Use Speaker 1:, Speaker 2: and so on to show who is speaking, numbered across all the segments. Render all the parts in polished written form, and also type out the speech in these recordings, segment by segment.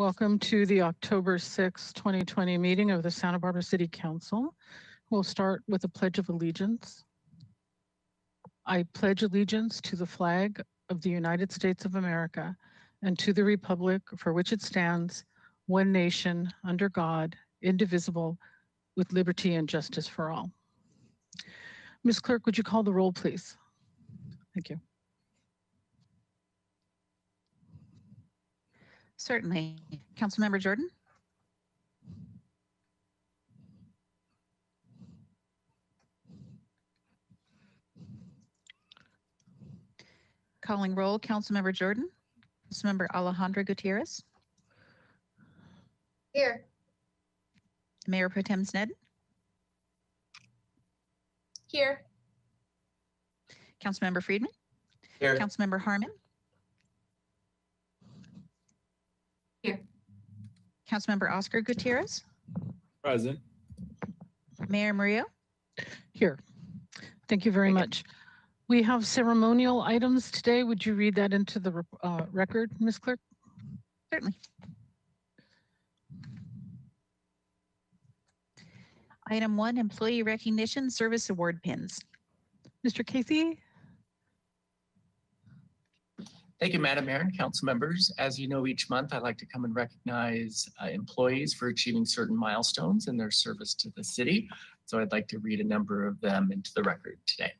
Speaker 1: Welcome to the October 6, 2020 meeting of the Santa Barbara City Council. We'll start with a Pledge of Allegiance. I pledge allegiance to the flag of the United States of America and to the republic for which it stands, one nation, under God, indivisible, with liberty and justice for all. Ms. Clerk, would you call the roll, please? Thank you.
Speaker 2: Certainly. Councilmember Jordan? Calling roll, Councilmember Jordan. Councilmember Alejandra Gutierrez.
Speaker 3: Here.
Speaker 2: Mayor Pro Tem Sneddon.
Speaker 3: Here.
Speaker 2: Councilmember Friedman.
Speaker 4: Here.
Speaker 2: Councilmember Harmon.
Speaker 3: Here.
Speaker 2: Councilmember Oscar Gutierrez.
Speaker 4: Present.
Speaker 2: Mayor Murillo.
Speaker 1: Here. Thank you very much. We have ceremonial items today. Would you read that into the record, Ms. Clerk?
Speaker 2: Certainly. Item 1, Employee Recognition Service Award Pins.
Speaker 1: Mr. Casey?
Speaker 4: Thank you, Madam Mayor and council members. As you know, each month I like to come and recognize employees for achieving certain milestones in their service to the city. So I'd like to read a number of them into the record today.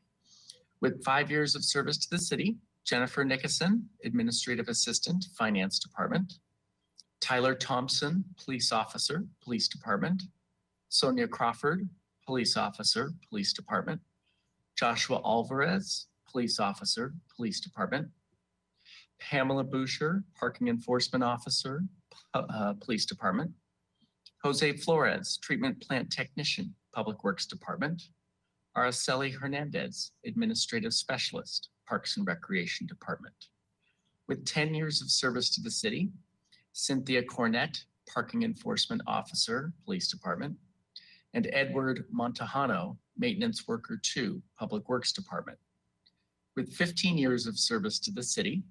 Speaker 4: With 5 years of service to the city, Jennifer Nickerson, Administrative Assistant, Finance Department. Tyler Thompson, Police Officer, Police Department. Sonia Crawford, Police Officer, Police Department. Joshua Alvarez, Police Officer, Police Department. Pamela Boucher, Parking Enforcement Officer, Police Department. Jose Flores, Treatment Plant Technician, Public Works Department. Araceli Hernandez, Administrative Specialist, Parks and Recreation Department. With 10 years of service to the city, Cynthia Cornett, Parking Enforcement Officer, Police Department. And Edward Montejano, Maintenance Worker 2, Public Works Department. With 15 years of service to the city,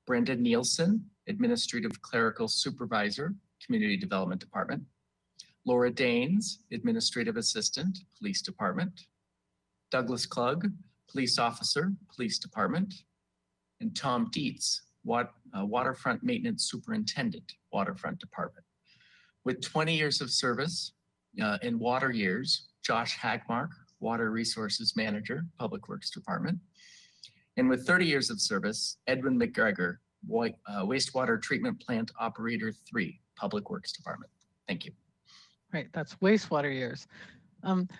Speaker 4: Brenda Nielsen, Administrative Clerical Supervisor, Community Development Department. Laura Daines, Administrative Assistant, Police Department. Douglas Klug, Police Officer, Police Department. And Tom Dietz, Waterfront Maintenance Superintendent, Waterfront Department. With 20 years of service in water years, Josh Hagmark, Water Resources Manager, Public Works Department. And with 30 years of service, Edwin McGregor, Wastewater Treatment Plant Operator 3, Public Works Department. Thank you.
Speaker 1: Right, that's wastewater years.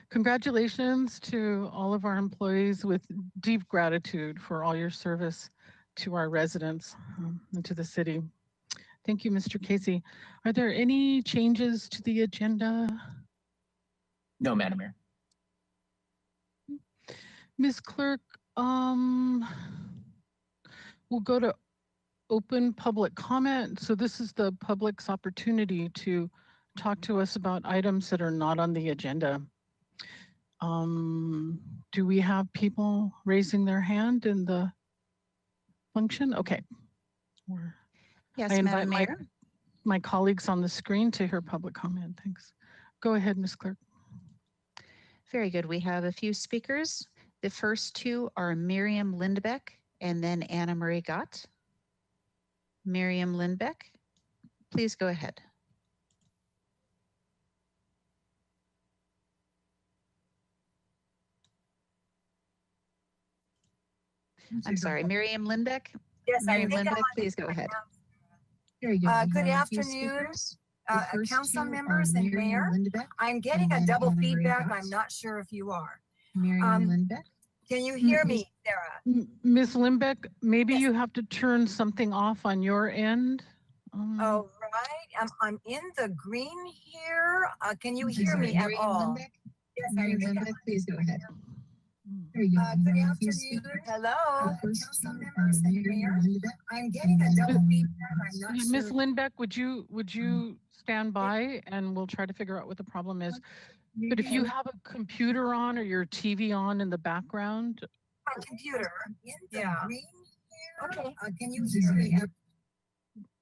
Speaker 1: Congratulations to all of our employees, with deep gratitude for all your service to our residents and to the city. Thank you, Mr. Casey. Are there any changes to the agenda?
Speaker 4: No, Madam Mayor.
Speaker 1: Ms. Clerk, we'll go to open public comment. So this is the public's opportunity to talk to us about items that are not on the agenda. Do we have people raising their hand in the function? Okay.
Speaker 2: Yes,
Speaker 1: I
Speaker 2: Madam
Speaker 1: invite
Speaker 2: Mayor.
Speaker 1: my colleagues on the screen to hear public comment. Thanks. Go ahead, Ms. Clerk.
Speaker 2: Very good. We have a few speakers. The first two are Miriam Lindbeck and then Anna Marie Gott. Miriam Lindbeck, please go ahead. I'm sorry, Miriam Lindbeck.
Speaker 3: Yes,
Speaker 2: Miriam Lindbeck, please go ahead.
Speaker 3: Good afternoon, council members and mayor. I'm getting a double feedback. I'm not sure if you are.
Speaker 2: Miriam Lindbeck.
Speaker 3: Can you hear me, Sarah?
Speaker 1: Ms. Lindbeck, maybe
Speaker 3: Yes.
Speaker 1: you have to turn something off on your end.
Speaker 3: Oh, right. I'm in the green here. Can you hear me at all? Yes,
Speaker 2: Miriam Lindbeck, please go ahead.
Speaker 3: Good afternoon. Hello, council members and mayor. I'm getting a double feedback. I'm not sure.
Speaker 1: Ms. Lindbeck, would you stand by and we'll try to figure out what the problem is. But if you have a computer on or your TV on in the background.
Speaker 3: My computer.
Speaker 5: Yeah.
Speaker 3: Okay. Can you hear me?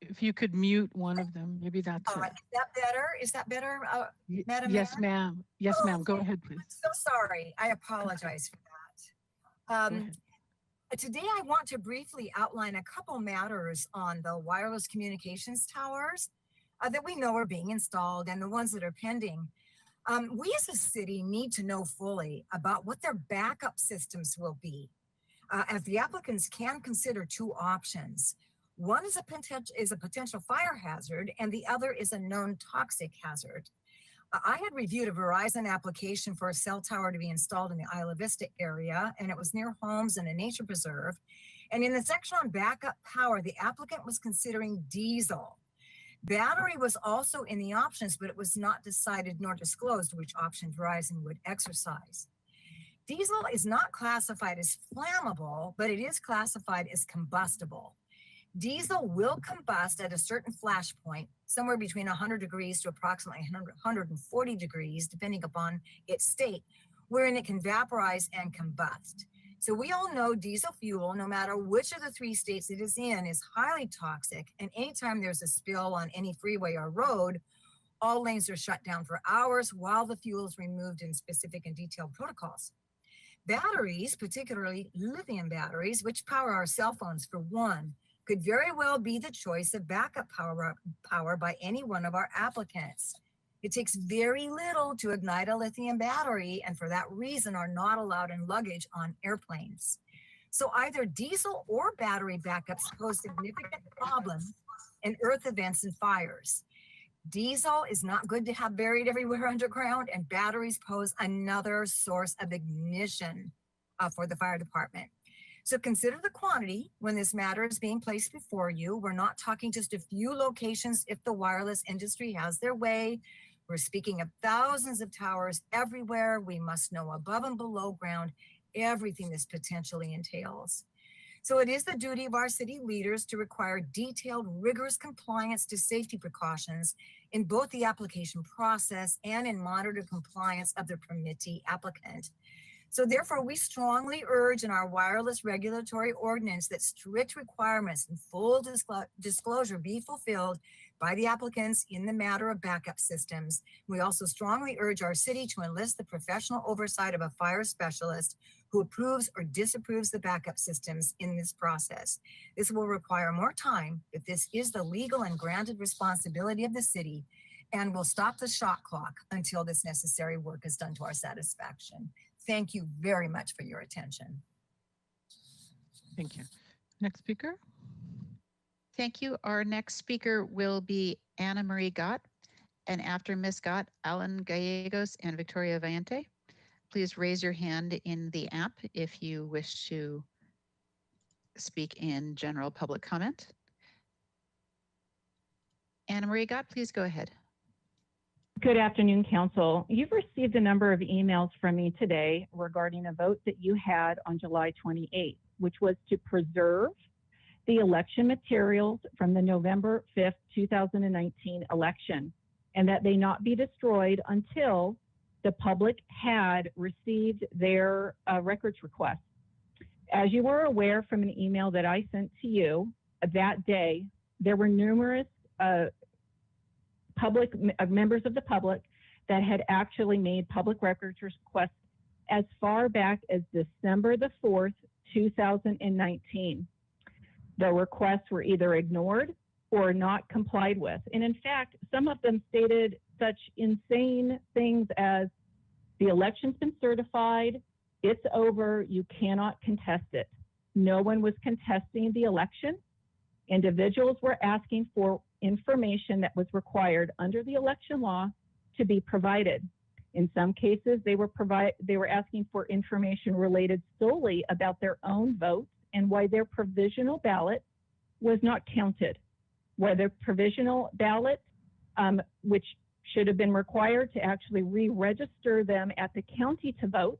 Speaker 1: if you could mute one of them, maybe that's
Speaker 3: All right,
Speaker 1: it.
Speaker 3: is that better? Is that better, Madam
Speaker 1: Yes,
Speaker 3: Mayor?
Speaker 1: ma'am. Yes,
Speaker 3: Oh,
Speaker 1: ma'am. Go
Speaker 3: okay.
Speaker 1: ahead, please.
Speaker 3: I'm so sorry. I apologize for that.
Speaker 1: Go ahead.
Speaker 3: Today, I want to briefly outline a couple matters on the wireless communications towers that we know are being installed and the ones that are pending. We as a city need to know fully about what their backup systems will be, as the applicants can consider two options. One is a potential fire hazard, and the other is a known toxic hazard. I had reviewed a Verizon application for a cell tower to be installed in the Isla Vista area, and it was near homes and a nature preserve. And in the section on backup power, the applicant was considering diesel. Battery was also in the options, but it was not decided nor disclosed which option Verizon would exercise. Diesel is not classified as flammable, but it is classified as combustible. Diesel will combust at a certain flash point, somewhere between 100 degrees to approximately 140 degrees, depending upon its state, wherein it can vaporize and combust. So we all know diesel fuel, no matter which of the three states it is in, is highly toxic. And anytime there's a spill on any freeway or road, all lanes are shut down for hours while the fuel is removed in specific and detailed protocols. Batteries, particularly lithium batteries, which power our cell phones for one, could very well be the choice of backup power by any one of our applicants. It takes very little to ignite a lithium battery, and for that reason are not allowed in luggage on airplanes. So either diesel or battery backups pose significant problems in earth events and fires. Diesel is not good to have buried everywhere underground, and batteries pose another source of ignition for the fire department. So consider the quantity when this matter is being placed before you. We're not talking just a few locations if the wireless industry has their way. We're speaking of thousands of towers everywhere. We must know above and below ground everything this potentially entails. So it is the duty of our city leaders to require detailed, rigorous compliance to safety precautions in both the application process and in monitored compliance of the permittee applicant. So therefore, we strongly urge in our wireless regulatory ordinance that strict requirements and full disclosure be fulfilled by the applicants in the matter of backup systems. We also strongly urge our city to enlist the professional oversight of a fire specialist who approves or disapproves the backup systems in this process. This will require more time, but this is the legal and granted responsibility of the city, and will stop the shot clock until this necessary work is done to our satisfaction. Thank you very much for your attention.
Speaker 1: Thank you. Next speaker.
Speaker 2: Thank you. Our next speaker will be Anna Marie Gott, and after Ms. Gott, Alan Gallegos and Victoria Valiente. Please raise your hand in the app if you wish to speak in general public comment. Anna Marie Gott, please go ahead.
Speaker 5: Good afternoon, Council. You've received a number of emails from me today regarding a vote that you had on July 28th, which was to preserve the election materials from the November 5th, 2019 election, and that they not be destroyed until the public had received their records request. As you were aware from an email that I sent to you that day, there were numerous members of the public that had actually made public records requests as far back as December the 4th, 2019. The requests were either ignored or not complied with. And in fact, some of them stated such insane things as, the election's been certified, it's over, you cannot contest it. No one was contesting the election. Individuals were asking for information that was required under the election law to be provided. In some cases, they were asking for information related solely about their own votes and why their provisional ballot was not counted, why their provisional ballot, which should have been required to actually re-register them at the county to vote,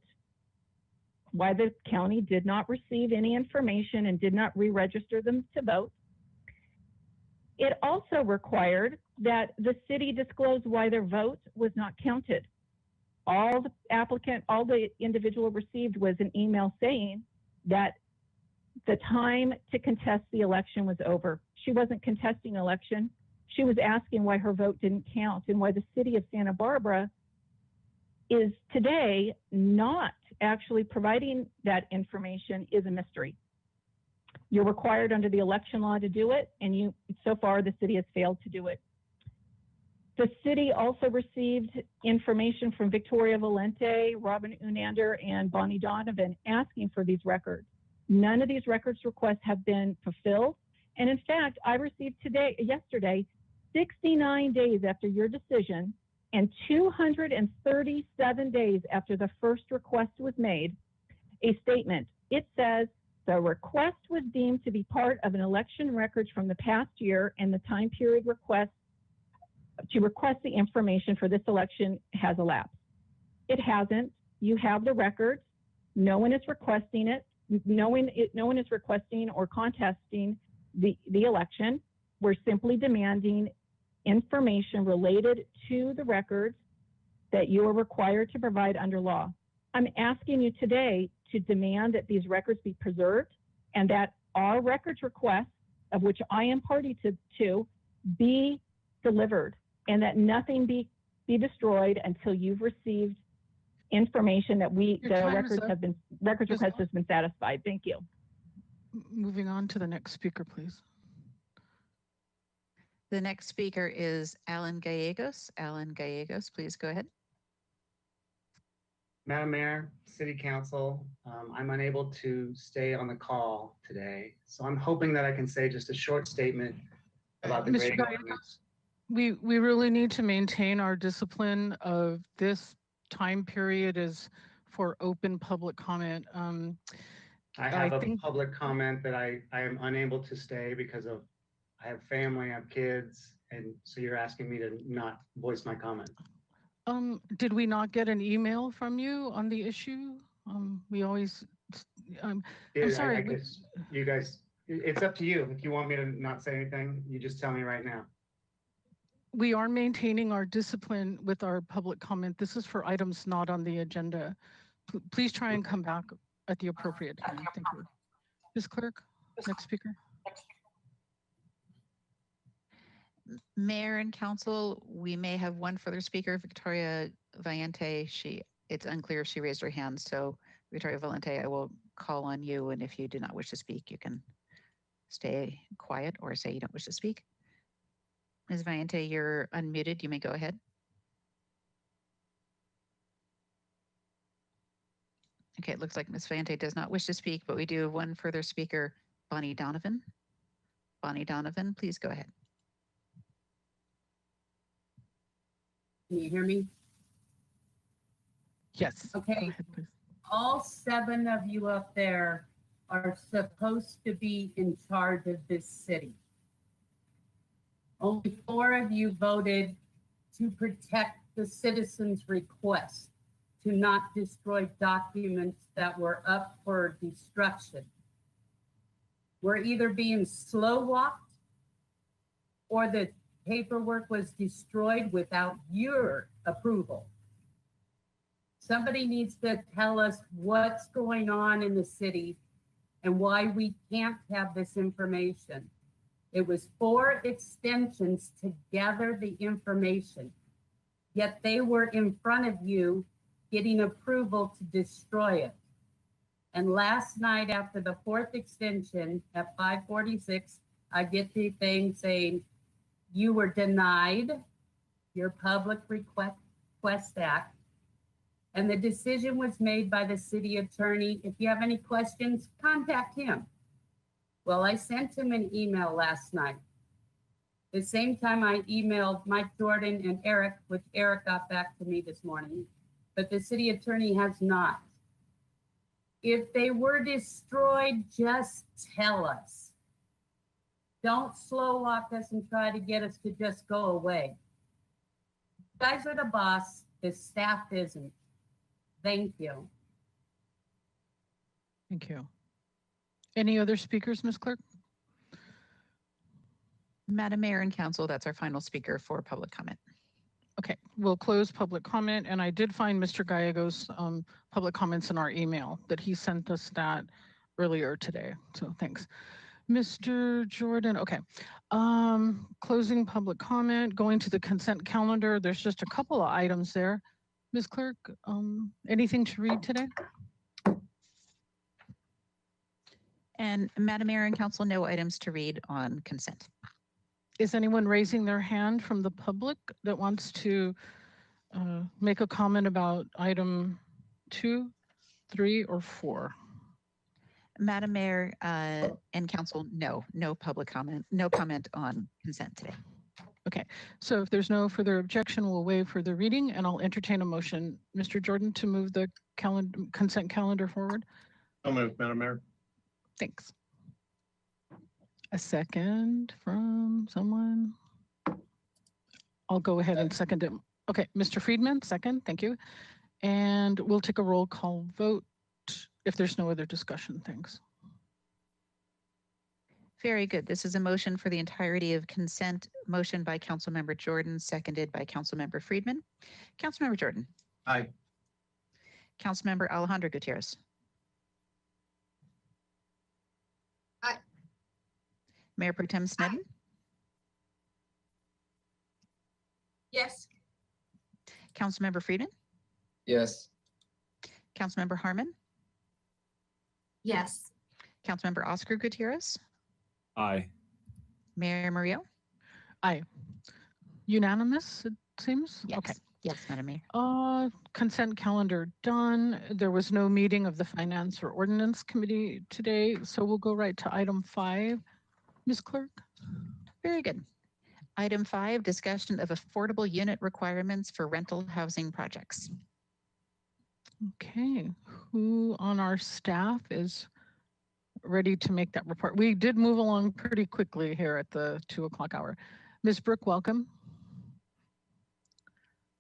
Speaker 5: why the county did not receive any information and did not re-register them to vote. It also required that the city disclose why their vote was not counted. All the individual received was an email saying that the time to contest the election was over. she wasn't contesting election. She was asking why her vote didn't count and why the city of Santa Barbara is today not actually providing that information is a mystery. You're required under the election law to do it, and so far the city has failed to do it. The city also received information from Victoria Valente, Robin Unander, and Bonnie Donovan asking for these records. None of these records requests have been fulfilled. And in fact, I received yesterday, 69 days after your decision and 237 days after the first request was made, a statement. It says, the request was deemed to be part of an election records from the past year, and the time period to request the information for this election has elapsed. It hasn't. You have the records. No one is requesting it. No one is requesting or contesting the election. We're simply demanding information related to the records that you are required to provide under law. I'm asking you today to demand that these records be preserved and that our records requests, of which I am party to be delivered, and that nothing be destroyed until you've received information that our records request has been satisfied. Thank you.
Speaker 1: Moving on to the next speaker, please.
Speaker 2: The next speaker is Alan Gallegos. Alan Gallegos, please go ahead.
Speaker 6: Madam Mayor, City Council, I'm unable to stay on the call today, so I'm hoping that I can say just a short statement about the
Speaker 1: Mr.
Speaker 6: grading
Speaker 1: Gallegos,
Speaker 6: ordinance.
Speaker 1: we really need to maintain our discipline of this time period is for open public comment.
Speaker 6: I have a public comment that I am unable to stay because of I have family, I have kids, and so you're asking me to not voice my comment.
Speaker 1: Did we not get an email from you on the issue? We always, I'm sorry.
Speaker 6: I guess you guys, it's up to you. If you want me to not say anything, you just tell me right now.
Speaker 1: We are maintaining our discipline with our public comment. This is for items not on the agenda. Please try and come back at the appropriate time. Thank you. Ms. Clerk, next speaker.
Speaker 2: Mayor and Council, we may have one further speaker, Victoria Valente. It's unclear if she raised her hand. So Victoria Valente, I will call on you. And if you do not wish to speak, you can stay quiet or say you don't wish to speak. Ms. Valente, you're unmuted. You may go ahead. Okay, it looks like Ms. Valente does not wish to speak, but we do have one further speaker, Bonnie Donovan. Bonnie Donovan, please go ahead.
Speaker 7: Can you hear me?
Speaker 1: Yes.
Speaker 7: Okay.
Speaker 1: Go ahead, please.
Speaker 7: All 7 of you up there are supposed to be in charge of this city. Only 4 of you voted to protect the citizens' request to not destroy documents that were up for destruction. We're either being slow walked or the paperwork was destroyed without your approval. Somebody needs to tell us what's going on in the city and why we can't have this information. It was 4 extensions to gather the information, yet they were in front of you getting approval to destroy it. And last night after the 4th extension at 5:46, I get the thing saying, you were denied your public request act, and the decision was made by the city attorney. If you have any questions, contact him. Well, I sent him an email last night. The same time I emailed Mike Jordan and Eric, which Eric got back to me this morning, but the city attorney has not. If they were destroyed, just tell us. Don't slow walk us and try to get us to just go away. You guys are the boss, the staff isn't. Thank you.
Speaker 1: Thank you. Any other speakers, Ms. Clerk?
Speaker 2: Madam Mayor and Council, that's our final speaker for public comment.
Speaker 1: Okay, we'll close public comment. And I did find Mr. Gallegos' public comments in our email that he sent us that earlier today. So thanks. Mr. Jordan, okay. Closing public comment, going to the consent calendar. There's just a couple of items there. Ms. Clerk, anything to read today?
Speaker 2: And Madam Mayor and Council, no items to read on consent.
Speaker 1: Is anyone raising their hand from the public that wants to make a comment about item 2, 3, or 4?
Speaker 2: Madam Mayor and Council, no public comment, no comment on consent today.
Speaker 1: Okay, so if there's no further objection, we'll waive further reading and I'll entertain a motion. Mr. Jordan, to move the consent calendar forward.
Speaker 8: So moved, Madam Mayor.
Speaker 1: Thanks. A second from someone. I'll go ahead and second it. Okay, Mr. Friedman, second, thank you. And we'll take a roll call vote if there's no other discussion, thanks.
Speaker 2: Very good. This is a motion for the entirety of consent. Motion by Councilmember Jordan, seconded by Councilmember Friedman. Councilmember Jordan.
Speaker 8: Aye.
Speaker 2: Councilmember Alejandro Gutierrez.
Speaker 3: Aye.
Speaker 2: Mayor Pro Tem Snedden.
Speaker 3: Yes.
Speaker 2: Councilmember Friedman.
Speaker 8: Yes.
Speaker 2: Councilmember Harmon.
Speaker 3: Yes.
Speaker 2: Councilmember Oscar Gutierrez.
Speaker 8: Aye.
Speaker 2: Mayor Murillo.
Speaker 1: Aye. Unanimous, it seems?
Speaker 2: Yes.
Speaker 1: Okay.
Speaker 2: Yes, Madam Mayor.
Speaker 1: Consent calendar done. There was no meeting of the Finance or Ordinance Committee today, so we'll go right to item 5. Ms. Clerk?
Speaker 2: Very good. Item 5, discussion of affordable unit requirements for rental housing projects.
Speaker 1: Okay, who on our staff is ready to make that report? We did move along pretty quickly here at the 2 o'clock hour. Ms. Brooke, welcome.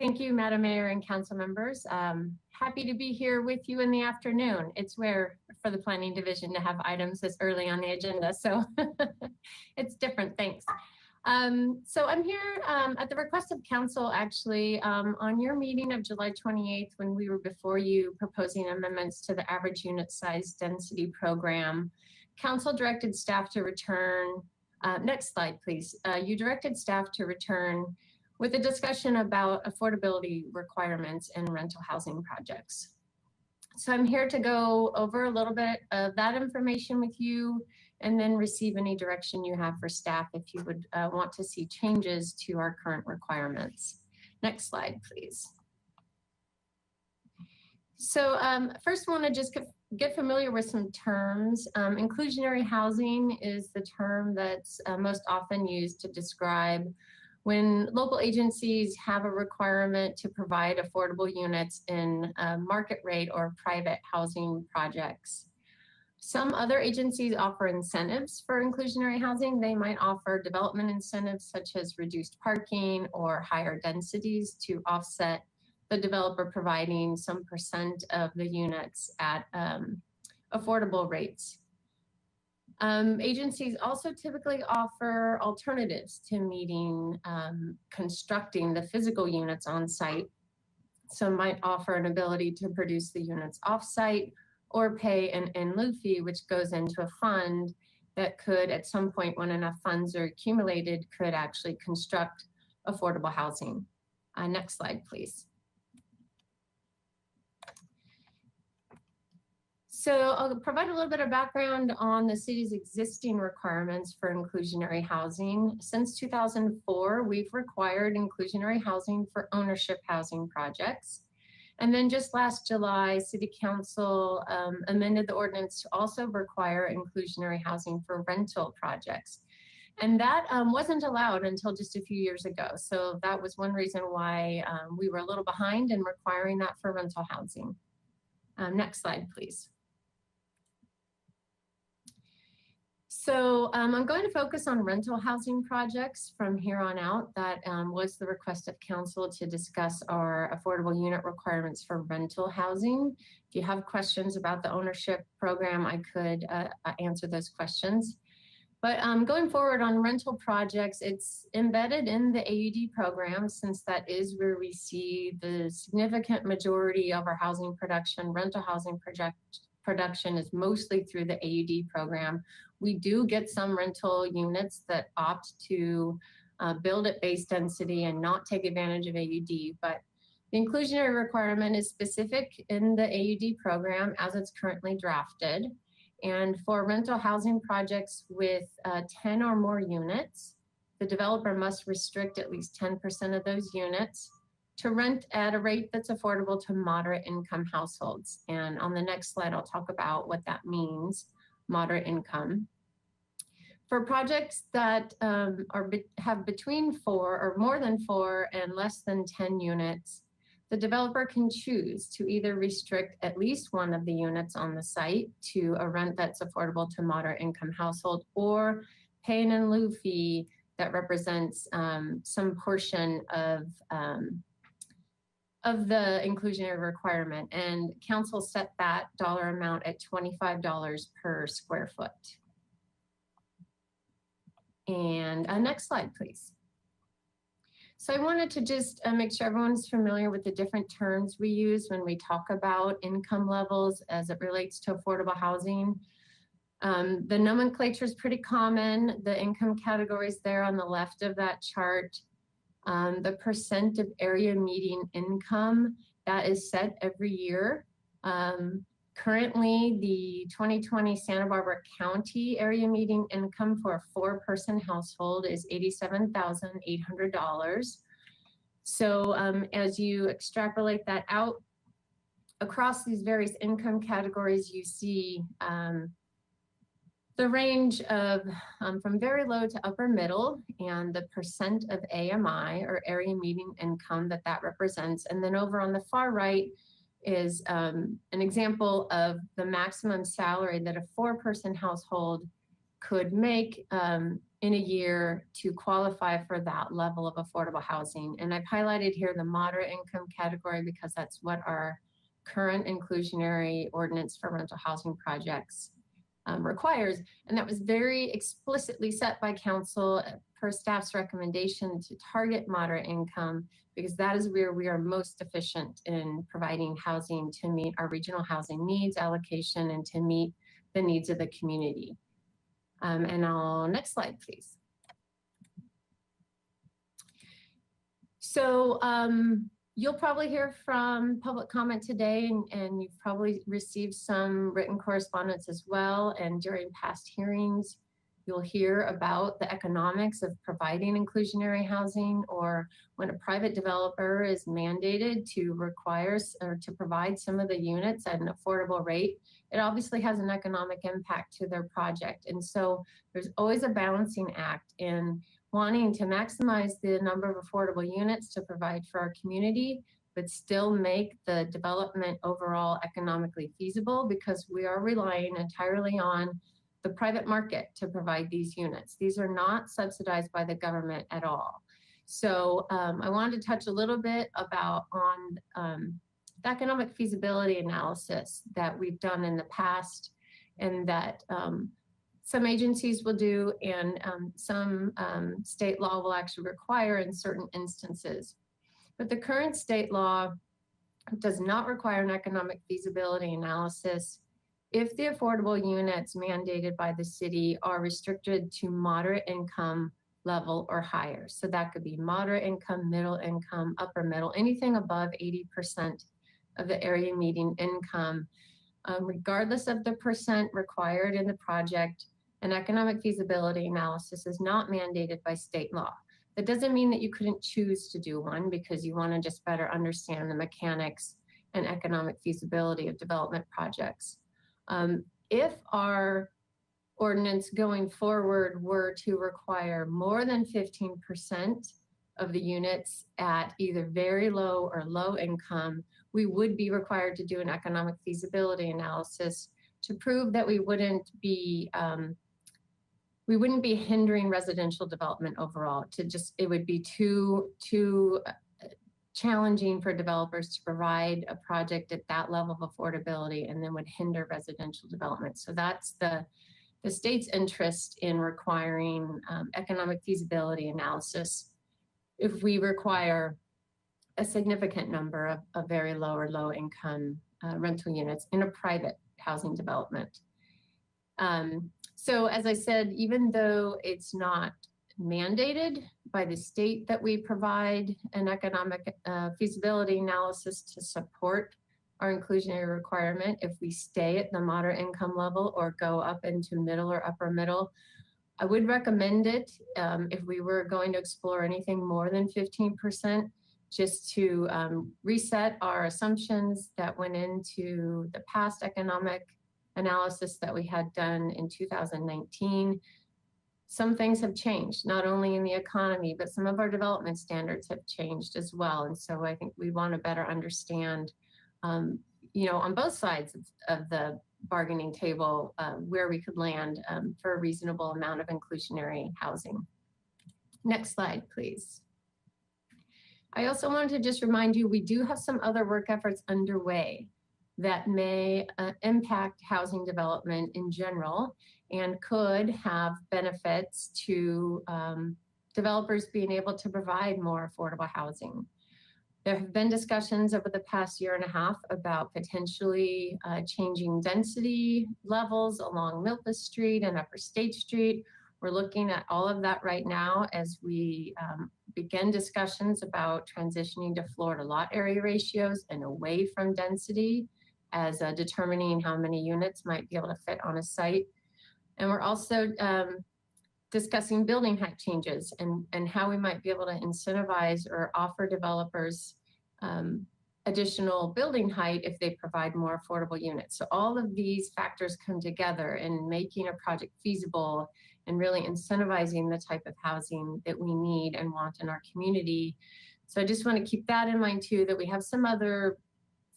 Speaker 9: Thank you, Madam Mayor and council members. Happy to be here with you in the afternoon. It's rare for the Planning Division to have items this early on the agenda, so it's different. Thanks. So I'm here at the request of council, actually, on your meeting of July 28th, when we were before you proposing amendments to the average unit size density program. Council directed staff to return, next slide, please. You directed staff to return with a discussion about affordability requirements in rental housing projects. So I'm here to go over a little bit of that information with you and then receive any direction you have for staff if you would want to see changes to our current requirements. Next slide, please. So first I want to just get familiar with some terms. Inclusionary housing is the term that's most often used to describe when local agencies have a requirement to provide affordable units in market rate or private housing projects. Some other agencies offer incentives for inclusionary housing. They might offer development incentives such as reduced parking or higher densities to offset the developer providing some percent of the units at affordable rates. Agencies also typically offer alternatives to meeting constructing the physical units on site. Some might offer an ability to produce the units off-site or pay an in lieu fee, which goes into a fund that could, at some point when enough funds are accumulated, could actually construct affordable housing. Next slide, please. So I'll provide a little bit of background on the city's existing requirements for inclusionary housing. Since 2004, we've required inclusionary housing for ownership housing projects. And then just last July, City Council amended the ordinance to also require inclusionary housing for rental projects. And that wasn't allowed until just a few years ago. So that was one reason why we were a little behind in requiring that for rental housing. Next slide, please. So I'm going to focus on rental housing projects from here on out. That was the request of council to discuss our affordable unit requirements for rental housing. If you have questions about the ownership program, I could answer those questions. But going forward on rental projects, it's embedded in the AUD program, since that is where we see the significant majority of our housing production, rental housing production is mostly through the AUD program. We do get some rental units that opt to build at base density and not take advantage of AUD, but the inclusionary requirement is specific in the AUD program as it's currently drafted. And for rental housing projects with 10 or more units, the developer must restrict at least 10% of those units to rent at a rate that's affordable to moderate income households. And on the next slide, I'll talk about what that means, moderate income. For projects that have between 4 or more than 4 and less than 10 units, the developer can choose to either restrict at least one of the units on the site to a rent that's affordable to moderate income household, or pay an in lieu fee that represents some portion of the inclusionary requirement. And council set that dollar amount at $25 per square foot. And next slide, please. So I wanted to just make sure everyone's familiar with the different terms we use when we talk about income levels as it relates to affordable housing. The nomenclature is pretty common. The income categories there on the left of that chart. The percent of area median income, that is set every year. Currently, the 2020 Santa Barbara County area median income for a 4-person household is $87,800. So as you extrapolate that out across these various income categories, you see the range of from very low to upper middle, and the percent of AMI, or area median income, that represents. And then over on the far right is an example of the maximum salary that a 4-person household could make in a year to qualify for that level of affordable housing. And I've highlighted here the moderate income category because that's what our current inclusionary ordinance for rental housing projects requires. And that was very explicitly set by council per staff's recommendation to target moderate income, because that is where we are most efficient in providing housing to meet our regional housing needs allocation and to meet the needs of the community. And next slide, please. So you'll probably hear from public comment today, and you've probably received some written correspondence as well. And during past hearings, you'll hear about the economics of providing inclusionary housing, or when a private developer is mandated to require or to provide some of the units at an affordable rate, it obviously has an economic impact to their project. And so there's always a balancing act in wanting to maximize the number of affordable units to provide for our community, but still make the development overall economically feasible, because we are relying entirely on the private market to provide these units. These are not subsidized by the government at all. So I wanted to touch a little bit about the economic feasibility analysis that we've done in the past, and that some agencies will do, and some state law will actually require in certain instances. But the current state law does not require an economic feasibility analysis if the affordable units mandated by the city are restricted to moderate income level or higher. So that could be moderate income, middle income, upper middle, anything above 80% of the area median income. Regardless of the percent required in the project, an economic feasibility analysis is not mandated by state law. That doesn't mean that you couldn't choose to do one, because you want to just better understand the mechanics and economic feasibility of development projects. If our ordinance going forward were to require more than 15% of the units at either very low or low income, we would be required to do an economic feasibility analysis to prove that we wouldn't be hindering residential development overall. It would be too challenging for developers to provide a project at that level of affordability, and then would hinder residential development. So that's the state's interest in requiring economic feasibility analysis if we require a significant number of very low or low income rental units in a private housing development. So as I said, even though it's not mandated by the state that we provide an economic feasibility analysis to support our inclusionary requirement, if we stay at the moderate income level or go up into middle or upper middle, I would recommend it if we were going to explore anything more than 15%, just to reset our assumptions that went into the past economic analysis that we had done in 2019. Some things have changed, not only in the economy, but some of our development standards have changed as well. And so I think we want to better understand, you know, on both sides of the bargaining table, where we could land for a reasonable amount of inclusionary housing. Next slide, please. I also wanted to just remind you, we do have some other work efforts underway that may impact housing development in general and could have benefits to developers being able to provide more affordable housing. There have been discussions over the past year and a half about potentially changing density levels along Milpas Street and Upper State Street. We're looking at all of that right now as we begin discussions about transitioning to floor to lot area ratios and away from density as determining how many units might be able to fit on a site. And we're also discussing building height changes and how we might be able to incentivize or offer developers additional building height if they provide more affordable units. So all of these factors come together in making a project feasible and really incentivizing the type of housing that we need and want in our community. So I just want to keep that in mind too, that we have some other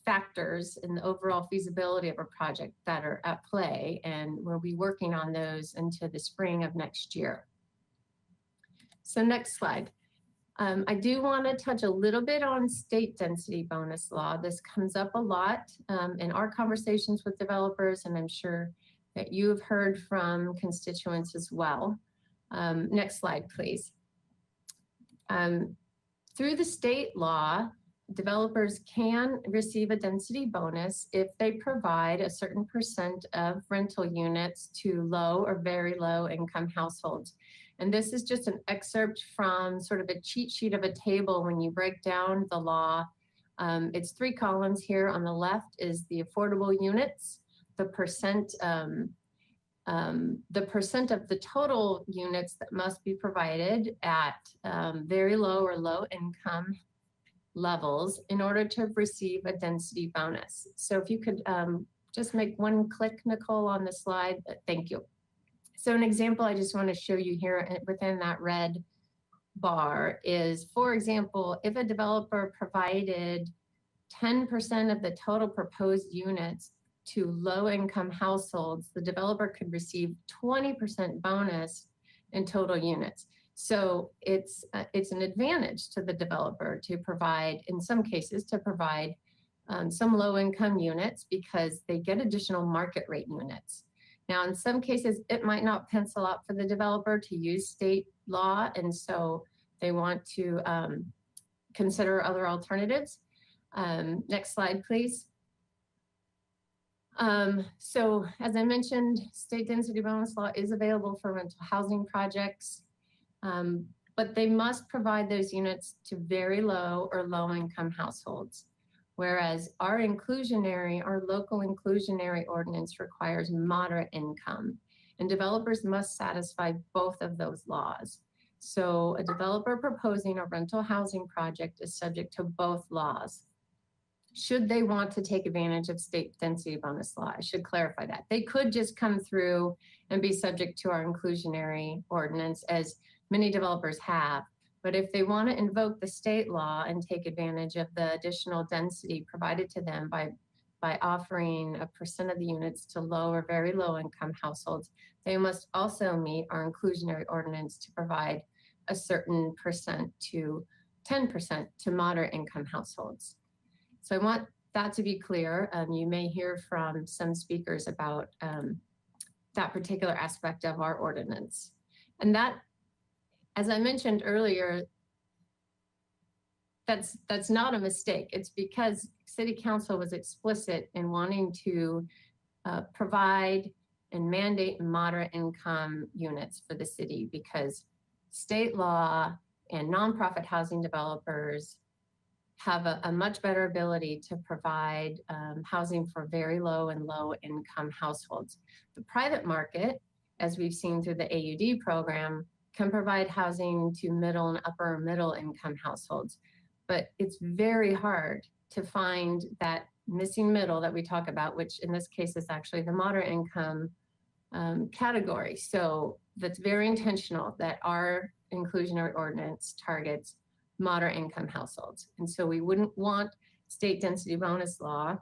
Speaker 9: factors in the overall feasibility of a project that are at play, and we'll be working on those into the spring of next year. So next slide. I do want to touch a little bit on state density bonus law. This comes up a lot in our conversations with developers, and I'm sure that you have heard from constituents as well. Next slide, please. Through the state law, developers can receive a density bonus if they provide a certain percent of rental units to low or very low income households. And this is just an excerpt from sort of a cheat sheet of a table when you break down the law. It's 3 columns here. On the left is the affordable units, the percent of the total units that must be provided at very low or low income levels in order to receive a density bonus. So if you could just make one click, Nicole, on the slide, thank you. So an example I just want to show you here within that red bar is, for example, if a developer provided 10% of the total proposed units to low-income households, the developer could receive 20% bonus in total units. So it's an advantage to the developer to provide, in some cases, to provide some low-income units because they get additional market rate units. Now, in some cases, it might not pencil out for the developer to use state law, and so they want to consider other alternatives. Next slide, please. So as I mentioned, state density bonus law is available for rental housing projects, but they must provide those units to very low or low income households. Whereas our local inclusionary ordinance requires moderate income, and developers must satisfy both of those laws. So a developer proposing a rental housing project is subject to both laws. Should they want to take advantage of state density bonus law, I should clarify that. They could just come through and be subject to our inclusionary ordinance, as many developers have. But if they want to invoke the state law and take advantage of the additional density provided to them by offering a percent of the units to low or very low income households, they must also meet our inclusionary ordinance to provide a certain percent to 10% to moderate income households. So I want that to be clear. You may hear from some speakers about that particular aspect of our ordinance. And that, as I mentioned earlier, that's not a mistake. It's because City Council was explicit in wanting to provide and mandate moderate income units for the city, because state law and nonprofit housing developers have a much better ability to provide housing for very low and low income households. The private market, as we've seen through the AUD program, can provide housing to middle and upper middle income households. But it's very hard to find that missing middle that we talk about, which in this case is actually the moderate income category. So that's very intentional that our inclusionary ordinance targets moderate income households. And so we wouldn't want state density bonus law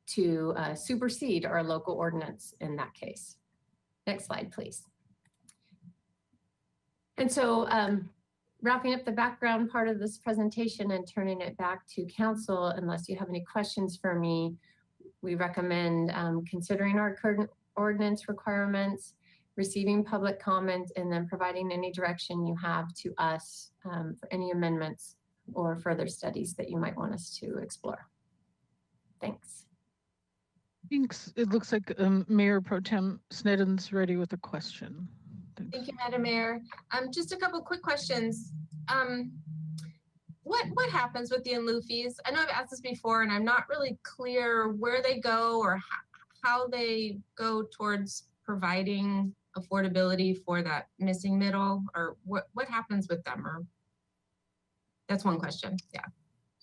Speaker 9: to supersede our local ordinance in that case. Next slide, please. And so wrapping up the background part of this presentation and turning it back to council, unless you have any questions for me, we recommend considering our current ordinance requirements, receiving public comment, and then providing any direction you have to us for any amendments or further studies that you might want us to explore. Thanks.
Speaker 1: Thanks. It looks like Mayor Pro Tem Snedden's ready with a question. Thanks.
Speaker 10: Thank you, Madam Mayor. Just a couple quick questions. What happens with the in lieu fees? I know I've asked this before, and I'm not really clear where they go or how they go towards providing affordability for that missing middle, or what happens with them? Or that's one question. Yeah.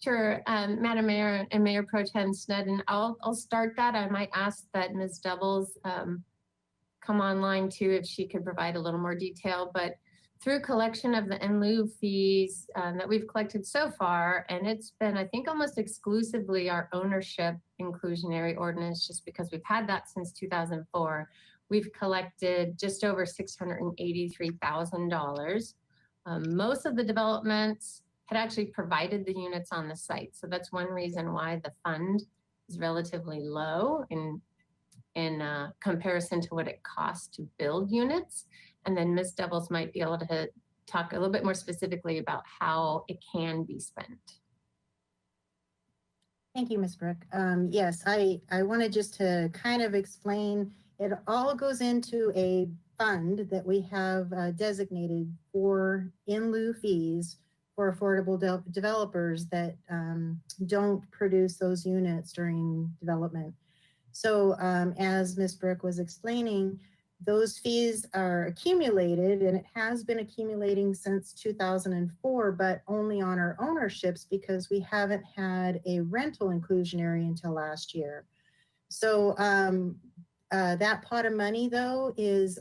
Speaker 9: Sure, Madam Mayor and Mayor Pro Tem Snedden, I'll start that. I might ask that Ms. Doubles come online too, if she could provide a little more detail. But through collection of the in lieu fees that we've collected so far, and it's been, I think, almost exclusively our ownership inclusionary ordinance, just because we've had that since 2004. We've collected just over $683,000. Most of the developments had actually provided the units on the site. So that's one reason why the fund is relatively low in comparison to what it costs to build units. And then Ms. Doubles might be able to talk a little bit more specifically about how it can be spent.
Speaker 11: Thank you, Ms. Brooke. Yes, I wanted just to kind of explain, it all goes into a fund that we have designated for in lieu fees for affordable developers that don't produce those units during development. So as Ms. Brooke was explaining, those fees are accumulated, and it has been accumulating since 2004, but only on our ownerships because we haven't had a rental inclusionary until last year. So that pot of money, though, is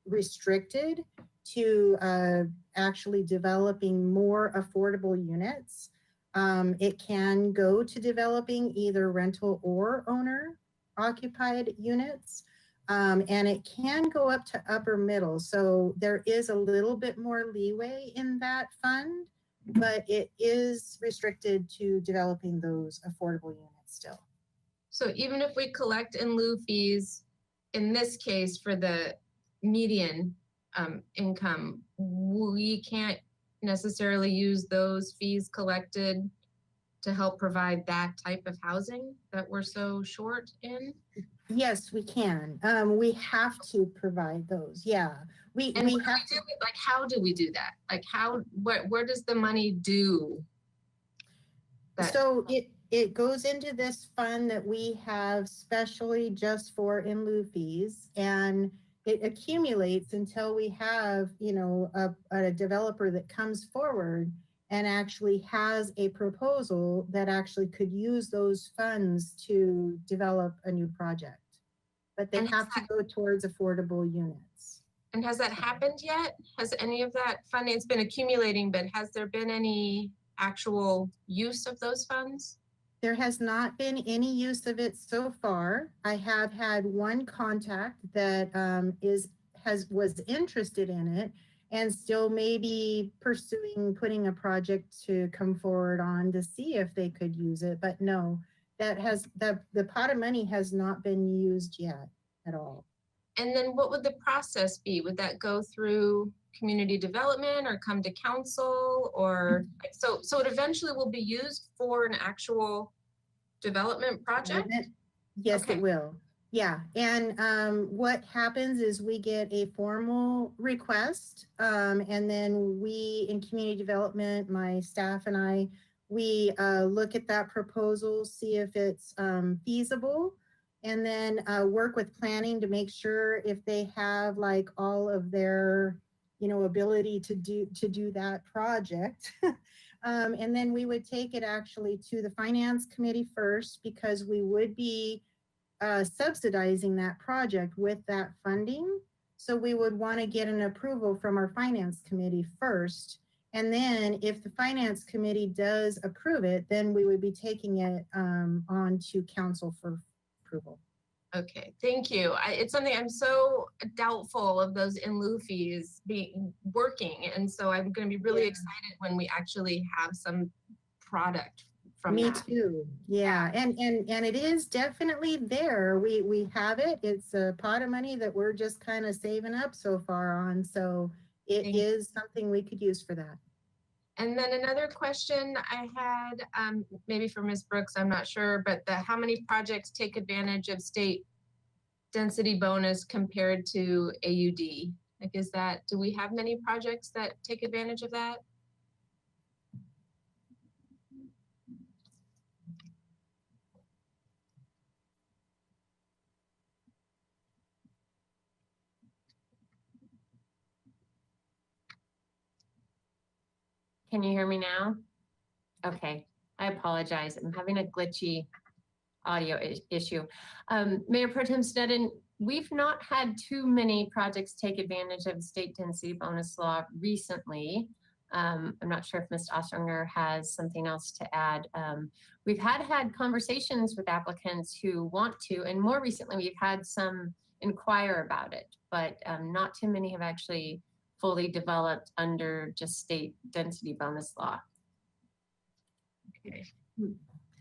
Speaker 11: restricted to actually developing more affordable units. It can go to developing either rental or owner occupied units. And it can go up to upper middle. So there is a little bit more leeway in that fund, but it is restricted to developing those affordable units still.
Speaker 10: So even if we collect in lieu fees, in this case for the median income, we can't necessarily use those fees collected to help provide that type of housing that we're so short in?
Speaker 11: Yes, we can. We have to provide those. Yeah, we have to.
Speaker 10: Like, how do we do that? Like, where does the money do that?
Speaker 11: So it goes into this fund that we have specially just for in lieu fees, and it accumulates until we have, you know, a developer that comes forward and actually has a proposal that actually could use those funds to develop a new project. But they have to go towards affordable units.
Speaker 10: And has that happened yet? Has any of that funding, it's been accumulating, but has there been any actual use of those funds?
Speaker 11: There has not been any use of it so far. I have had one contact that was interested in it and still maybe pursuing putting a project to come forward on to see if they could use it. But no, the pot of money has not been used yet at all.
Speaker 10: And then what would the process be? Would that go through community development or come to council, or so it eventually will be used for an actual development project?
Speaker 11: Yes, okay. It will. Yeah, and what happens is we get a formal request, and then we in community development, my staff and I, we look at that proposal, see if it's feasible, and then work with planning to make sure if they have like all of their, ability to do that project. And then we would take it actually to the finance committee first, because we would be subsidizing that project with that funding. So we would want to get an approval from our finance committee first. And then if the finance committee does approve it, then we would be taking it on to council for approval.
Speaker 10: Okay, thank you. It's something I'm so doubtful of those in lieu fees being working. And so I'm going to be really excited when we actually have some product from
Speaker 11: Me
Speaker 10: that.
Speaker 11: too. Yeah. And it is definitely there. We have it. It's a pot of money that we're just kind of saving up so far on. So it is something we could use for that.
Speaker 10: And then another question I had, maybe for Ms. Brooks, I'm not sure, but how many projects take advantage of state density bonus compared to AUD? Like, do we have many projects that take advantage of that?
Speaker 9: Can you hear me now? Okay, I apologize. I'm having a glitchy audio issue. Mayor Pro Tem Sneddon, we've not had too many projects take advantage of the state density bonus law recently. I'm not sure if Ms. Ostringer has something else to add. We've had conversations with applicants who want to, and more recently we've had some inquire about it, but not too many have actually fully developed under just state density bonus law.
Speaker 10: Okay.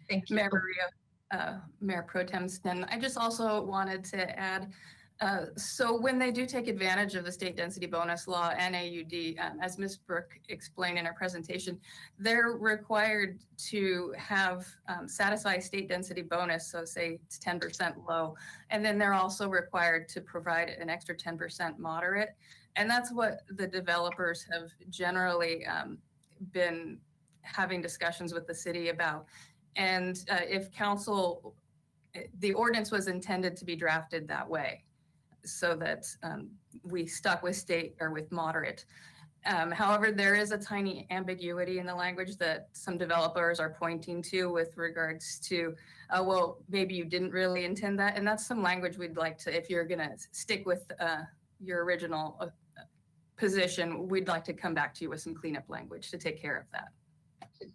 Speaker 10: Thank you.
Speaker 12: Mayor Maria, Mayor Pro Tem Sneddon, I just also wanted to add, so when they do take advantage of the state density bonus law and AUD, as Ms. Brooke explained in her presentation, they're required to have satisfy state density bonus, so say it's 10% low, and then they're also required to provide an extra 10% moderate. And that's what the developers have generally been having discussions with the city about. And if council, the ordinance was intended to be drafted that way so that we stuck with state or with moderate. However, there is a tiny ambiguity in the language that some developers are pointing to with regards to, well, maybe you didn't really intend that. And that's some language we'd like to, if you're gonna stick with your original position, we'd like to come back to you with some cleanup language to take care of that.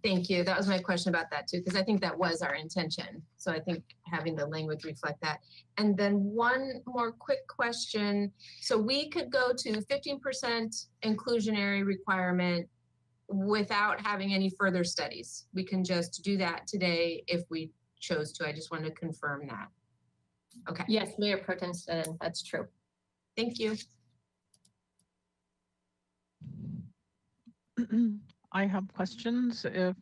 Speaker 10: Thank you. That was my question about that too, because I think that was our intention. So I think having the language reflect that. And then one more quick question. So we could go to 15% inclusionary requirement without having any further studies. We can just do that today if we chose to. I just wanted to confirm that. Okay.
Speaker 9: Yes, Mayor Pro Tem Sneddon, that's true.
Speaker 10: Thank you.
Speaker 1: I have questions if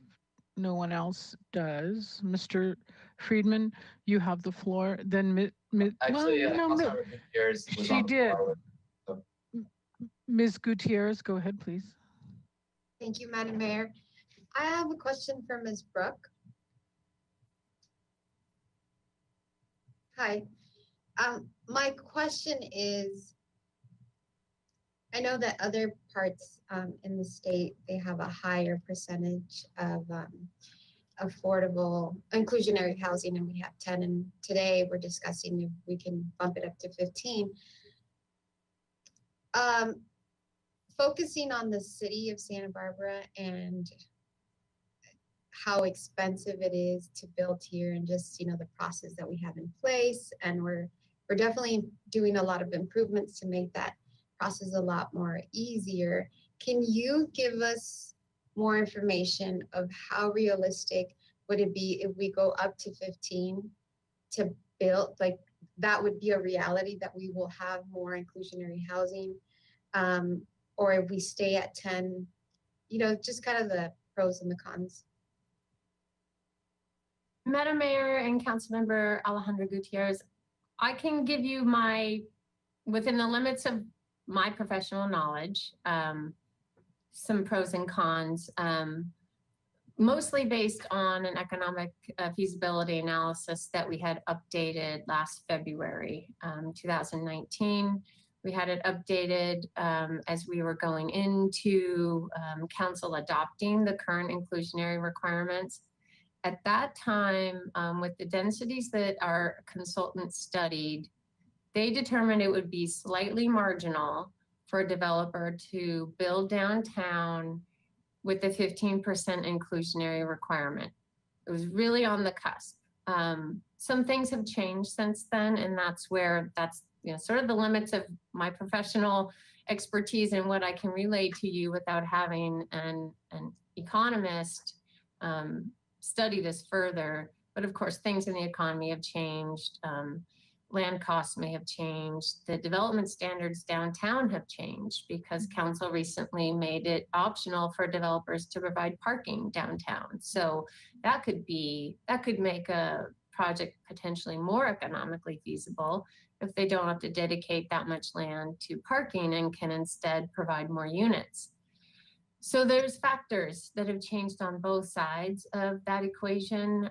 Speaker 1: no one else does. Mr. Friedman, you have the floor. Then
Speaker 4: Actually,
Speaker 1: well, no,
Speaker 4: Gutierrez was
Speaker 1: she
Speaker 4: on the
Speaker 1: did.
Speaker 4: floor with-
Speaker 1: Ms. Gutierrez, go ahead, please.
Speaker 13: Thank you, Madam Mayor. I have a question for Ms. Brooke. Hi. My question is, I know that other parts in the state, they have a higher percentage of affordable inclusionary housing, and we have 10, and today we're discussing if we can bump it up to 15. Focusing on the city of Santa Barbara and how expensive it is to build here, and just, you know, the process that we have in place, and we're definitely doing a lot of improvements to make that process a lot more easier. Can you give us more information of how realistic would it be if we go up to 15 to build, like that would be a reality that we will have more inclusionary housing, or if we stay at 10, you know, just kind of the pros and the cons.
Speaker 9: Madam Mayor and Councilmember Alejandra Gutierrez, I can give you within the limits of my professional knowledge, some pros and cons, mostly based on an economic feasibility analysis that we had updated last February, 2019. We had it updated as we were going into council adopting the current inclusionary requirements. At that time, with the densities that our consultants studied, they determined it would be slightly marginal for a developer to build downtown with the 15% inclusionary requirement. It was really on the cusp. Some things have changed since then, and that's sort of the limits of my professional expertise and what I can relay to you without having an economist study this further. But of course, things in the economy have changed. Land costs may have changed. The development standards downtown have changed because council recently made it optional for developers to provide parking downtown. So that could make a project potentially more economically feasible if they don't have to dedicate that much land to parking and can instead provide more units. So there's factors that have changed on both sides of that equation,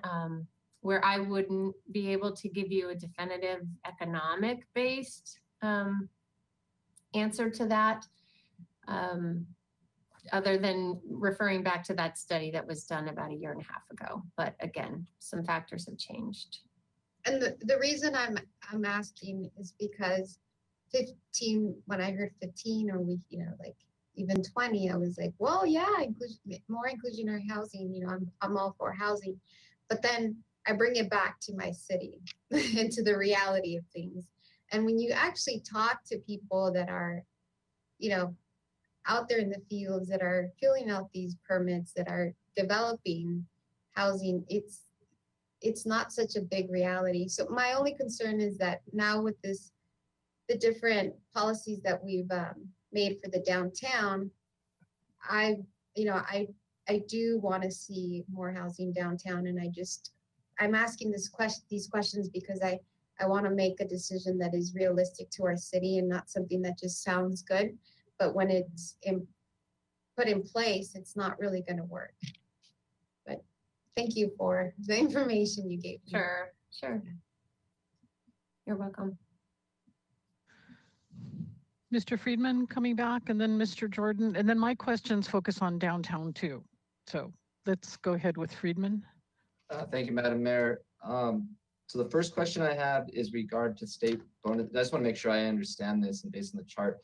Speaker 9: where I wouldn't be able to give you a definitive economic-based answer to that, other than referring back to that study that was done about 1.5 years ago. But again, some factors have changed.
Speaker 13: And the reason I'm asking is because 15, when I heard 15 or like even 20, I was like, well, yeah, more inclusionary housing, I'm all for housing. But then I bring it back to my city and to the reality of things. And when you actually talk to people that are, out there in the fields, that are filling out these permits, that are developing housing, it's not such a big reality. So my only concern is that now with the different policies that we've made for the downtown, I do want to see more housing downtown, and I'm asking these questions because I want to make a decision that is realistic to our city and not something that just sounds good, but when it's put in place, it's not really going to work. But thank you for the information you gave me.
Speaker 9: Sure. You're welcome.
Speaker 1: Mr. Friedman coming back, and then Mr. Jordan, and then my questions focus on downtown too. So let's go ahead with Friedman.
Speaker 14: Thank you, Madam Mayor. So the first question I have is regard to state bonus. I just want to make sure I understand this, and based on the chart,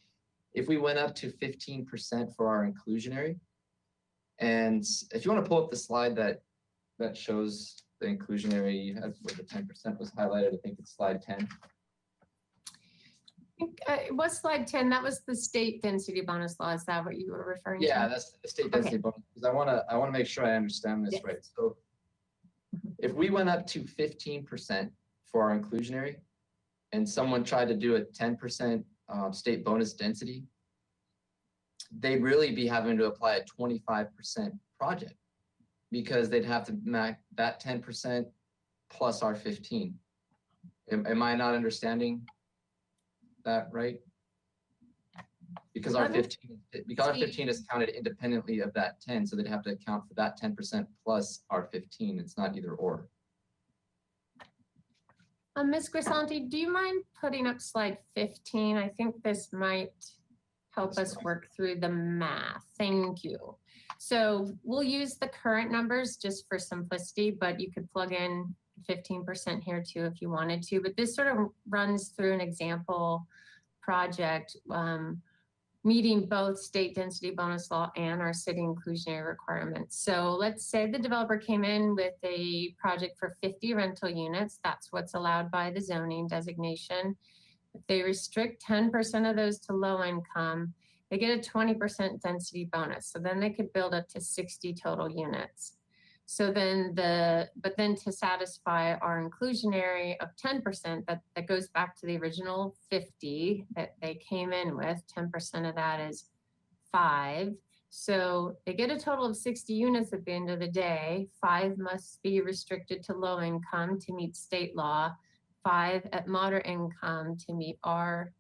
Speaker 14: if we went up to 15% for our inclusionary, and if you want to pull up the slide that shows the inclusionary, you have where the 10% was highlighted. I think it's slide 10.
Speaker 9: It was slide 10. That was the state density bonus law. Is that what you were referring to?
Speaker 14: Yeah, that's the state density bonus. Because I want to make sure I understand this right. So if we went up to 15% for our inclusionary, and someone tried to do a 10% state bonus density, they'd really be having to apply a 25% project, because they'd have to match that 10% plus our 15. Am I not understanding that right? Because our 15 is counted independently of that 10, so they'd have to account for that 10% plus our 15. It's not either or.
Speaker 9: Ms. Grisanti, do you mind putting up slide 15? I think this might help us work through the math. Thank you. So we'll use the current numbers just for simplicity, but you could plug in 15% here too if you wanted to. But this sort of runs through an example project meeting both state density bonus law and our city inclusionary requirements. So let's say the developer came in with a project for 50 rental units. That's what's allowed by the zoning designation. If they restrict 10% of those to low income, they get a 20% density bonus. So then they could build up to 60 total units. So then but then to satisfy our inclusionary of 10%, that goes back to the original 50 that they came in with. 10% of that is 5. So they get a total of 60 units at the end of the day. 5 must be restricted to low income to meet state law. 5 at moderate income to meet our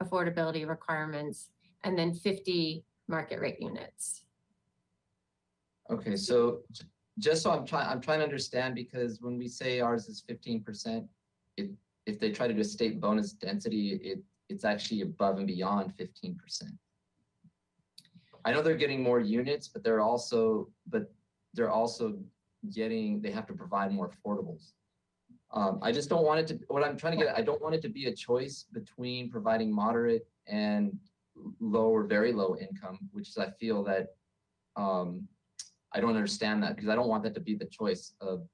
Speaker 9: affordability requirements, and then 50 market rate units.
Speaker 14: Okay, so just so I'm trying to understand, because when we say ours is 15%, if they try to do a state bonus density, it's actually above and beyond 15%. I know they're getting more units, but they're also getting, they have to provide more affordables. I just don't want it to, what I'm trying to get, I don't want it to be a choice between providing moderate and low or very low income, which is, I feel that, I don't understand that, because I don't want that to be the choice of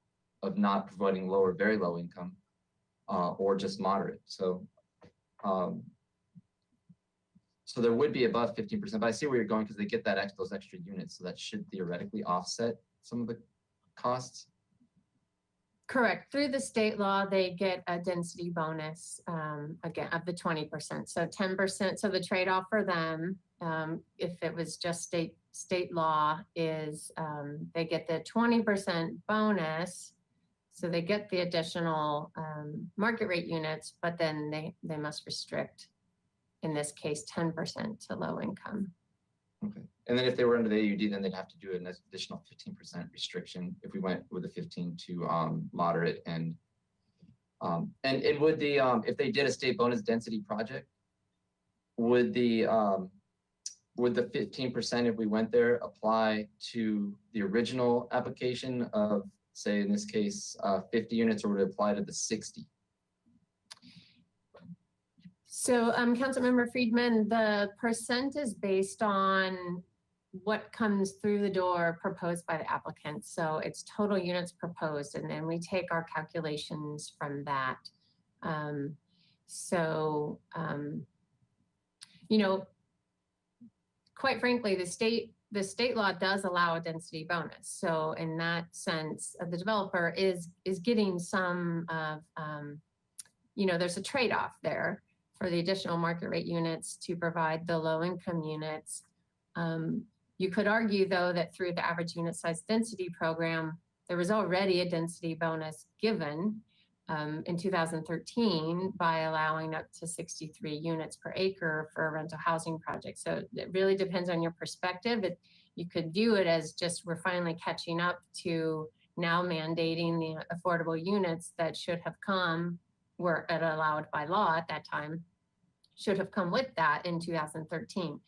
Speaker 14: not providing low or very low income, or just moderate. So, so there would be above 15%, but I see where you're going, because they get that those extra units, so that should theoretically offset some of the costs.
Speaker 9: Correct. Through the state law, they get a density bonus, again, of the 20%. So 10%. So the trade-off for them, if it was just state law, is they get the 20% bonus. So they get the additional market rate units, but then they must restrict, in this case, 10% to low income.
Speaker 14: Okay. And then if they were under the AUD, then they'd have to do an additional 15% restriction if we went with the 15 to moderate. And would the if they did a state bonus density project, would the 15%, if we went there, apply to the original application of, say, in this case, 50 units, or would it apply to the 60?
Speaker 9: So, Councilmember Friedman, the percent is based on what comes through the door proposed by the applicant. So it's total units proposed, and then we take our calculations from that. You know, quite frankly, the state law does allow a density bonus. So in that sense, the developer is getting some of, you know, there's a trade-off there for the additional market rate units to provide the low income units. You could argue, though, that through the average unit size density program, there was already a density bonus given in 2013 by allowing up to 63 units per acre for a rental housing project. So it really depends on your perspective. You could view it as just we're finally catching up to now mandating the affordable units that should have come, were allowed by law at that time, should have come with that in 2013.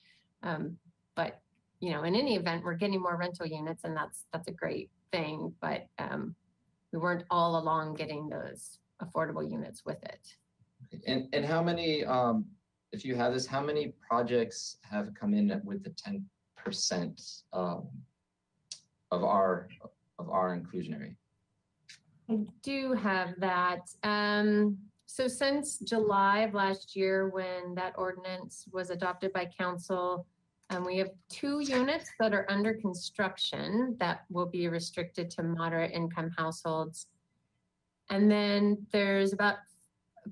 Speaker 9: But you know, in any event, we're getting more rental units, and that's a great thing. But we weren't all along getting those affordable units with it.
Speaker 14: And how many, if you have this, how many projects have come in with the 10% of our inclusionary?
Speaker 9: I do have that. So since July of last year, when that ordinance was adopted by council, we have 2 units that are under construction that will be restricted to moderate income households. And then there's about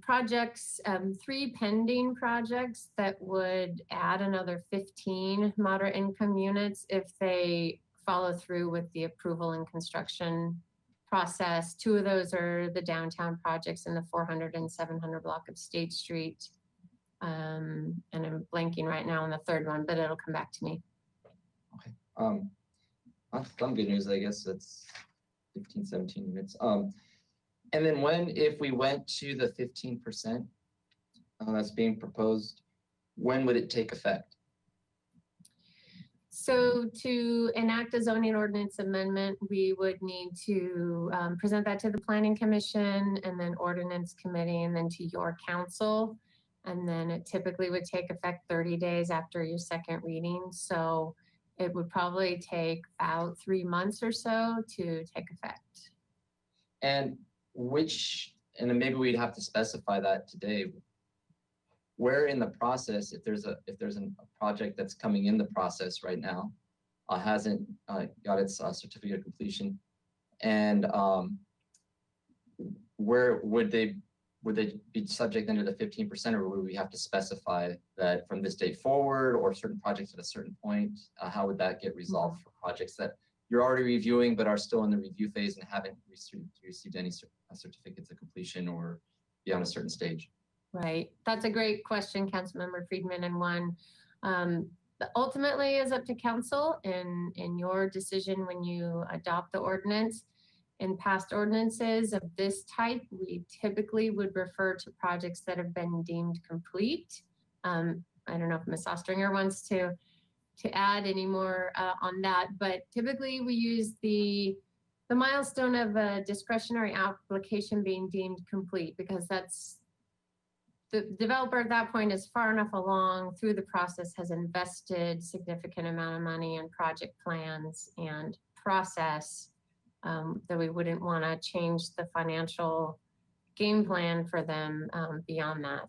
Speaker 9: projects, 3 pending projects that would add another 15 moderate income units if they follow through with the approval and construction process. 2 of those are the downtown projects in the 400 and 700 block of State Street. And I'm blanking right now on the 3rd one, but it'll come back to me.
Speaker 14: Okay. Some good news, I guess. That's 15, 17 units. And then if we went to the 15% that's being proposed, when would it take effect?
Speaker 9: So to enact a zoning ordinance amendment, we would need to present that to the Planning Commission, and then Ordinance Committee, and then to your council. And then it typically would take effect 30 days after your second reading. So it would probably take about 3 months or so to take effect.
Speaker 14: And then maybe we'd have to specify that today. Where in the process, if there's a project that's coming in the process right now, hasn't got its certificate of completion, and where would they be subject under the 15%, or would we have to specify that from this date forward, or certain projects at a certain point? How would that get resolved for projects that you're already reviewing but are still in the review phase and haven't received any certificates of completion or beyond a certain stage?
Speaker 9: Right. That's a great question, Councilmember Friedman, and one ultimately is up to council in your decision when you adopt the ordinance. In past ordinances of this type, we typically would refer to projects that have been deemed complete. I don't know if Ms. Ostringer wants to add any more on that, but typically we use the milestone of a discretionary application being deemed complete, because that's the developer at that point is far enough along through the process, has invested significant amount of money in project plans and process, that we wouldn't want to change the financial game plan for them beyond that.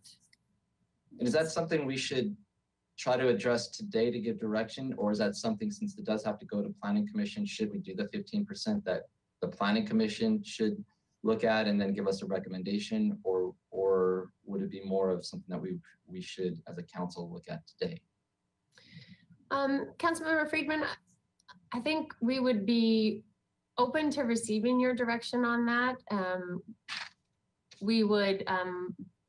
Speaker 14: And is that something we should try to address today to give direction, or is that something, since it does have to go to planning commission, should we do the 15% that the planning commission should look at and then give us a recommendation, or would it be more of something that we should as a council look at today?
Speaker 9: Councilmember Friedman, I think we would be open to receiving your direction on that. We would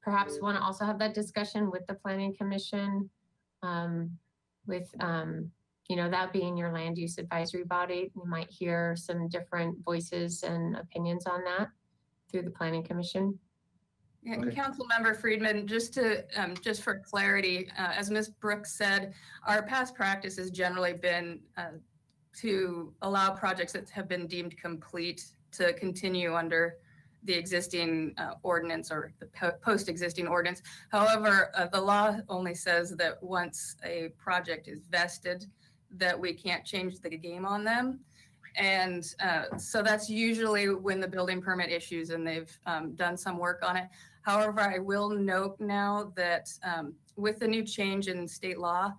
Speaker 9: perhaps want to also have that discussion with the planning commission, with that being your land use advisory body. We might hear some different voices and opinions on that through the planning commission.
Speaker 12: And
Speaker 14: Okay.
Speaker 12: Councilmember Friedman, just for clarity, as Ms. Brooks said, our past practice has generally been to allow projects that have been deemed complete to continue under the existing ordinance or the post-existing ordinance. However, the law only says that once a project is vested, that we can't change the game on them. And so that's usually when the building permit issues and they've done some work on it. However, I will note now that with the new change in state law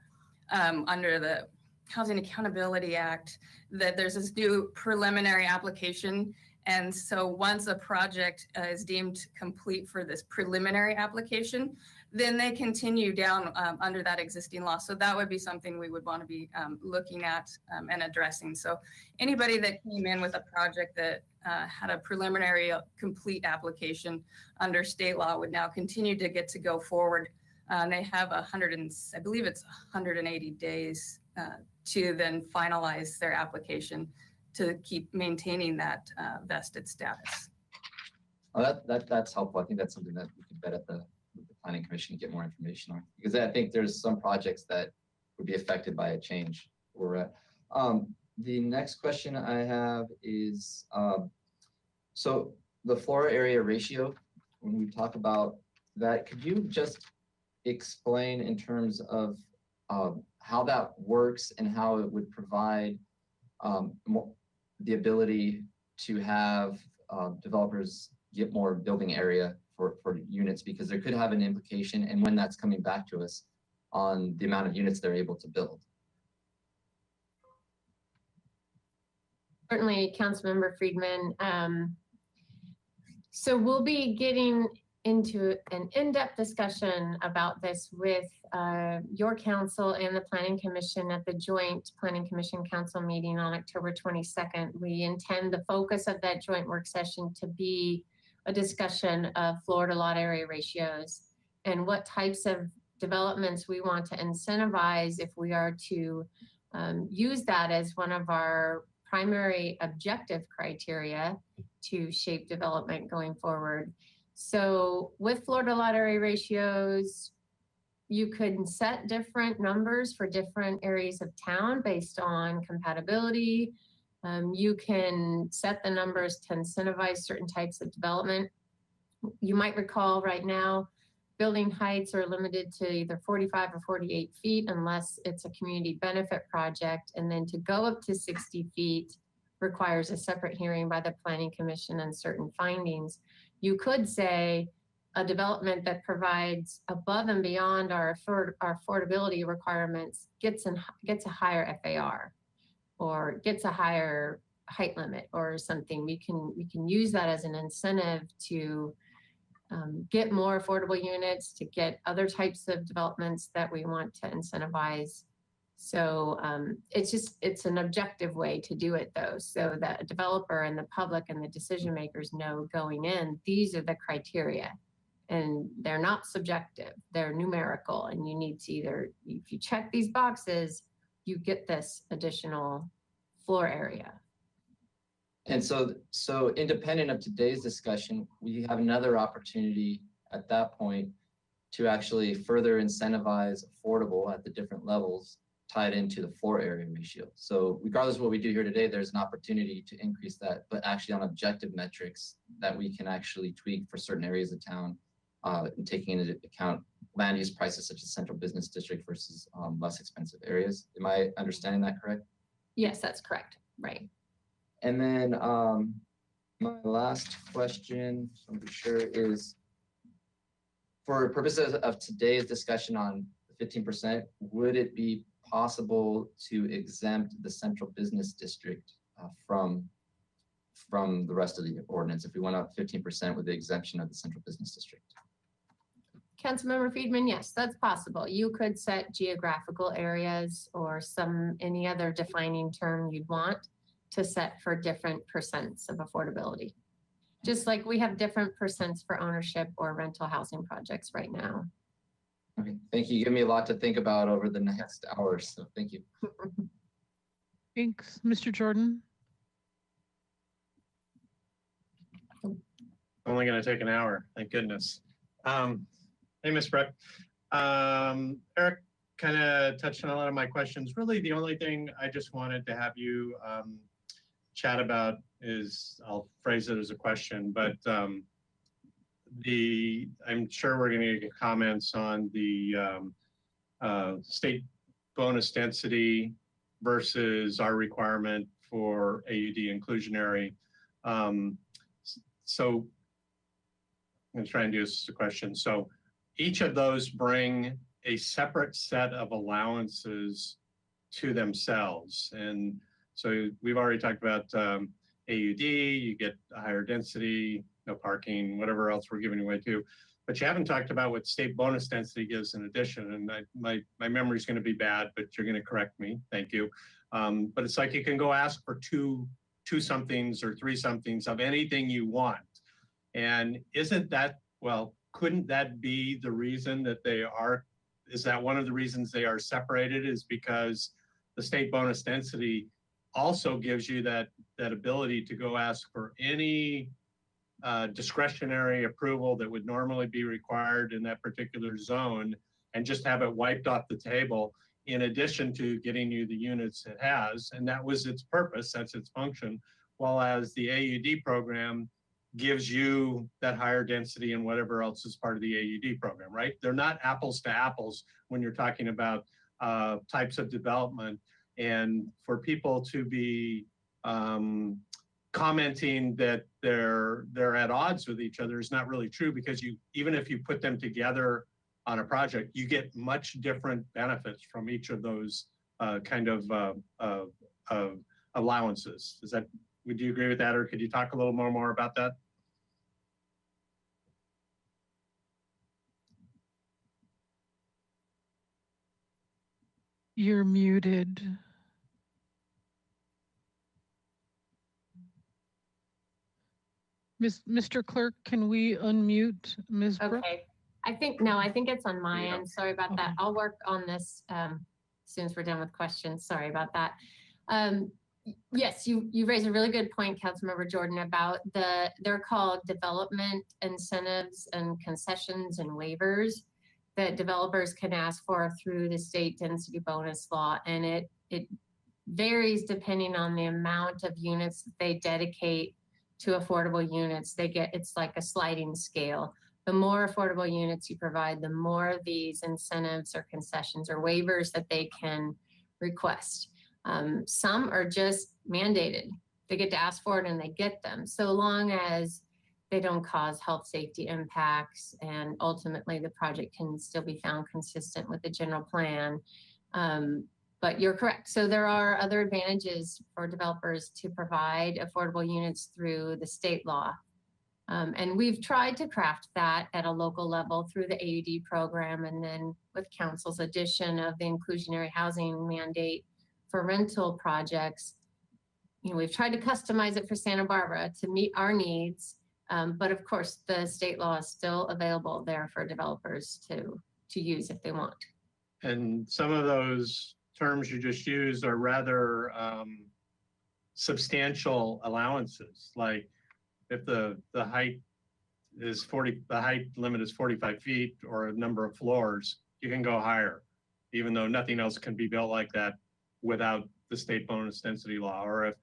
Speaker 12: under the Housing Accountability Act, that there's this new preliminary application. And so once a project is deemed complete for this preliminary application, then they continue down under that existing law. So that would be something we would want to be looking at and addressing. So anybody that came in with a project that had a preliminary complete application under state law would now continue to get to go forward. They have I believe it's 180 days to then finalize their application to keep maintaining that vested status.
Speaker 14: Oh, that's helpful. I think that's something that we could bet at the planning commission to get more information on, because I think there's some projects that would be affected by a change. The next question I have is, so the floor area ratio, when we talk about that, could you just explain in terms of how that works and how it would provide the ability to have developers get more building area for units, because there could have an implication, and when that's coming back to us, on the amount of units they're able to build.
Speaker 9: Certainly, Councilmember Friedman. So we'll be getting into an in-depth discussion about this with your council and the Planning Commission at the joint Planning Commission Council meeting on October 22nd. We intend the focus of that joint work session to be a discussion of Florida lot area ratios and what types of developments we want to incentivize if we are to use that as one of our primary objective criteria to shape development going forward. So with Florida lot area ratios, you could set different numbers for different areas of town based on compatibility. You can set the numbers to incentivize certain types of development. You might recall right now, building heights are limited to either 45 or 48 feet unless it's a community benefit project. And then to go up to 60 feet requires a separate hearing by the Planning Commission and certain findings. You could say a development that provides above and beyond our affordability requirements gets a higher FAR or gets a higher height limit or something. We can use that as an incentive to get more affordable units, to get other types of developments that we want to incentivize. So it's an objective way to do it though, so that a developer and the public and the decision makers know going in, these are the criteria. And they're not subjective, they're numerical, and you need to either, if you check these boxes, you get this additional floor area.
Speaker 14: And so independent of today's discussion, we have another opportunity at that point to actually further incentivize affordable at the different levels tied into the floor area ratio. So regardless of what we do here today, there's an opportunity to increase that, but actually on objective metrics that we can actually tweak for certain areas of town, and taking into account land use prices such as central business district versus less expensive areas. Am I understanding that correct?
Speaker 9: Yes, that's correct. Right.
Speaker 14: And then my last question, so I'm sure, is for purposes of today's discussion on 15%, would it be possible to exempt the central business district from the rest of the ordinance if we went up 15% with the exemption of the central business district?
Speaker 9: Councilmember Friedman, yes, that's possible. You could set geographical areas or any other defining term you'd want to set for different percents of affordability. Just like we have different percents for ownership or rental housing projects right now.
Speaker 14: Okay, thank you. You give me a lot to think about over the next hours, so thank you.
Speaker 1: Thanks, Mr. Jordan.
Speaker 8: Only going to take an hour, thank goodness. Hey, Ms. Brooke. Eric kind of touched on a lot of my questions. Really, the only thing I just wanted to have you chat about is, I'll phrase it as a question, but I'm sure we're going to get comments on the state bonus density versus our requirement for AUD inclusionary. So I'm going to try and do this as a question. So each of those bring a separate set of allowances to themselves. And so we've already talked about AUD, you get a higher density, no parking, whatever else we're giving away to. But you haven't talked about what state bonus density gives in addition. And my memory is going to be bad, but you're going to correct me. Thank you. But it's like you can go ask for two somethings or three somethings of anything you want. And isn't that, well, couldn't that be the reason that is that one of the reasons they are separated, is because the state bonus density also gives you that ability to go ask for any discretionary approval that would normally be required in that particular zone and just have it wiped off the table, in addition to getting you the units it has. And that was its purpose, that's its function. While as the AUD program gives you that higher density and whatever else is part of the AUD program, right? They're not apples to apples when you're talking about types of development. And for people to be commenting that they're at odds with each other is not really true, because even if you put them together on a project, you get much different benefits from each of those kind of allowances. Would you agree with that, or could you talk a little more about that?
Speaker 1: You're muted. Mr. Clerk, can we unmute Ms. Brooke?
Speaker 9: Okay. I think it's on my end. Sorry about that. I'll work on this as soon as we're done with questions. Sorry about that. Yes, you raise a really good point, Councilmember Jordan, about they're called development incentives and concessions and waivers that developers can ask for through the state density bonus law. And it varies depending on the amount of units that they dedicate to affordable units. It's like a sliding scale. The more affordable units you provide, the more of these incentives or concessions or waivers that they can request. Some are just mandated. They get to ask for it and they get them, so long as they don't cause health safety impacts, and ultimately the project can still be found consistent with the general plan. But you're correct. So there are other advantages for developers to provide affordable units through the state law. And we've tried to craft that at a local level through the AUD program, and then with council's addition of the inclusionary housing mandate for rental projects. We've tried to customize it for Santa Barbara to meet our needs But of course, the state law is still available there for developers to use if they want.
Speaker 8: And some of those terms you just used are rather substantial allowances. Like if the height is 40, the height limit is 45 feet or a number of floors, you can go higher, even though nothing else can be built like that without the state bonus density law. Or if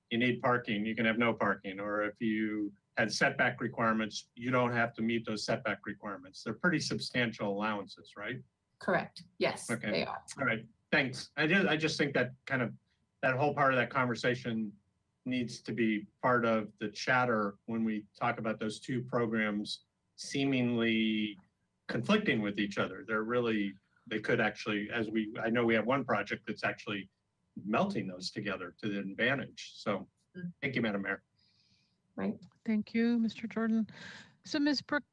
Speaker 8: you need parking, you can have no parking. Or if you had setback requirements, you don't have to meet those setback requirements. They're pretty substantial allowances, right?
Speaker 9: Correct. Yes,
Speaker 8: Okay.
Speaker 9: they are.
Speaker 8: All right, thanks. I just think that that whole part of that conversation needs to be part of the chatter when we talk about those two programs seemingly conflicting with each other. They could actually, I know we have one project that's actually melting those together to the advantage. So thank you, Madam Mayor.
Speaker 9: Right.
Speaker 1: Thank you, Mr. Jordan. So Ms. Brooke,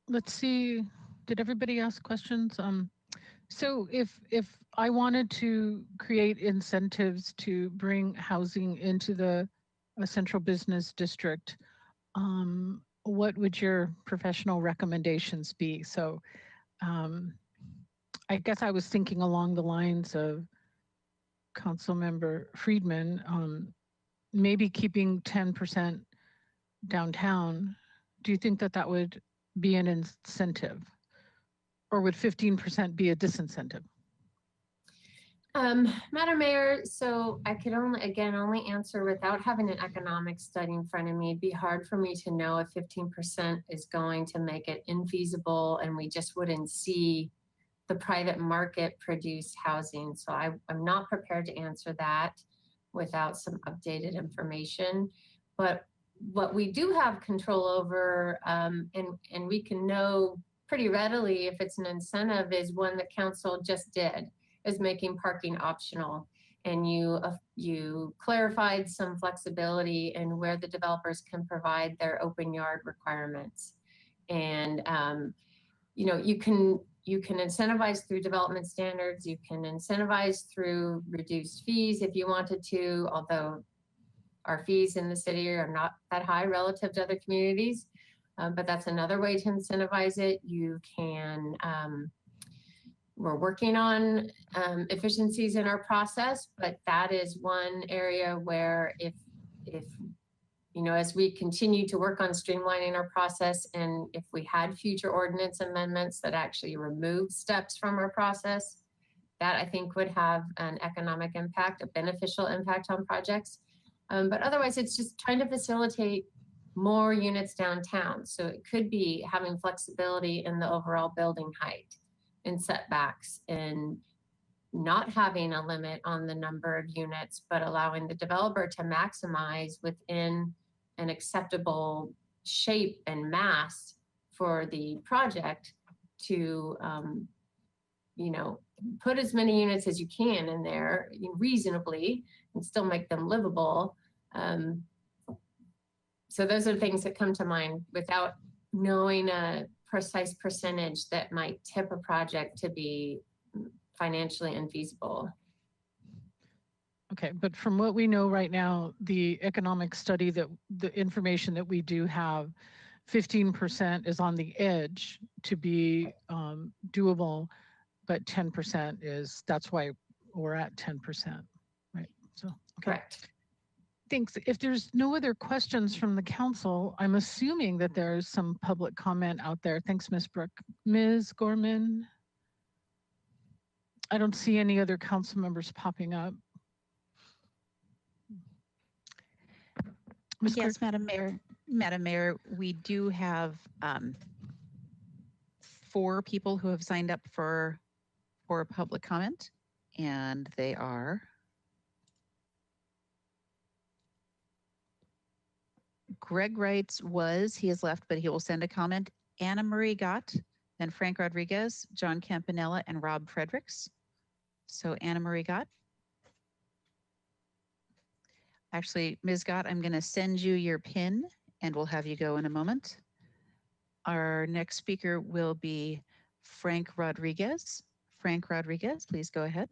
Speaker 1: let's see, did everybody ask questions? So if I wanted to create incentives to bring housing into the central business district, what would your professional recommendations be? So I guess I was thinking along the lines of Councilmember Friedman, maybe keeping 10% downtown. Do you think that would be an incentive? Or would 15% be a disincentive?
Speaker 9: Madam Mayor, so I could only answer without having an economic study in front of me. It'd be hard for me to know if 15% is going to make it infeasible and we just wouldn't see the private market produce housing. So I'm not prepared to answer that without some updated information. But what we do have control over, and we can know pretty readily if it's an incentive, is one that council just did, is making parking optional. And you clarified some flexibility in where the developers can provide their open yard requirements. And you can incentivize through development standards, you can incentivize through reduced fees if you wanted to, although our fees in the city are not that high relative to other communities. But that's another way to incentivize it. You can, we're working on efficiencies in our process, but that is one area where if as we continue to work on streamlining our process, and if we had future ordinance amendments that actually remove steps from our process, that I think would have an economic impact, a beneficial impact on projects. But otherwise, it's just trying to facilitate more units downtown. So it could be having flexibility in the overall building height and setbacks, and not having a limit on the number of units, but allowing the developer to maximize within an acceptable shape and mass for the project to, put as many units as you can in there reasonably and still make them livable. So those are things that come to mind without knowing a precise percentage that might tip a project to be financially infeasible.
Speaker 1: Okay, but from what we know right now, the economic study, that the information that we do have, 15% is on the edge to be doable, but 10% that's why we're at 10%, right? So, okay.
Speaker 9: Correct.
Speaker 1: Thanks. If there's no other questions from the council, I'm assuming that there's some public comment out there. Thanks, Ms. Brooke. Ms. Gorman? I don't see any other council members popping up. Ms.
Speaker 2: Yes, Madam Mayor. Madam Mayor, we do have 4 people who have signed up for public comment, and they are Greg writes he has left, but he will send a comment. Anna Marie Gott, then Frank Rodriguez, John Campanella, and Rob Fredericks. So Anna Marie Gott. Actually, Ms. Gott, I'm going to send you your PIN and we'll have you go in a moment. Our next speaker will be Frank Rodriguez. Frank Rodriguez, please go ahead.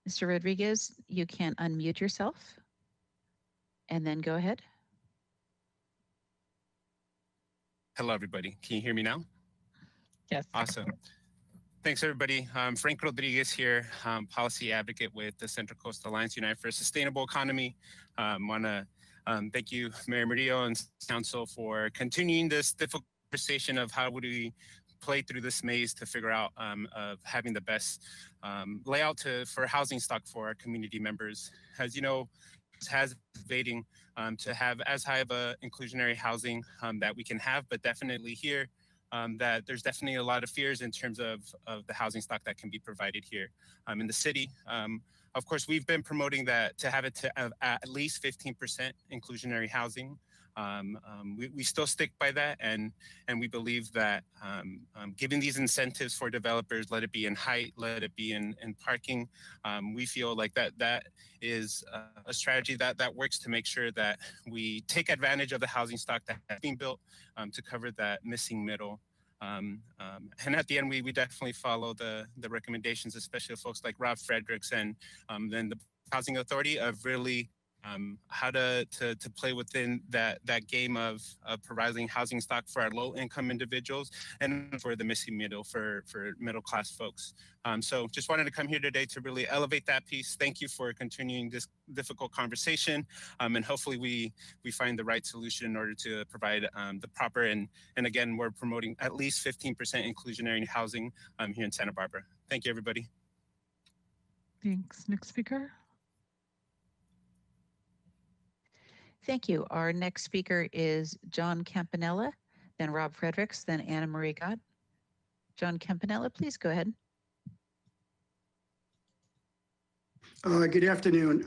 Speaker 2: Mr. Rodriguez, you can unmute yourself and then go ahead.
Speaker 15: Hello, everybody. Can you hear me now?
Speaker 1: Yes.
Speaker 15: Awesome. Thanks, everybody. Frank Rodriguez here, policy advocate with the Central Coast Alliance United for a Sustainable Economy. Want to thank you, Mayor Murillo and Council, for continuing this difficult conversation of how would we play through this maze to figure out of having the best layout for housing stock for our community members. As you know, has debating to have as high of a inclusionary housing that we can have, but definitely here that there's definitely a lot of fears in terms of the housing stock that can be provided here in the city. Of course, we've been promoting that to have it to at least 15% inclusionary housing. We still stick by that, and we believe that giving these incentives for developers, let it be in height, let it be in parking, we feel like that is a strategy that works to make sure that we take advantage of the housing stock that has been built to cover that missing middle. And at the end, we definitely follow the recommendations, especially of folks like Rob Fredericks and then the Housing Authority, of really how to play within that game of providing housing stock for our low income individuals and for the missing middle for middle class folks. So just wanted to come here today to really elevate that piece. Thank you for continuing this difficult conversation, and hopefully we find the right solution in order to provide the proper and again, we're promoting at least 15% inclusionary housing here in Santa Barbara. Thank you, everybody.
Speaker 1: Thanks. Next speaker.
Speaker 2: Thank you. Our next speaker is John Campanella, then Rob Fredericks, then Anna Marie Gott. John Campanella, please go ahead.
Speaker 16: Good afternoon.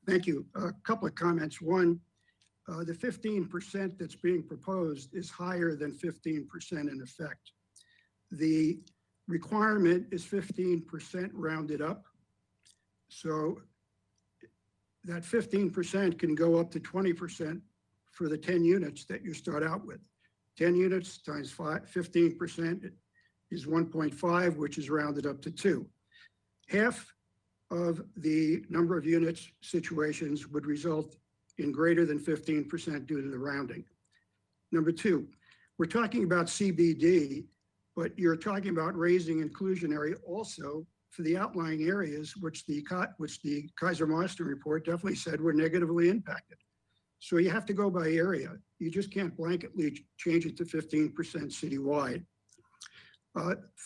Speaker 16: Thank you. A couple of comments. One, the 15% that's being proposed is higher than 15% in effect. The requirement is 15% rounded up. So that 15% can go up to 20% for the 10 units that you start out with. 10 units times 15% is 1.5, which is rounded up to 2. Half of the number of units situations would result in greater than 15% due to the rounding. Number two, we're talking about CBD, but you're talking about raising inclusionary also for the outlying areas, which the Kaiser Marston report definitely said were negatively impacted. So you have to go by area. You just can't blanketly change it to 15% citywide.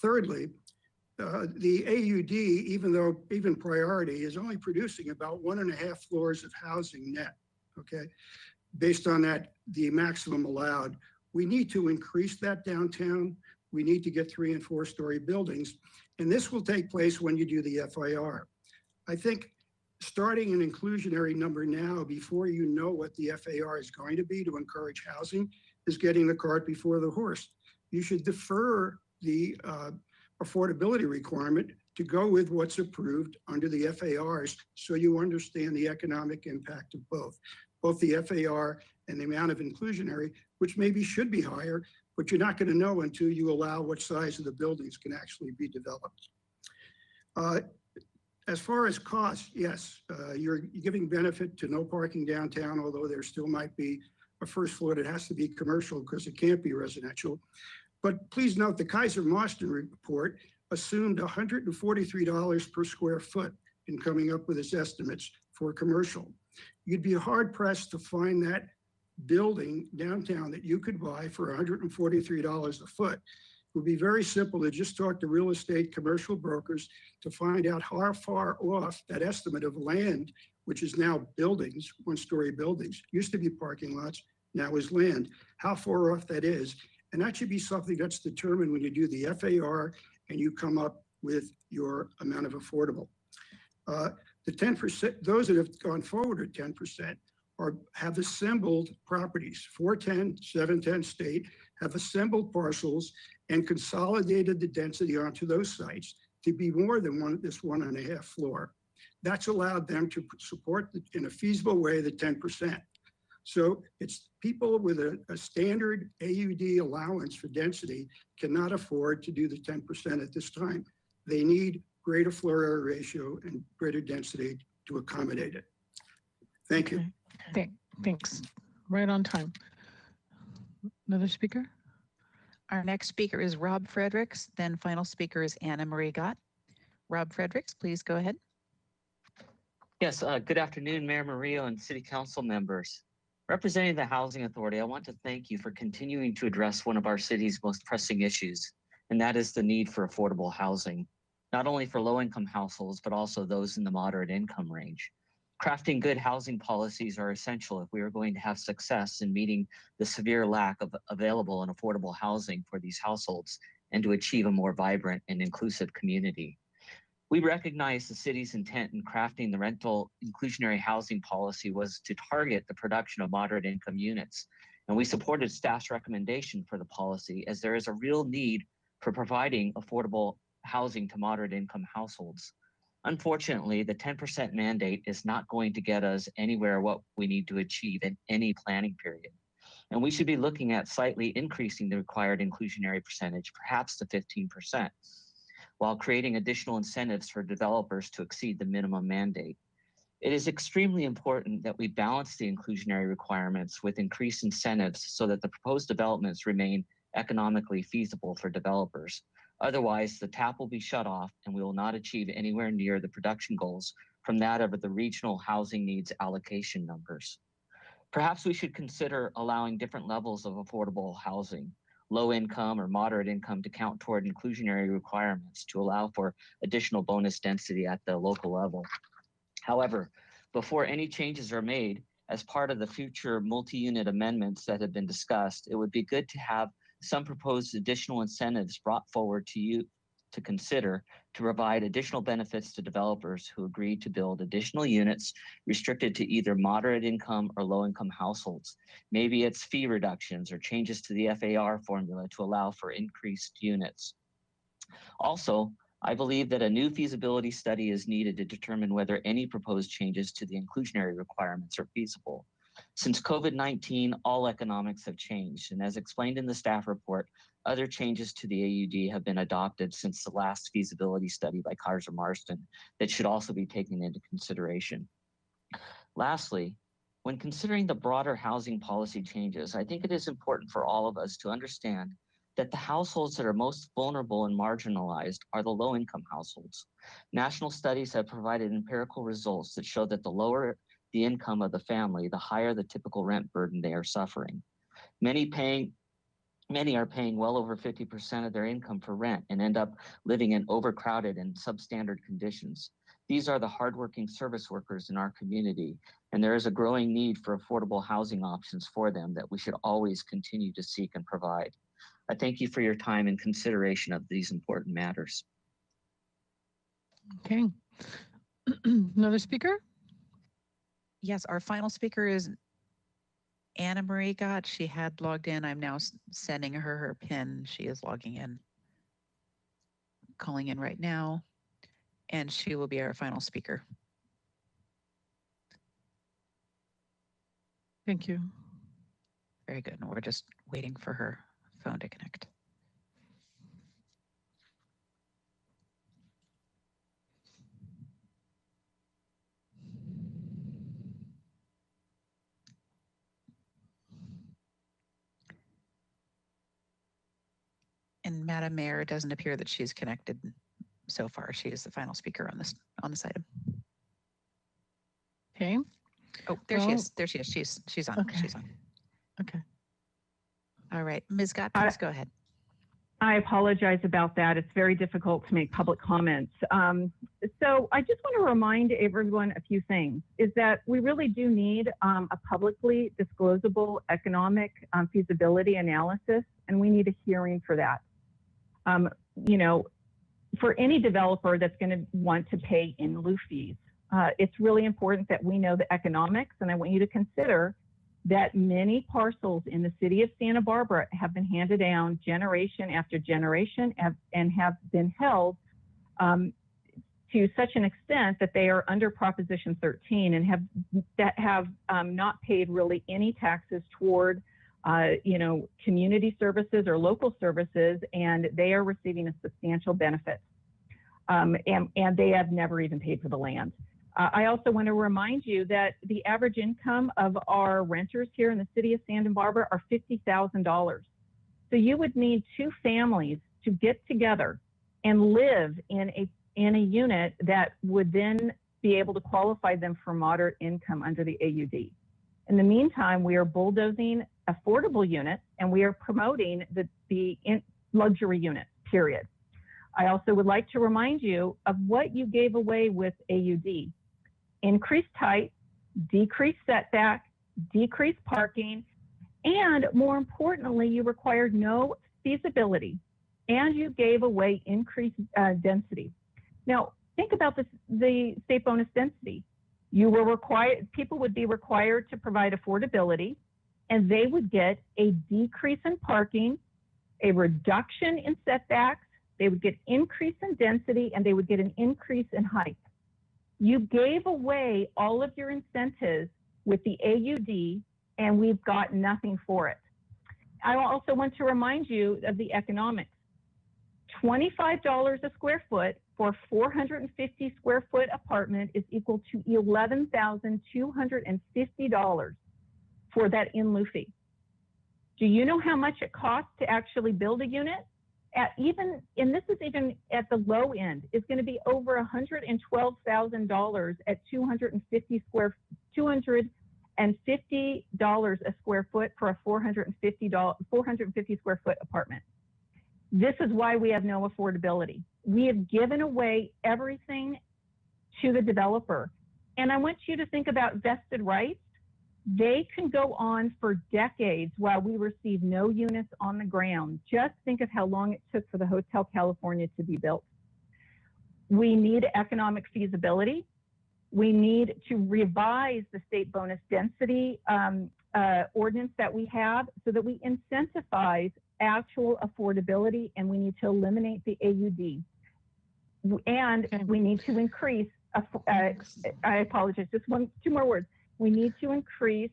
Speaker 16: Thirdly, the AUD, even priority, is only producing about 1.5 floors of housing net, okay? Based on that, the maximum allowed. We need to increase that downtown. We need to get 3- and 4-story buildings. And this will take place when you do the FIR. I think starting an inclusionary number now before you know what the FAR is going to be to encourage housing is getting the cart before the horse. You should defer the affordability requirement to go with what's approved under the FARs so you understand the economic impact of both the FAR and the amount of inclusionary, which maybe should be higher, but you're not going to know until you allow what size of the buildings can actually be developed. As far as costs, yes, you're giving benefit to no parking downtown, although there still might be a first floor that has to be commercial because it can't be residential. But please note the Kaiser Marston report assumed $143 per square foot in coming up with its estimates for commercial. You'd be hard pressed to find that building downtown that you could buy for $143 a foot. It would be very simple to just talk to real estate commercial brokers to find out how far off that estimate of land, which is now buildings, 1-story buildings, used to be parking lots, now is land, how far off that is. And that should be something that's determined when you do the FAR and you come up with your amount of affordable. The 10%, those that have gone forward at 10%, have assembled properties. 410, 710 State have assembled parcels and consolidated the density onto those sites to be more than this 1.5 floor. That's allowed them to support in a feasible way the 10%. So it's people with a standard AUD allowance for density cannot afford to do the 10% at this time. They need greater floor area ratio and greater density to accommodate it. Thank you.
Speaker 1: Okay. Thanks. Right on time. Another speaker?
Speaker 2: Our next speaker is Rob Fredericks, then final speaker is Anna Marie Gott. Rob Fredericks, please go ahead.
Speaker 17: Yes, good afternoon, Mayor Murillo and City Council members. Representing the Housing Authority, I want to thank you for continuing to address one of our city's most pressing issues, and that is the need for affordable housing, not only for low-income households, but also those in the moderate income range. Crafting good housing policies are essential if we are going to have success in meeting the severe lack of available and affordable housing for these households and to achieve a more vibrant and inclusive community. We recognize the city's intent in crafting the rental inclusionary housing policy was to target the production of moderate income units, and we supported staff's recommendation for the policy as there is a real need for providing affordable housing to moderate income households. Unfortunately, the 10% mandate is not going to get us anywhere what we need to achieve in any planning period. And we should be looking at slightly increasing the required inclusionary percentage, perhaps to 15%, while creating additional incentives for developers to exceed the minimum mandate. It is extremely important that we balance the inclusionary requirements with increased incentives so that the proposed developments remain economically feasible for developers. Otherwise, the tap will be shut off and we will not achieve anywhere near the production goals from that of the regional housing needs allocation numbers. Perhaps we should consider allowing different levels of affordable housing, low income or moderate income, to count toward inclusionary requirements to allow for additional bonus density at the local level. However, before any changes are made, as part of the future multi-unit amendments that have been discussed, it would be good to have some proposed additional incentives brought forward to you to consider to provide additional benefits to developers who agree to build additional units restricted to either moderate income or low income households. Maybe it's fee reductions or changes to the FAR formula to allow for increased units. Also, I believe that a new feasibility study is needed to determine whether any proposed changes to the inclusionary requirements are feasible. Since COVID-19, all economics have changed, and as explained in the staff report, other changes to the AUD have been adopted since the last feasibility study by Kaiser Marston that should also be taken into consideration. Lastly, when considering the broader housing policy changes, I think it is important for all of us to understand that the households that are most vulnerable and marginalized are the low-income households. National studies have provided empirical results that show that the lower the income of the family, the higher the typical rent burden they are suffering. Many are paying well over 50% of their income for rent and end up living in overcrowded and substandard conditions. These are the hardworking service workers in our community, and there is a growing need for affordable housing options for them that we should always continue to seek and provide. I thank you for your time and consideration of these important matters.
Speaker 1: Okay. Another speaker?
Speaker 2: Yes, our final speaker is Anna Marie Gott. She had logged in. I'm now sending her her PIN. She is logging in, calling in right now, and she will be our final speaker.
Speaker 1: Thank you.
Speaker 2: Very good. And we're just waiting for her phone to connect. And Madam Mayor, it doesn't appear that she's connected so far. She is the final speaker on this item.
Speaker 1: Okay.
Speaker 2: Oh, there she is. There she is. She's on.
Speaker 1: Okay.
Speaker 2: She's on.
Speaker 1: Okay.
Speaker 2: All right, Ms. Gott, please go ahead.
Speaker 5: I apologize about that. It's very difficult to make public comments. So I just want to remind everyone a few things, is that we really do need a publicly disclosable economic feasibility analysis, and we need a hearing for that. You know, for any developer that's going to want to pay in lieu fees, it's really important that we know the economics, and I want you to consider that many parcels in the city of Santa Barbara have been handed down generation after generation and have been held to such an extent that they are under Proposition 13 and have not paid really any taxes toward you know, community services or local services, and they are receiving a substantial benefit. and they have never even paid for the land. I also want to remind you that the average income of our renters here in the city of Santa Barbara are $50,000. So you would need two families to get together and live in a unit that would then be able to qualify them for moderate income under the AUD. In the meantime, we are bulldozing affordable units and we are promoting the luxury units, period. I also would like to remind you of what you gave away with AUD. Increased height, decreased setback, decreased parking, and more importantly, you required no feasibility and you gave away increased density. Now, think about this, the state bonus density. People would be required to provide affordability, and they would get a decrease in parking, a reduction in setbacks, they would get increase in density, and they would get an increase in height. You gave away all of your incentives with the AUD, and we've got nothing for it. I also want to remind you of the economics. $25 a square foot for a 450 square foot apartment is equal to $11,250 for that in lieu fee. Do you know how much it costs to actually build a unit? And this is even at the low end, it's going to be over $112,000 at $250 a square foot for a 450 square foot apartment. This is why we have no affordability. We have given away everything to the developer. And I want you to think about vested rights. They can go on for decades while we receive no units on the ground. Just think of how long it took for the Hotel California to be built. We need economic feasibility. We need to revise the state bonus density ordinance that we have so that we incentivize actual affordability, and we need to eliminate the AUD. And we need to increase, I apologize, just two more words. We need to increase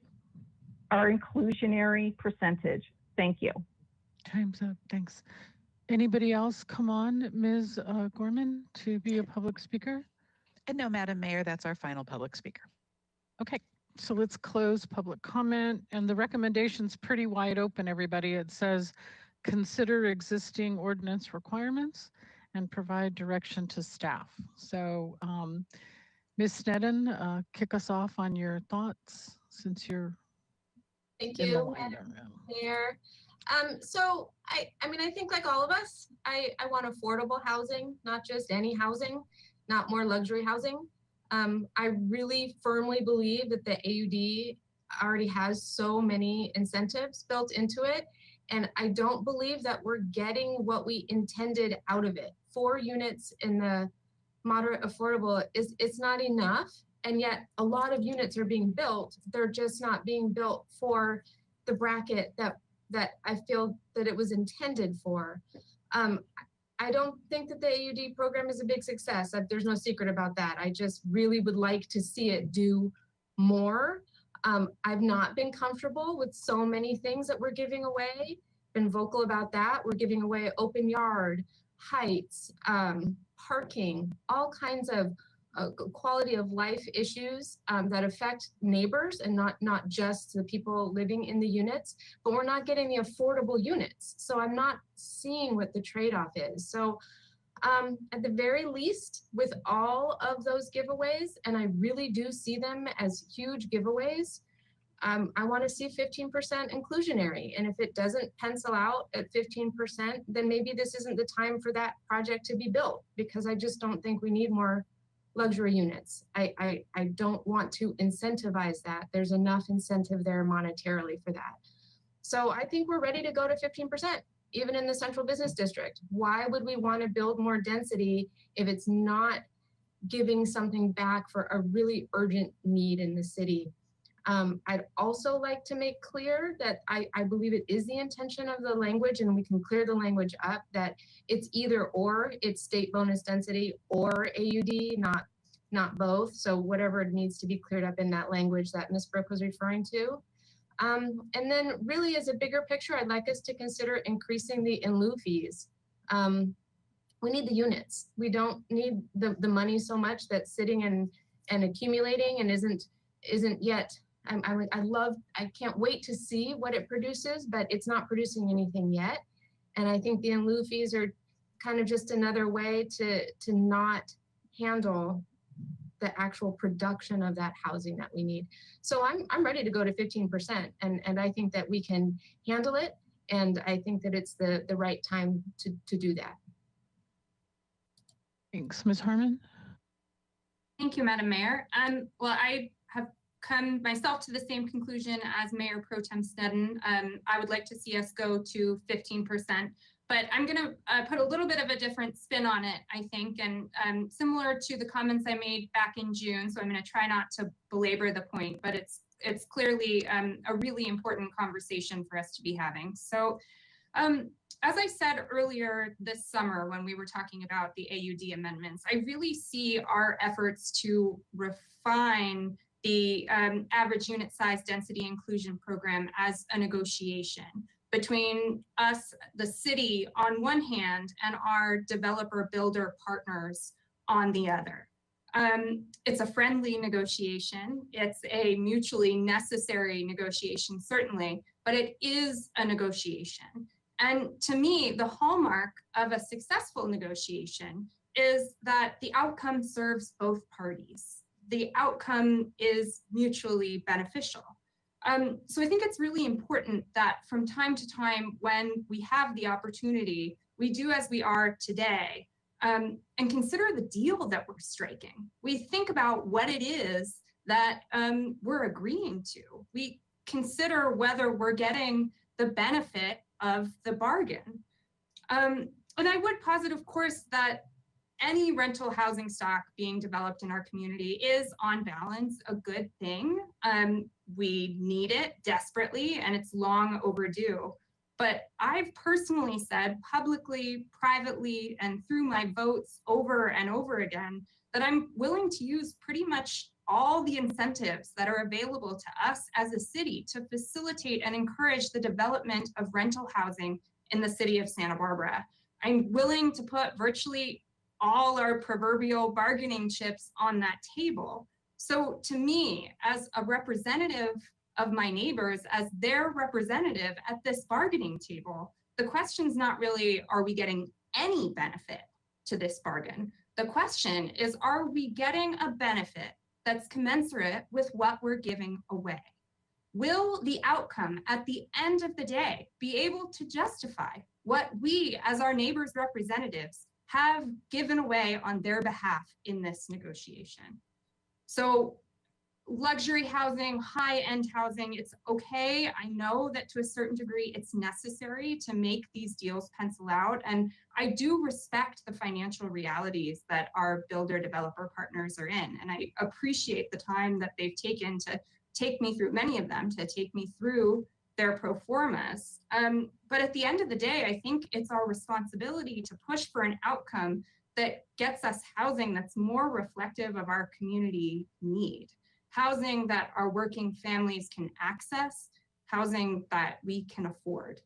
Speaker 5: our inclusionary percentage. Thank you.
Speaker 1: Time's up, thanks. Anybody else come on, Ms. Gorman, to be a public speaker?
Speaker 18: And no, Madam Mayor, that's our final public speaker.
Speaker 1: Okay, so let's close public comment, and the recommendation's pretty wide open, everybody. It says, consider existing ordinance requirements and provide direction to staff. So Ms. Sneddon, kick us off on your thoughts since you're
Speaker 10: Thank you, Madam Mayor. So I mean, I think like all of us, I want affordable housing, not just any housing, not more luxury housing. I really firmly believe that the AUD already has so many incentives built into it. And I don't believe that we're getting what we intended out of it. 4 units in the moderate affordable it's not enough. And yet a lot of units are being built. They're just not being built for the bracket that I feel that it was intended for. I don't think that the AUD program is a big success. There's no secret about that. I just really would like to see it do more. I've not been comfortable with so many things that we're giving away. Been vocal about that. We're giving away open yard, heights, parking, all kinds of quality of life issues that affect neighbors and not just the people living in the units, but we're not getting the affordable units. So I'm not seeing what the trade-off is. So at the very least, with all of those giveaways, and I really do see them as huge giveaways, I want to see 15% inclusionary. And if it doesn't pencil out at 15%, then maybe this isn't the time for that project to be built, because I just don't think we need more luxury units. I don't want to incentivize that. There's enough incentive there monetarily for that. So I think we're ready to go to 15%, even in the central business district. Why would we want to build more density if it's not giving something back for a really urgent need in the city? I'd also like to make clear that I believe it is the intention of the language, and we can clear the language up, that it's either or, it's state bonus density or AUD, not both. So whatever needs to be cleared up in that language that Ms. Brooke was referring to. And then really as a bigger picture, I'd like us to consider increasing the in lieu fees. we need the units. We don't need the money so much that's sitting and accumulating and isn't yet. I can't wait to see what it produces, but it's not producing anything yet. And I think the in lieu fees are kind of just another way to not handle the actual production of that housing that we need. So I'm ready to go to 15%, and I think that we can handle it, and I think that it's the right time to do that.
Speaker 1: Thanks, Ms. Harmon.
Speaker 19: Thank you, Madam Mayor. Well, I have come myself to the same conclusion as Mayor Pro Tem Sneddon. I would like to see us go to 15%, but I'm going to put a little bit of a different spin on it, I think, and similar to the comments I made back in June. So I'm going to try not to belabor the point, but it's clearly a really important conversation for us to be having. So as I said earlier this summer when we were talking about the AUD amendments, I really see our efforts to refine the average unit size density inclusion program as a negotiation between us, the city on one hand, and our developer builder partners on the other. It's a friendly negotiation. It's a mutually necessary negotiation, certainly, but it is a negotiation. And to me, the hallmark of a successful negotiation is that the outcome serves both parties. The outcome is mutually beneficial. So I think it's really important that from time to time, when we have the opportunity, we do as we are today, and consider the deal that we're striking. We think about what it is that we're agreeing to. We consider whether we're getting the benefit of the bargain. And I would posit, of course, that any rental housing stock being developed in our community is on balance a good thing. We need it desperately, and it's long overdue. But I've personally said publicly, privately, and through my votes over and over again that I'm willing to use pretty much all the incentives that are available to us as a city to facilitate and encourage the development of rental housing in the city of Santa Barbara. I'm willing to put virtually all our proverbial bargaining chips on that table. So to me, as a representative of my neighbors, as their representative at this bargaining table, the question's not really, are we getting any benefit to this bargain? The question is, are we getting a benefit that's commensurate with what we're giving away? Will the outcome at the end of the day be able to justify what we as our neighbors' representatives have given away on their behalf in this negotiation? So luxury housing, high-end housing, it's okay. I know that to a certain degree it's necessary to make these deals pencil out. And I do respect the financial realities that our builder developer partners are in. And I appreciate the time that they've taken to take me through, many of them, to take me through their pro formas. But at the end of the day, I think it's our responsibility to push for an outcome that gets us housing that's more reflective of our community need. Housing that our working families can access, housing that we can afford.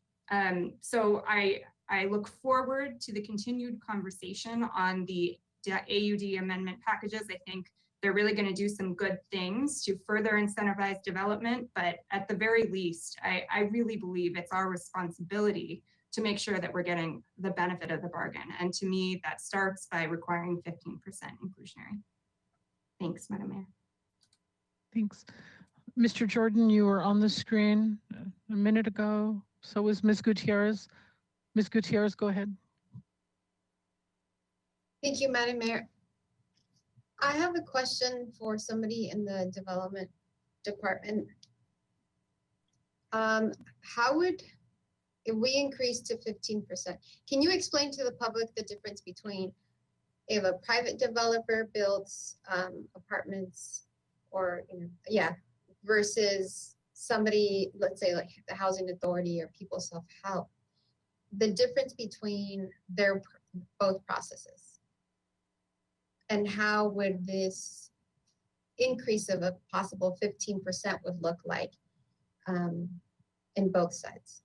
Speaker 19: So I look forward to the continued conversation on the AUD amendment packages. I think they're really going to do some good things to further incentivize development, but at the very least, I really believe it's our responsibility to make sure that we're getting the benefit of the bargain. And to me, that starts by requiring 15% inclusionary. Thanks, Madam Mayor.
Speaker 1: Thanks. Mr. Jordan, you were on the screen a minute ago. So was Ms. Gutierrez. Ms. Gutierrez, go ahead.
Speaker 13: Thank you, Madam Mayor. I have a question for somebody in the development department. How would, if we increase to 15%, can you explain to the public the difference between if a private developer builds apartments or, versus somebody, let's say like the Housing Authority or People Self-Help, the difference between their both processes? And how would this increase of a possible 15% would look like in both sides?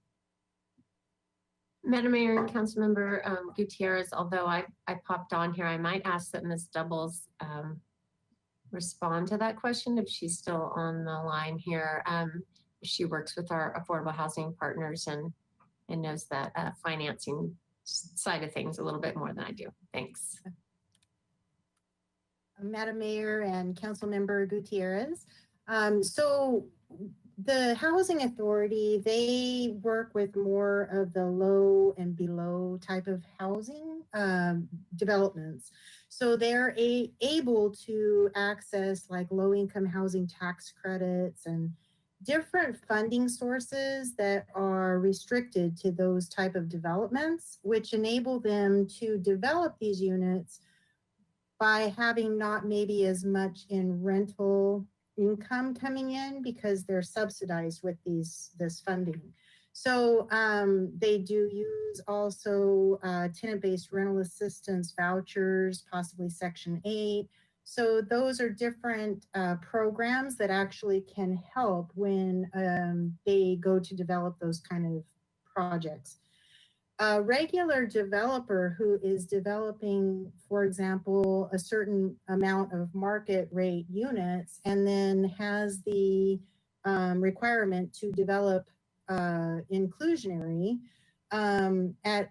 Speaker 9: Madam Mayor and Councilmember Gutierrez, although I popped on here, I might ask that Ms. Doubles respond to that question if she's still on the line here. She works with our affordable housing partners and knows that financing side of things a little bit more than I do. Thanks.
Speaker 11: Madam Mayor and Councilmember Gutierrez. So the Housing Authority, they work with more of the low and below type of housing developments. So they're able to access like low income housing tax credits and different funding sources that are restricted to those type of developments, which enable them to develop these units by having not maybe as much in rental income coming in because they're subsidized with this funding. So they do use also tenant-based rental assistance vouchers, possibly Section 8. So those are different programs that actually can help when they go to develop those kind of projects. A regular developer who is developing, for example, a certain amount of market rate units and then has the requirement to develop inclusionary at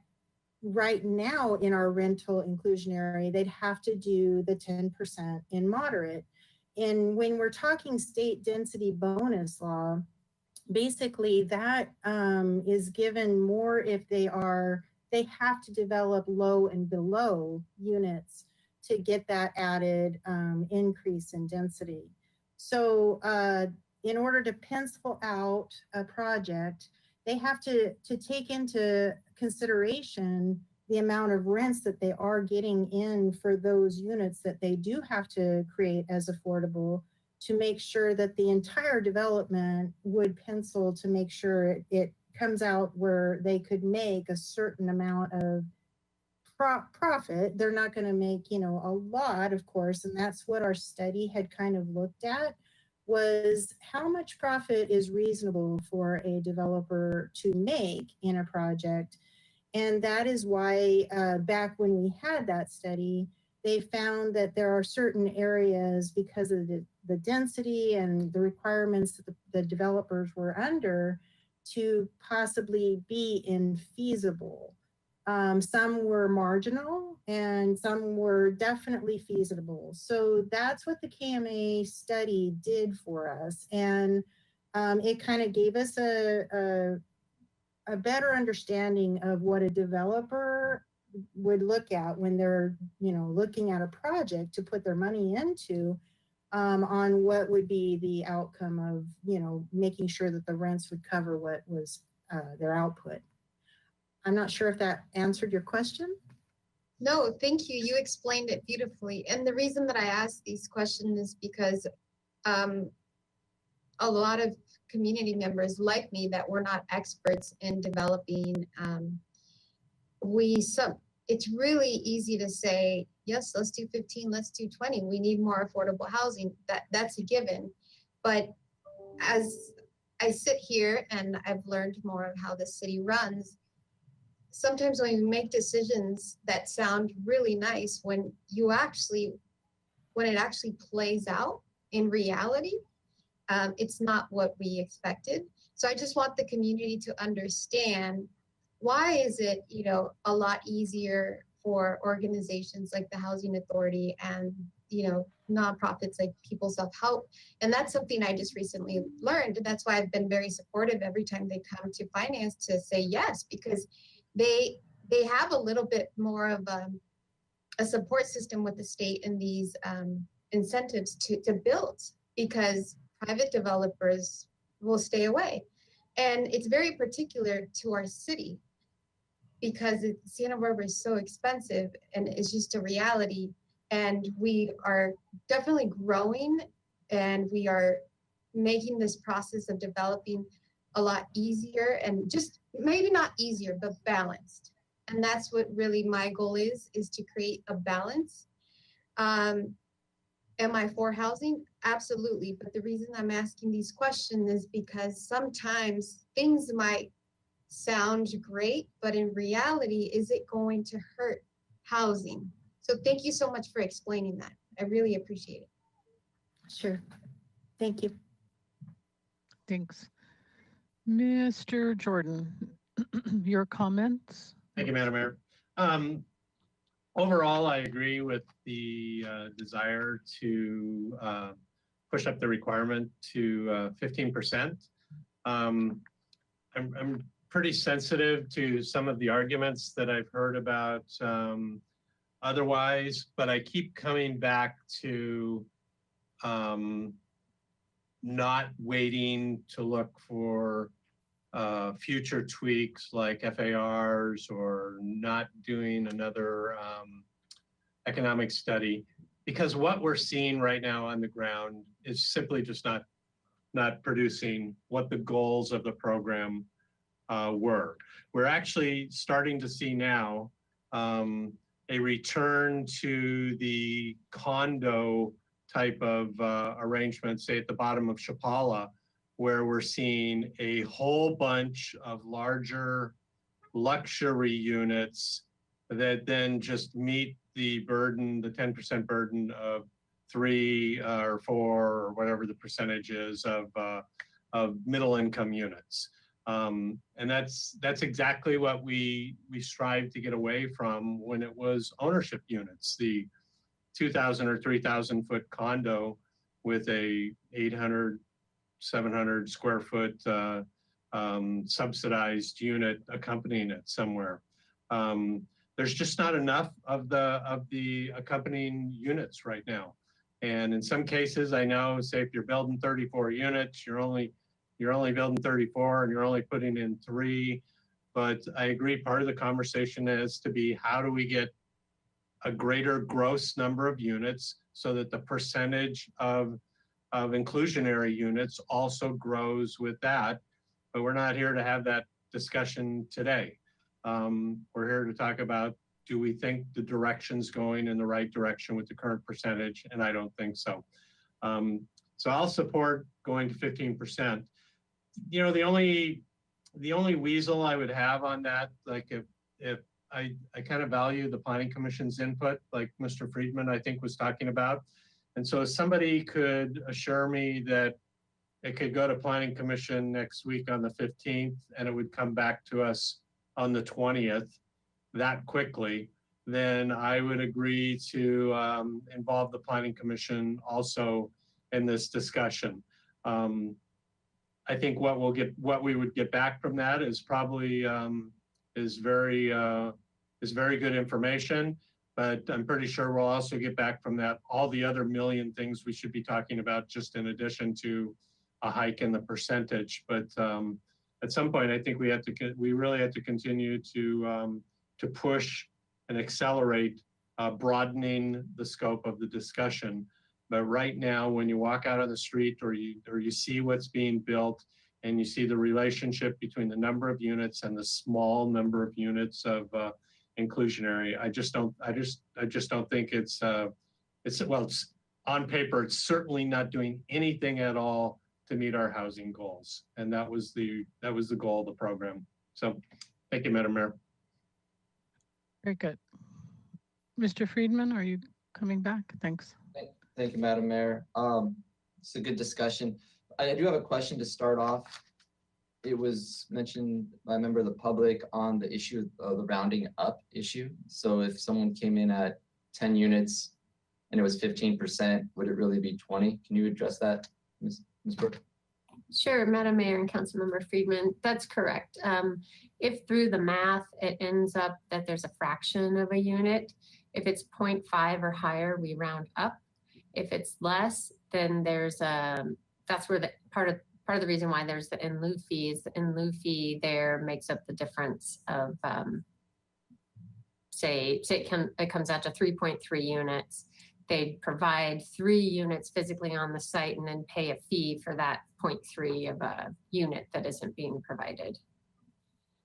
Speaker 11: right now in our rental inclusionary, they'd have to do the 10% in moderate. And when we're talking state density bonus law, basically that is given more if they have to develop low and below units to get that added increase in density. So in order to pencil out a project, they have to take into consideration the amount of rents that they are getting in for those units that they do have to create as affordable to make sure that the entire development would pencil to make sure it comes out where they could make a certain amount of profit. They're not going to make, a lot, of course, and that's what our study had kind of looked at, was how much profit is reasonable for a developer to make in a project. And that is why back when we had that study, they found that there are certain areas because of the density and the requirements that the developers were under to possibly be infeasible. Some were marginal and some were definitely feasible. So that's what the KMA study did for us. And it kind of gave us a better understanding of what a developer would look at when they're, looking at a project to put their money into on what would be the outcome of, making sure that the rents would cover what was their output. I'm not sure if that answered your question.
Speaker 13: No, thank you. You explained it beautifully. And the reason that I asked these questions is because a lot of community members like me that we're not experts in developing, it's really easy to say, yes, let's do 15, let's do 20. We need more affordable housing. That's a given. But as I sit here and I've learned more of how the city runs, sometimes when you make decisions that sound really nice, when it actually plays out in reality, it's not what we expected. So I just want the community to understand, why is it, a lot easier for organizations like the Housing Authority and, nonprofits like People Self Help? And that's something I just recently learned. And that's why I've been very supportive every time they come to finance to say yes, because they have a little bit more of a support system with the state and these incentives to build, because private developers will stay away. And it's very particular to our city because Santa Barbara is so expensive and it's just a reality. And we are definitely growing and we are making this process of developing a lot easier, and just maybe not easier, but balanced. And that's what really my goal is to create a balance. Am I for housing? Absolutely. But the reason I'm asking these questions is because sometimes things might sound great, but in reality, is it going to hurt housing? So thank you so much for explaining that. I really appreciate it.
Speaker 11: Sure. Thank you.
Speaker 1: Thanks. Mr. Jordan, your comments?
Speaker 8: Thank you, Madam Mayor. Overall, I agree with the desire to push up the requirement to 15%. I'm pretty sensitive to some of the arguments that I've heard about otherwise, but I keep coming back to not waiting to look for future tweaks like FARs or not doing another economic study, because what we're seeing right now on the ground is simply just not producing what the goals of the program were. We're actually starting to see now a return to the condo type of arrangement, say at the bottom of Chapala, where we're seeing a whole bunch of larger luxury units that then just meet the burden, the 10% burden of 3 or 4 or whatever the percentage is of middle income units. And that's exactly what we strive to get away from when it was ownership units, the 2,000 or 3,000 foot condo with a 800, 700 square foot subsidized unit accompanying it somewhere. There's just not enough of the accompanying units right now. And in some cases, I know, say if you're building 34 units, you're only building 34 and you're only putting in 3. But I agree, part of the conversation is to be, how do we get a greater gross number of units so that the percentage of inclusionary units also grows with that. But we're not here to have that discussion today. We're here to talk about, do we think the direction's going in the right direction with the current percentage? And I don't think so. So I'll support going to 15%. You know, the only weasel I would have on that, like if I kind of value the Planning Commission's input, like Mr. Friedman, I think, was talking about. And so if somebody could assure me that it could go to Planning Commission next week on the 15th and it would come back to us on the 20th that quickly, then I would agree to involve the Planning Commission also in this discussion. I think what we would get back from that is probably is very good information, but I'm pretty sure we'll also get back from that all the other million things we should be talking about, just in addition to a hike in the percentage. But at some point, I think we really have to continue to push and accelerate broadening the scope of the discussion. But right now, when you walk out on the street or you see what's being built and you see the relationship between the number of units and the small number of units of inclusionary, I just don't think it's on paper, it's certainly not doing anything at all to meet our housing goals. And that was the goal of the program. So thank you, Madam Mayor.
Speaker 1: Very good. Mr. Friedman, are you coming back? Thanks.
Speaker 14: Thank you, Madam Mayor. It's a good discussion. I do have a question to start off. It was mentioned by a member of the public on the issue of the rounding up issue. So if someone came in at 10 units and it was 15%, would it really be 20? Can you address that, Ms. Brooke?
Speaker 9: Sure, Madam Mayor and Councilmember Friedman, that's correct. If through the math, it ends up that there's a fraction of a unit, if it's 0.5 or higher, we round up. If it's less, then there's that's where the part of the reason why there's the in lieu fees. The in lieu fee there makes up the difference of say it comes out to 3.3 units. They provide 3 units physically on the site and then pay a fee for that 0.3 of a unit that isn't being provided.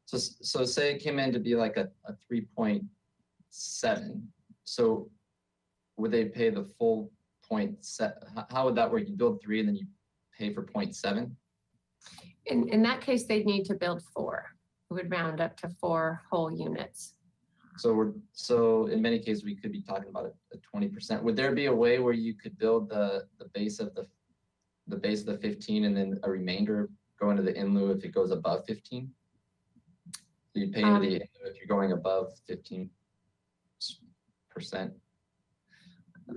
Speaker 14: So say it came in to be like a 3.7. So would they pay the full 0.7? How would that work? You build 3 and then you pay for 0.7?
Speaker 9: In that case, they'd need to build 4. would round up to 4 whole units.
Speaker 14: So in many cases, we could be talking about a 20%. Would there be a way where you could build the base of the base of the 15 and then a remainder go into the in lieu if it goes above 15? So you pay into the in lieu if you're going above 15%.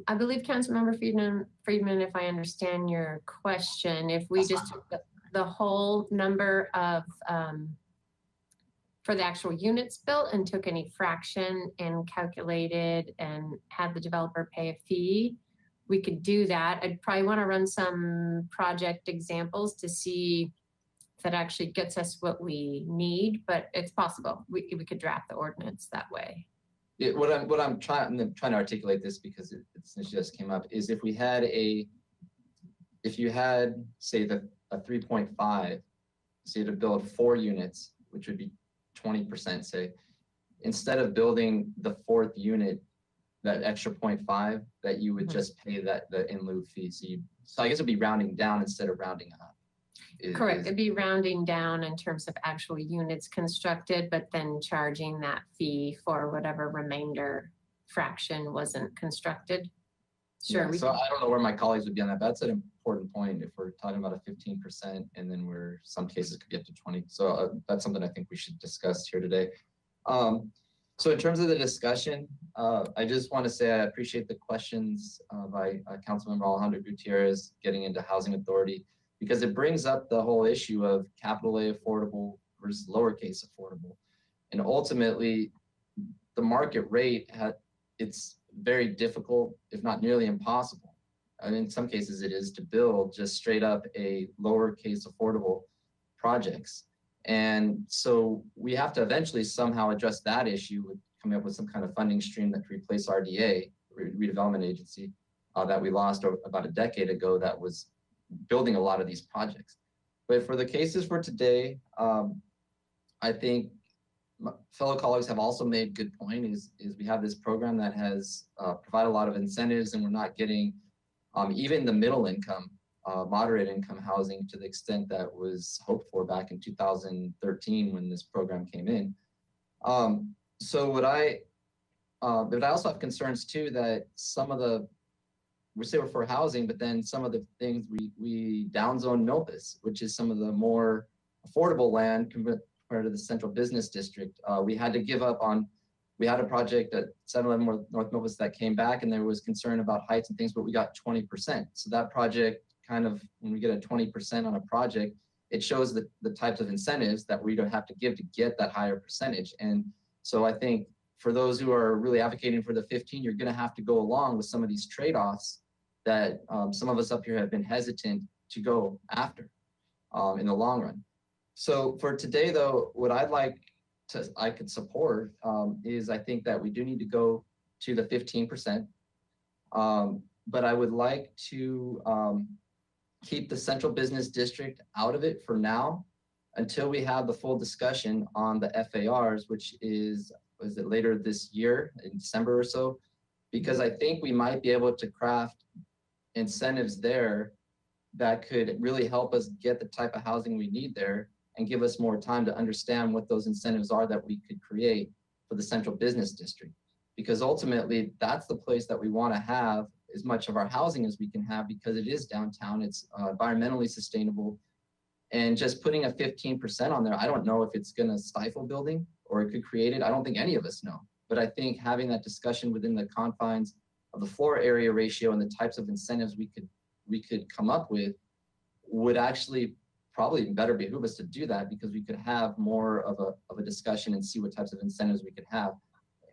Speaker 9: I believe Councilmember Friedman, if I understand your question, if we just took the whole number of for the actual units built and took any fraction and calculated and had the developer pay a fee, we could do that. I'd probably want to run some project examples to see if that actually gets us what we need, but it's possible. We could draft the ordinance that way.
Speaker 14: What I'm trying to articulate this because it just came up is if you had say a 3.5, say to build 4 units, which would be 20%, say, instead of building the 4th unit, that extra 0.5 that you would just pay the in lieu fee. So I guess it'd be rounding down instead of rounding up.
Speaker 9: Correct. It'd be rounding down in terms of actual units constructed, but then charging that fee for whatever remainder fraction wasn't constructed. Sure.
Speaker 14: Yeah, so I don't know where my colleagues would be on that. That's an important point. If we're talking about a 15% and then some cases could be up to 20. So that's something I think we should discuss here today. So in terms of the discussion, I just want to say I appreciate the questions by Councilmember Alejandro Gutierrez getting into housing authority, because it brings up the whole issue of capital A affordable versus lowercase affordable. And ultimately, the market rate, it's very difficult, if not nearly impossible. And in some cases it is to build just straight up a lowercase affordable projects. And so we have to eventually somehow address that issue with coming up with some kind of funding stream that could replace RDA, Redevelopment Agency, that we lost about a decade ago that was building a lot of these projects. But for the cases for today, I think my fellow colleagues have also made good point is we have this program that has provided a lot of incentives, and we're not getting even the middle income, moderate income housing to the extent that was hoped for back in 2013 when this program came in. But I also have concerns too that some of we say we're for housing, but then some of the things we downzone Milpas, which is some of the more affordable land compared to the central business district. We had to give up on, we had a project at 711 North Milpas that came back, and there was concern about heights and things, but we got 20%. So that project kind of, when we get a 20% on a project, it shows the types of incentives that we don't have to give to get that higher percentage. And so I think for those who are really advocating for the 15, you're going to have to go along with some of these trade-offs that some of us up here have been hesitant to go after in the long run. So for today, though, what I could support is I think that we do need to go to the 15%. But I would like to keep the central business district out of it for now until we have the full discussion on the FARs, which is it later this year in December or so, because I think we might be able to craft incentives there that could really help us get the type of housing we need there and give us more time to understand what those incentives are that we could create for the central business district. Because ultimately, that's the place that we want to have as much of our housing as we can have, because it is downtown, it's environmentally sustainable. And just putting a 15% on there, I don't know if it's going to stifle building or it could create it. I don't think any of us know. But I think having that discussion within the confines of the floor area ratio and the types of incentives we could come up with would actually probably better behoove us to do that, because we could have more of a discussion and see what types of incentives we could have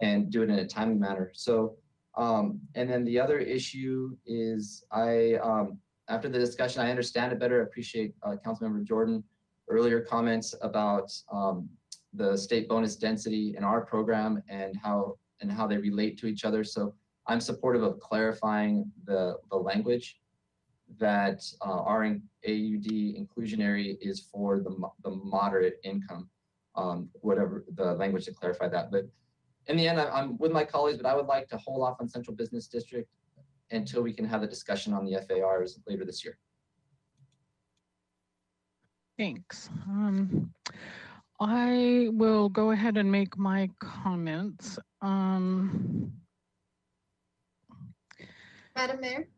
Speaker 14: and do it in a timely manner. So, and then the other issue is after the discussion, I understand it better. I appreciate Councilmember Jordan earlier comments about the state bonus density in our program and how they relate to each other. So I'm supportive of clarifying the language that our AUD inclusionary is for the moderate income, whatever the language to clarify that. But in the end, I'm with my colleagues, but I would like to hold off on Central Business District until we can have the discussion on the FARs later this year.
Speaker 1: Thanks. I will go ahead and make my comments.
Speaker 13: Madam Mayor?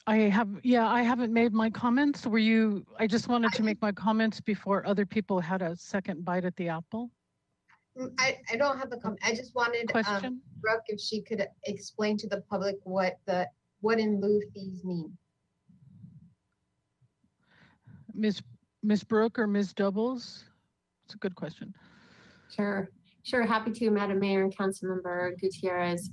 Speaker 1: I haven't made my comments. I just wanted to make my comments before other people had a second bite at the apple.
Speaker 13: I don't have a comment. I just wanted
Speaker 1: Question?
Speaker 13: Brooke if she could explain to the public what in lieu fees mean.
Speaker 1: Ms. Brooke or Ms. Doubles? It's a good question.
Speaker 9: Sure, happy to, Madam Mayor and Councilmember Gutierrez.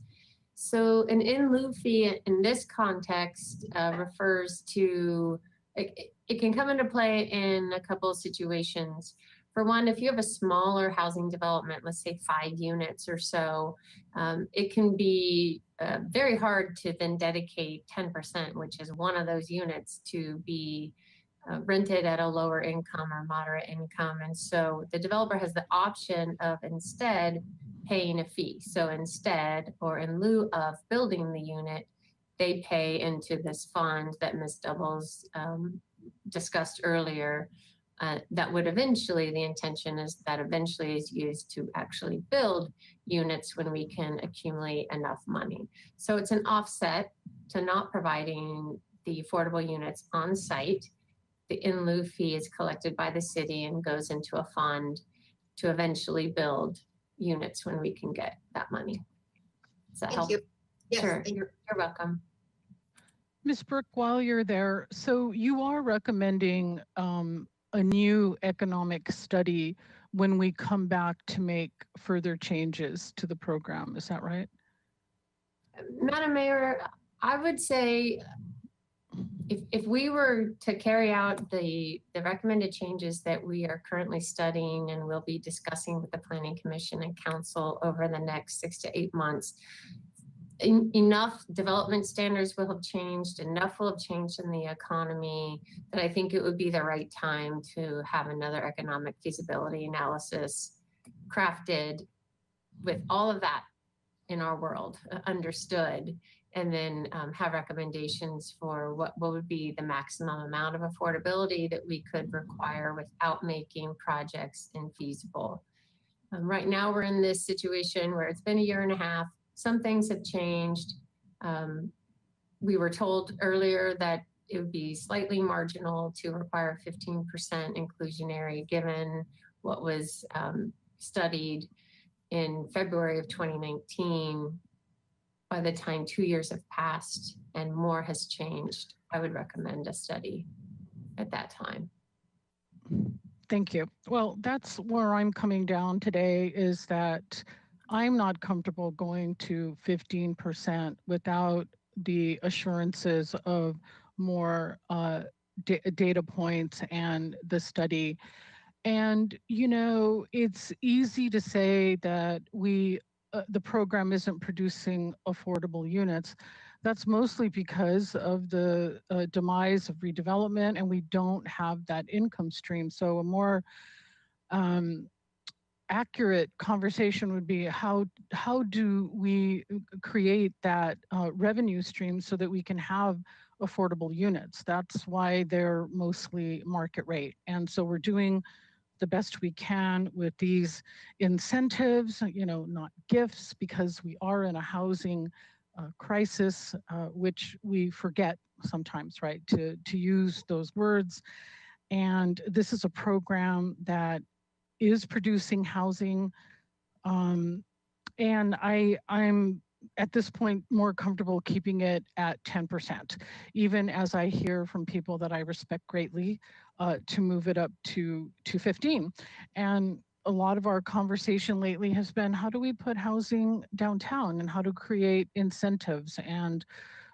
Speaker 9: So an in lieu fee in this context refers to, it can come into play in a couple of situations. For one, if you have a smaller housing development, let's say 5 units or so, it can be very hard to then dedicate 10%, which is one of those units, to be rented at a lower income or moderate income. And so the developer has the option of instead paying a fee. So instead, or in lieu of building the unit, they pay into this fund that Ms. Doubles discussed earlier. That would eventually, the intention is that eventually is used to actually build units when we can accumulate enough money. So it's an offset to not providing the affordable units on site. The in lieu fee is collected by the city and goes into a fund to eventually build units when we can get that money. Does that help?
Speaker 13: You. Yes,
Speaker 9: Sure, you're welcome.
Speaker 1: Ms. Brooke, while you're there, so you are recommending a new economic study when we come back to make further changes to the program, is that right?
Speaker 9: Madam Mayor, I would say if we were to carry out the recommended changes that we are currently studying and will be discussing with the Planning Commission and Council over the next 6 to 8 months, enough development standards will have changed, enough will have changed in the economy that I think it would be the right time to have another economic feasibility analysis crafted with all of that in our world understood, and then have recommendations for what would be the maximum amount of affordability that we could require without making projects infeasible. Right now, we're in this situation where it's been 1.5 years. Some things have changed. We were told earlier that it would be slightly marginal to require 15% inclusionary, given what was studied in February of 2019. By the time 2 years have passed and more has changed, I would recommend a study at that time.
Speaker 1: Thank you. Well, that's where I'm coming down today, is that I'm not comfortable going to 15% without the assurances of more data points and the study. And, you know, it's easy to say that the program isn't producing affordable units. That's mostly because of the demise of redevelopment, and we don't have that income stream. So a more accurate conversation would be how do we create that revenue stream so that we can have affordable units? That's why they're mostly market rate. And so we're doing the best we can with these incentives, you know, not gifts, because we are in a housing crisis, which we forget sometimes, right, to use those words. And this is a program that is producing housing. And I'm at this point more comfortable keeping it at 10%, even as I hear from people that I respect greatly to move it up to 15. And a lot of our conversation lately has been, how do we put housing downtown and how to create incentives? And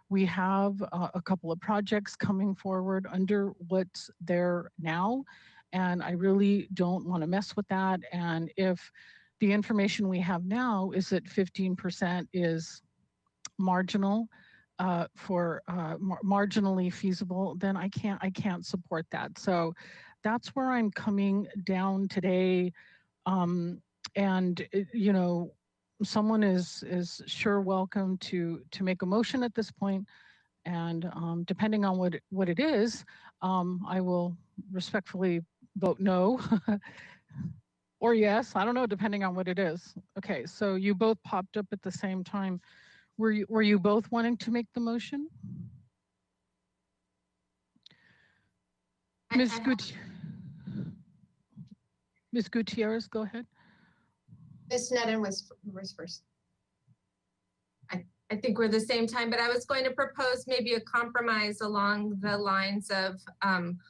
Speaker 1: we have a couple of projects coming forward under what's there now. And I really don't want to mess with that. And if the information we have now is that 15% is marginal, marginally feasible, then I can't support that. So that's where I'm coming down today. You know, someone is sure welcome to make a motion at this point, and depending on what it is, I will respectfully vote no. Or yes, I don't know, depending on what it is. Okay, so you both popped up at the same time. Were you both wanting to make the motion? Ms. Gutierrez, go ahead.
Speaker 13: Ms. Sneddon was first.
Speaker 10: I think we're the same time, but I was going to propose maybe a compromise along the lines of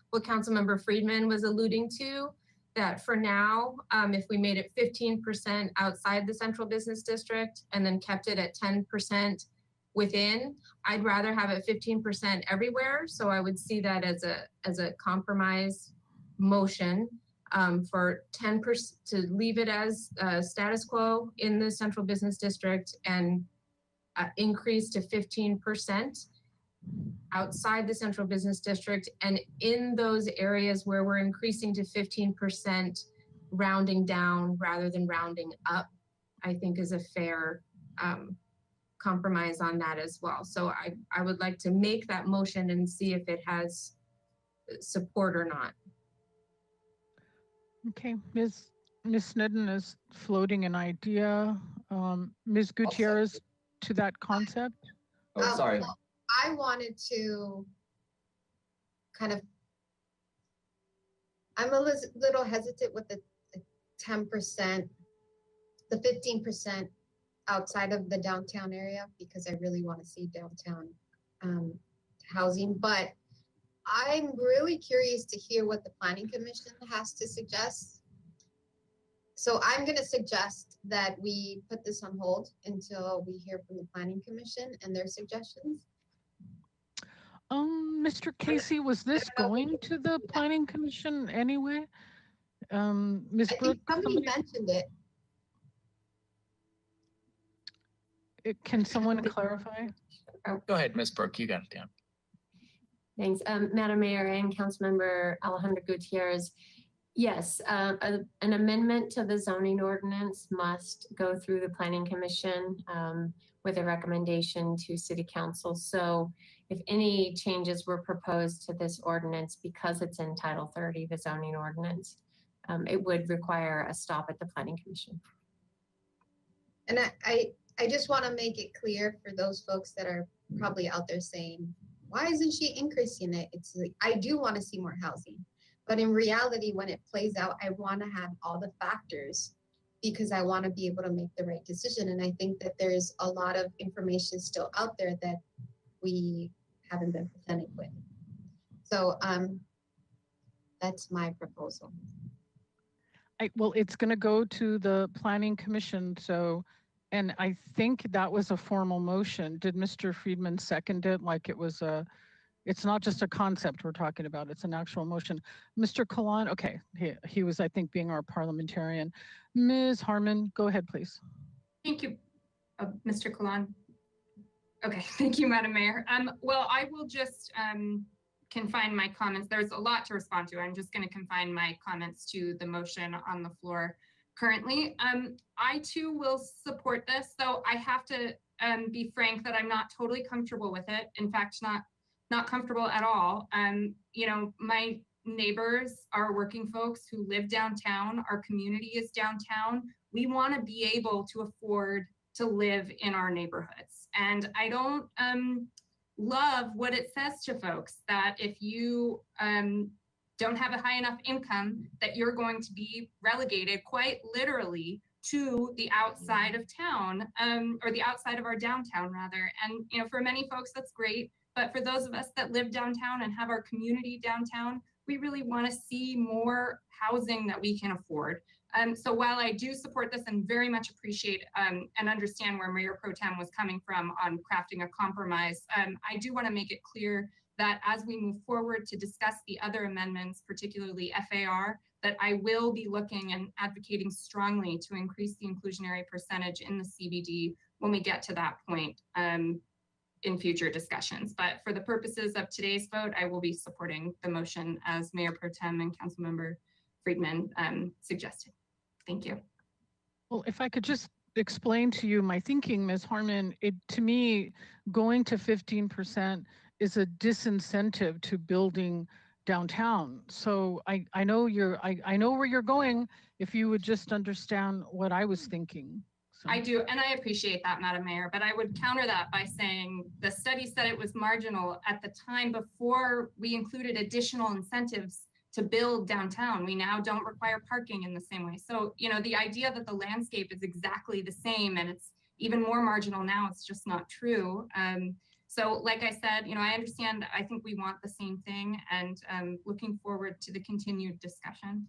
Speaker 10: what Councilmember Friedman was alluding to, that for now, if we made it 15% outside the central business district and then kept it at 10% within, I'd rather have it 15% everywhere. So I would see that as a compromise motion for 10% to leave it as status quo in the central business district and increase to 15% outside the central business district. And in those areas where we're increasing to 15%, rounding down rather than rounding up, I think is a fair compromise on that as well. So I would like to make that motion and see if it has support or not.
Speaker 1: Okay, Ms. Sneddon is floating an idea. Ms. Gutierrez, to that concept?
Speaker 14: Oh, sorry.
Speaker 13: Well, I wanted to kind of, I'm a little hesitant with the 10%, the 15% outside of the downtown area, because I really want to see downtown housing. But I'm really curious to hear what the Planning Commission has to suggest. So I'm going to suggest that we put this on hold until we hear from the Planning Commission and their suggestions.
Speaker 1: Mr. Casey, was this going to the Planning Commission anyway? Ms. Brooke,
Speaker 13: somebody mentioned it.
Speaker 1: Can someone clarify?
Speaker 4: Go ahead, Ms. Brooke, you got it down.
Speaker 9: Thanks. Madam Mayor and Councilmember Alejandra Gutierrez. Yes, an amendment to the zoning ordinance must go through the Planning Commission with a recommendation to City Council. So if any changes were proposed to this ordinance, because it's in Title 30, the zoning ordinance, it would require a stop at the Planning Commission.
Speaker 13: And I just want to make it clear for those folks that are probably out there saying, why isn't she increasing it? It's like, I do want to see more housing. But in reality, when it plays out, I want to have all the factors because I want to be able to make the right decision. And I think that there's a lot of information still out there that we haven't been presented with. So that's my proposal.
Speaker 1: Well, it's going to go to the Planning Commission. So, and I think that was a formal motion. Did Mr. Friedman second it like it was a, it's not just a concept we're talking about, it's an actual motion. Mr. Kalan, okay, he was, I think, being our parliamentarian. Ms. Harmon, go ahead, please.
Speaker 19: Thank you, Mr. Kalan. Okay, thank you, Madam Mayor. Well, I will just confine my comments. There's a lot to respond to. I'm just going to confine my comments to the motion on the floor currently. I too will support this, though I have to be frank that I'm not totally comfortable with it. In fact, not comfortable at all. You know, my neighbors are working folks who live downtown. Our community is downtown. We want to be able to afford to live in our neighborhoods. And I don't love what it says to folks that if you don't have a high enough income, that you're going to be relegated quite literally to the outside of town, or the outside of our downtown rather. And, you know, for many folks, that's great. But for those of us that live downtown and have our community downtown, we really want to see more housing that we can afford. So while I do support this and very much appreciate and understand where Mayor Pro Tem was coming from on crafting a compromise, I do want to make it clear that as we move forward to discuss the other amendments, particularly FAR, that I will be looking and advocating strongly to increase the inclusionary percentage in the CBD when we get to that point in future discussions. But for the purposes of today's vote, I will be supporting the motion as Mayor Pro Tem and Councilmember Friedman suggested. Thank you.
Speaker 1: Well, if I could just explain to you my thinking, Ms. Harmon, to me, going to 15% is a disincentive to building downtown. So I know I know where you're going if you would just understand what I was thinking. So.
Speaker 19: I do, and I appreciate that, Madam Mayor, but I would counter that by saying the study said it was marginal at the time before we included additional incentives to build downtown. We now don't require parking in the same way. So, you know, the idea that the landscape is exactly the same and it's even more marginal now, it's just not true. So like I said, you know, I understand, I think we want the same thing, and looking forward to the continued discussion.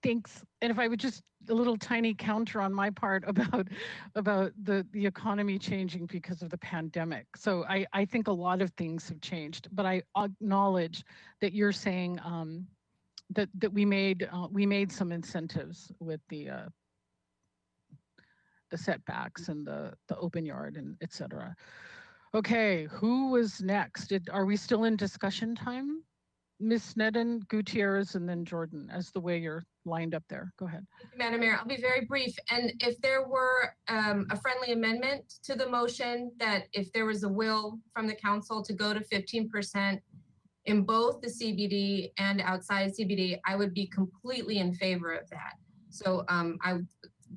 Speaker 1: Thanks. And if I would just a little tiny counter on my part about the economy changing because of the pandemic. So I think a lot of things have changed, but I acknowledge that you're saying that we made some incentives with the setbacks and the open yard and et cetera. Okay, who was next? Are we still in discussion time? Ms. Sneddon, Gutierrez, and then Jordan, as the way you're lined up there. Go ahead.
Speaker 10: Thank you, Madam Mayor. I'll be very brief. And if there were a friendly amendment to the motion, that if there was a will from the council to go to 15% in both the CBD and outside CBD, I would be completely in favor of that. So I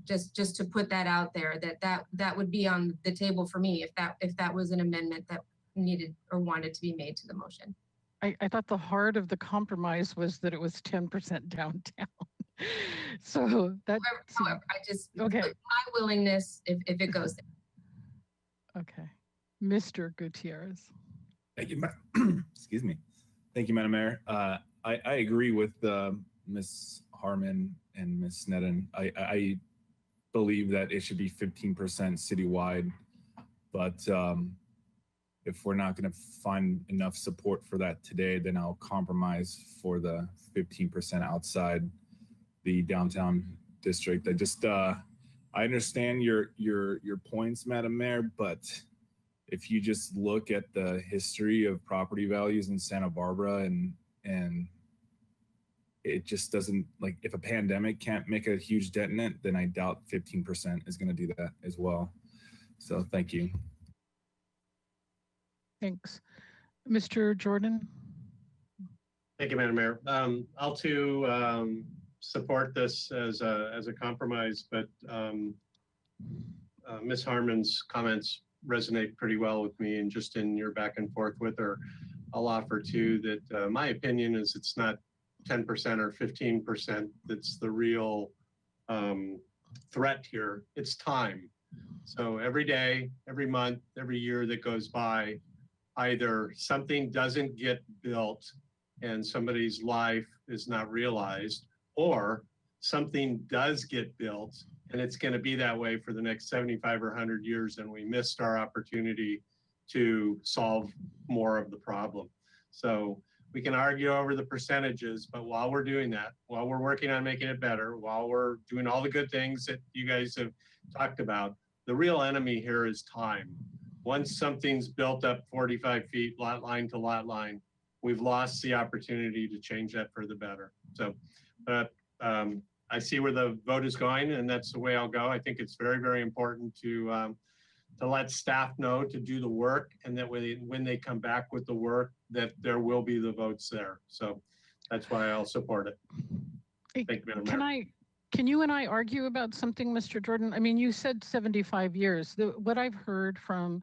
Speaker 10: just to put that out there, that would be on the table for me if that was an amendment that needed or wanted to be made to the motion.
Speaker 1: I thought the heart of the compromise was that it was 10% downtown. So that's
Speaker 10: however, I just
Speaker 1: okay.
Speaker 10: My willingness if it goes there.
Speaker 1: Okay, Mr. Gutierrez.
Speaker 20: Thank you, excuse me. Thank you, Madam Mayor. I agree with Ms. Harmon and Ms. Sneddon. I believe that it should be 15% citywide, but if we're not going to find enough support for that today, then I'll compromise for the 15% outside the downtown district. I understand your points, Madam Mayor, but if you just look at the history of property values in Santa Barbara and it just doesn't, like, if a pandemic can't make a huge dent in it, then I doubt 15% is going to do that as well. So thank you.
Speaker 1: Thanks. Mr. Jordan?
Speaker 8: Thank you, Madam Mayor. I'll too support this as a compromise, but Ms. Harmon's comments resonate pretty well with me, and just in your back and forth with her, I'll offer too that my opinion is it's not 10% or 15% that's the real threat here. It's time. So every day, every month, every year that goes by, either something doesn't get built and somebody's life is not realized, or something does get built and it's going to be that way for the next 75 or 100 years, and we missed our opportunity to solve more of the problem. So we can argue over the percentages, but while we're doing that, while we're working on making it better, while we're doing all the good things that you guys have talked about, the real enemy here is time. Once something's built up 45 feet, lot line to lot line, we've lost the opportunity to change that for the better. So I see where the vote is going, and that's the way I'll go. I think it's very, very important to let staff know to do the work, and that when they come back with the work, that there will be the votes there. So that's why I'll support it. Thank you, Madam Mayor.
Speaker 1: Can you and I argue about something, Mr. Jordan? I mean, you said 75 years. What I've heard from,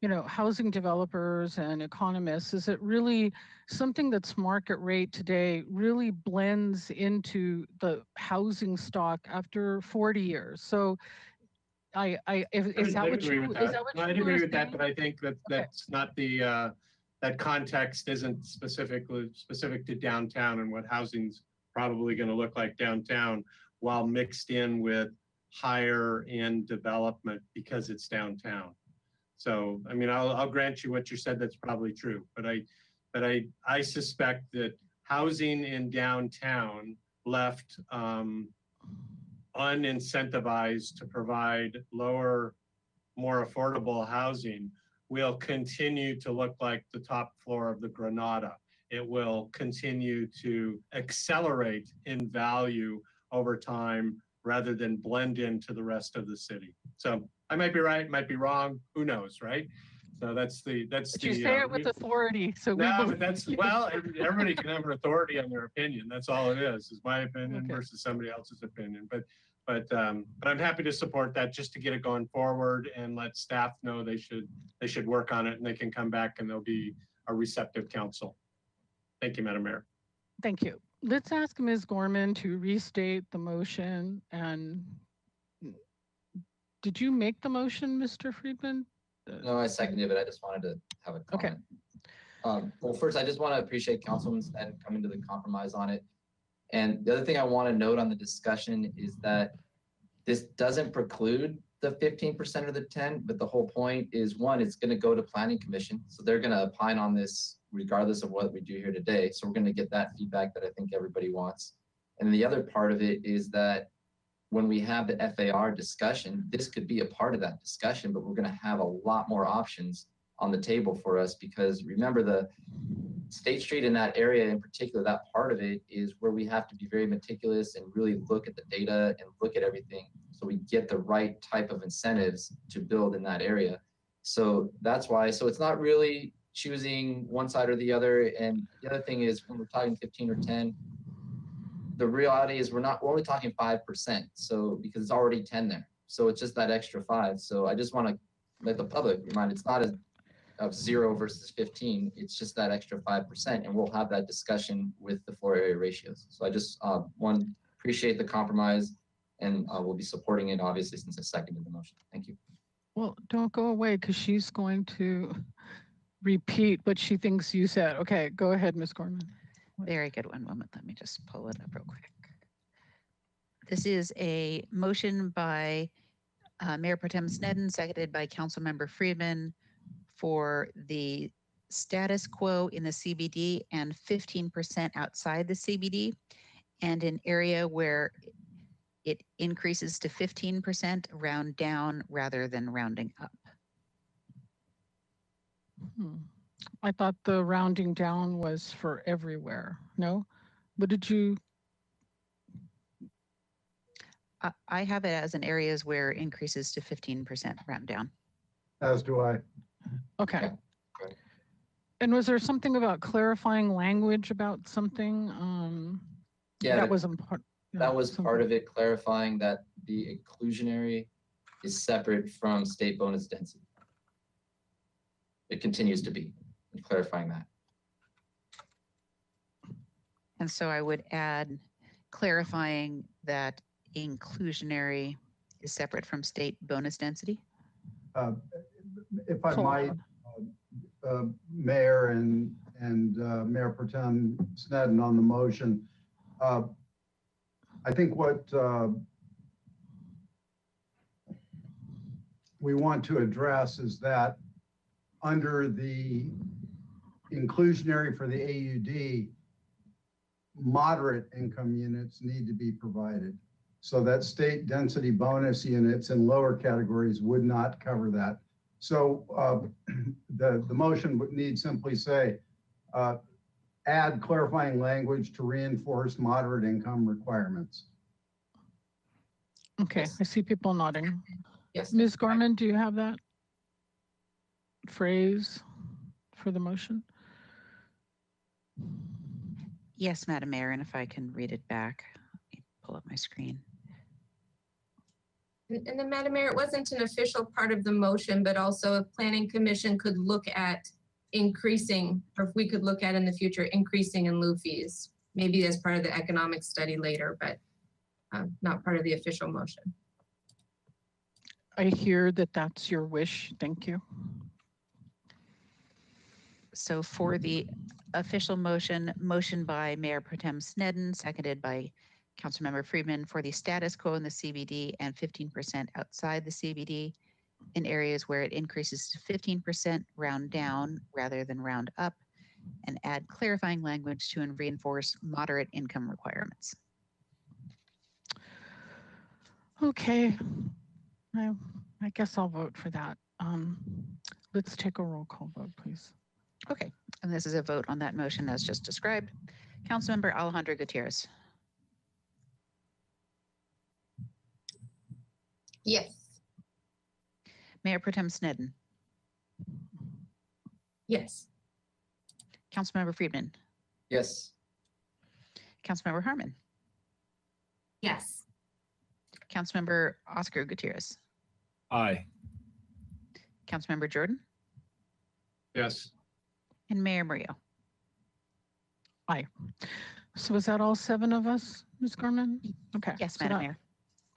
Speaker 1: you know, housing developers and economists is that really something that's market rate today really blends into the housing stock after 40 years. So is that what you is that what
Speaker 8: I agree with that, but I think that that's not the that context isn't specific to downtown and what housing's probably going to look like downtown, while mixed in with higher end development because it's downtown. So, I mean, I'll grant you what you said, that's probably true, but I suspect that housing in downtown left unincentivized to provide lower, more affordable housing will continue to look like the top floor of the Granada. It will continue to accelerate in value over time rather than blend into the rest of the city. So I might be right, might be wrong, who knows, right? So that's the,
Speaker 1: But you say it with authority, so we
Speaker 8: no,
Speaker 1: believe
Speaker 8: but that's,
Speaker 1: you.
Speaker 8: well, everybody can have an authority on their opinion. That's all it is my opinion
Speaker 1: Okay.
Speaker 8: versus somebody else's opinion. But I'm happy to support that just to get it going forward and let staff know they should work on it and they can come back and there'll be a receptive council. Thank you, Madam Mayor.
Speaker 1: Thank you. Let's ask Ms. Gorman to restate the motion. And did you make the motion, Mr. Friedman?
Speaker 14: No, I seconded it, but I just wanted to have a
Speaker 1: Okay.
Speaker 14: comment. Well, first, I just want to appreciate Councilman Sneddon coming to the compromise on it. And the other thing I want to note on the discussion is that this doesn't preclude the 15% or the 10, but the whole point is, one, it's going to go to Planning Commission. So they're going to opine on this regardless of what we do here today. So we're going to get that feedback that I think everybody wants. And the other part of it is that when we have the FAR discussion, this could be a part of that discussion, but we're going to have a lot more options on the table for us, because remember, the State Street in that area in particular, that part of it is where we have to be very meticulous and really look at the data and look at everything so we get the right type of incentives to build in that area. So that's why, so it's not really choosing one side or the other. And the other thing is, when we're talking 15 or 10, the reality is we're only talking 5%. So because it's already 10 there. So it's just that extra 5. So I just want to let the public remind, it's not of 0 versus 15. It's just that extra 5%. And we'll have that discussion with the floor area ratios. So I just appreciate the compromise, and we'll be supporting it, obviously, since I seconded the motion. Thank you.
Speaker 1: Well, don't go away, because she's going to repeat what she thinks you said. Okay, go ahead, Ms. Gorman.
Speaker 2: Very good. One moment. Let me just pull it up real quick. This is a motion by Mayor Pro Tem Sneddon, seconded by Councilmember Friedman, for the status quo in the CBD and 15% outside the CBD, and an area where it increases to 15%, round down rather than rounding up.
Speaker 1: I thought the rounding down was for everywhere. No? What did you?
Speaker 2: I have it as an areas where increases to 15% round down.
Speaker 21: As do I.
Speaker 1: Okay. And was there something about clarifying language about something?
Speaker 14: Yeah,
Speaker 1: that was important.
Speaker 14: That was part of it, clarifying that the inclusionary is separate from state bonus density. It continues to be, and clarifying that.
Speaker 2: And so I would add clarifying that inclusionary is separate from state bonus density.
Speaker 21: If I might, Mayor and Mayor Pro Tem Sneddon on the motion, I think what we want to address is that under the inclusionary for the AUD, moderate income units need to be provided. So that state density bonus units in lower categories would not cover that. So the motion would need simply say, add clarifying language to reinforce moderate income requirements.
Speaker 1: Okay, I see people nodding.
Speaker 14: Yes.
Speaker 1: Ms. Gorman, do you have that phrase for the motion?
Speaker 2: Yes, Madam Mayor, and if I can read it back, let me pull up my screen.
Speaker 10: And then, Madam Mayor, it wasn't an official part of the motion, but also a planning commission could look at increasing, or if we could look at in the future, increasing in lieu fees, maybe as part of the economic study later, but not part of the official motion.
Speaker 1: I hear that that's your wish. Thank you.
Speaker 2: So for the official motion by Mayor Pro Tem Sneddon, seconded by Councilmember Friedman, for the status quo in the CBD and 15% outside the CBD, in areas where it increases to 15%, round down rather than round up, and add clarifying language to reinforce moderate income requirements.
Speaker 1: Okay, I guess I'll vote for that. Let's take a roll call vote, please.
Speaker 2: Okay, and this is a vote on that motion as just described. Councilmember Alejandro Gutierrez.
Speaker 13: Yes.
Speaker 2: Mayor Pro Tem Sneddon.
Speaker 10: Yes.
Speaker 2: Councilmember Friedman,
Speaker 14: Yes.
Speaker 2: Councilmember Harmon,
Speaker 9: Yes.
Speaker 2: Councilmember Oscar Gutierrez,
Speaker 20: Aye.
Speaker 2: Councilmember Jordan,
Speaker 8: Yes.
Speaker 2: and Mayor Murillo.
Speaker 1: Aye. So was that all 7 of us, Ms. Gorman? Okay.
Speaker 2: Yes,
Speaker 1: so
Speaker 2: Madam
Speaker 1: that
Speaker 2: Mayor.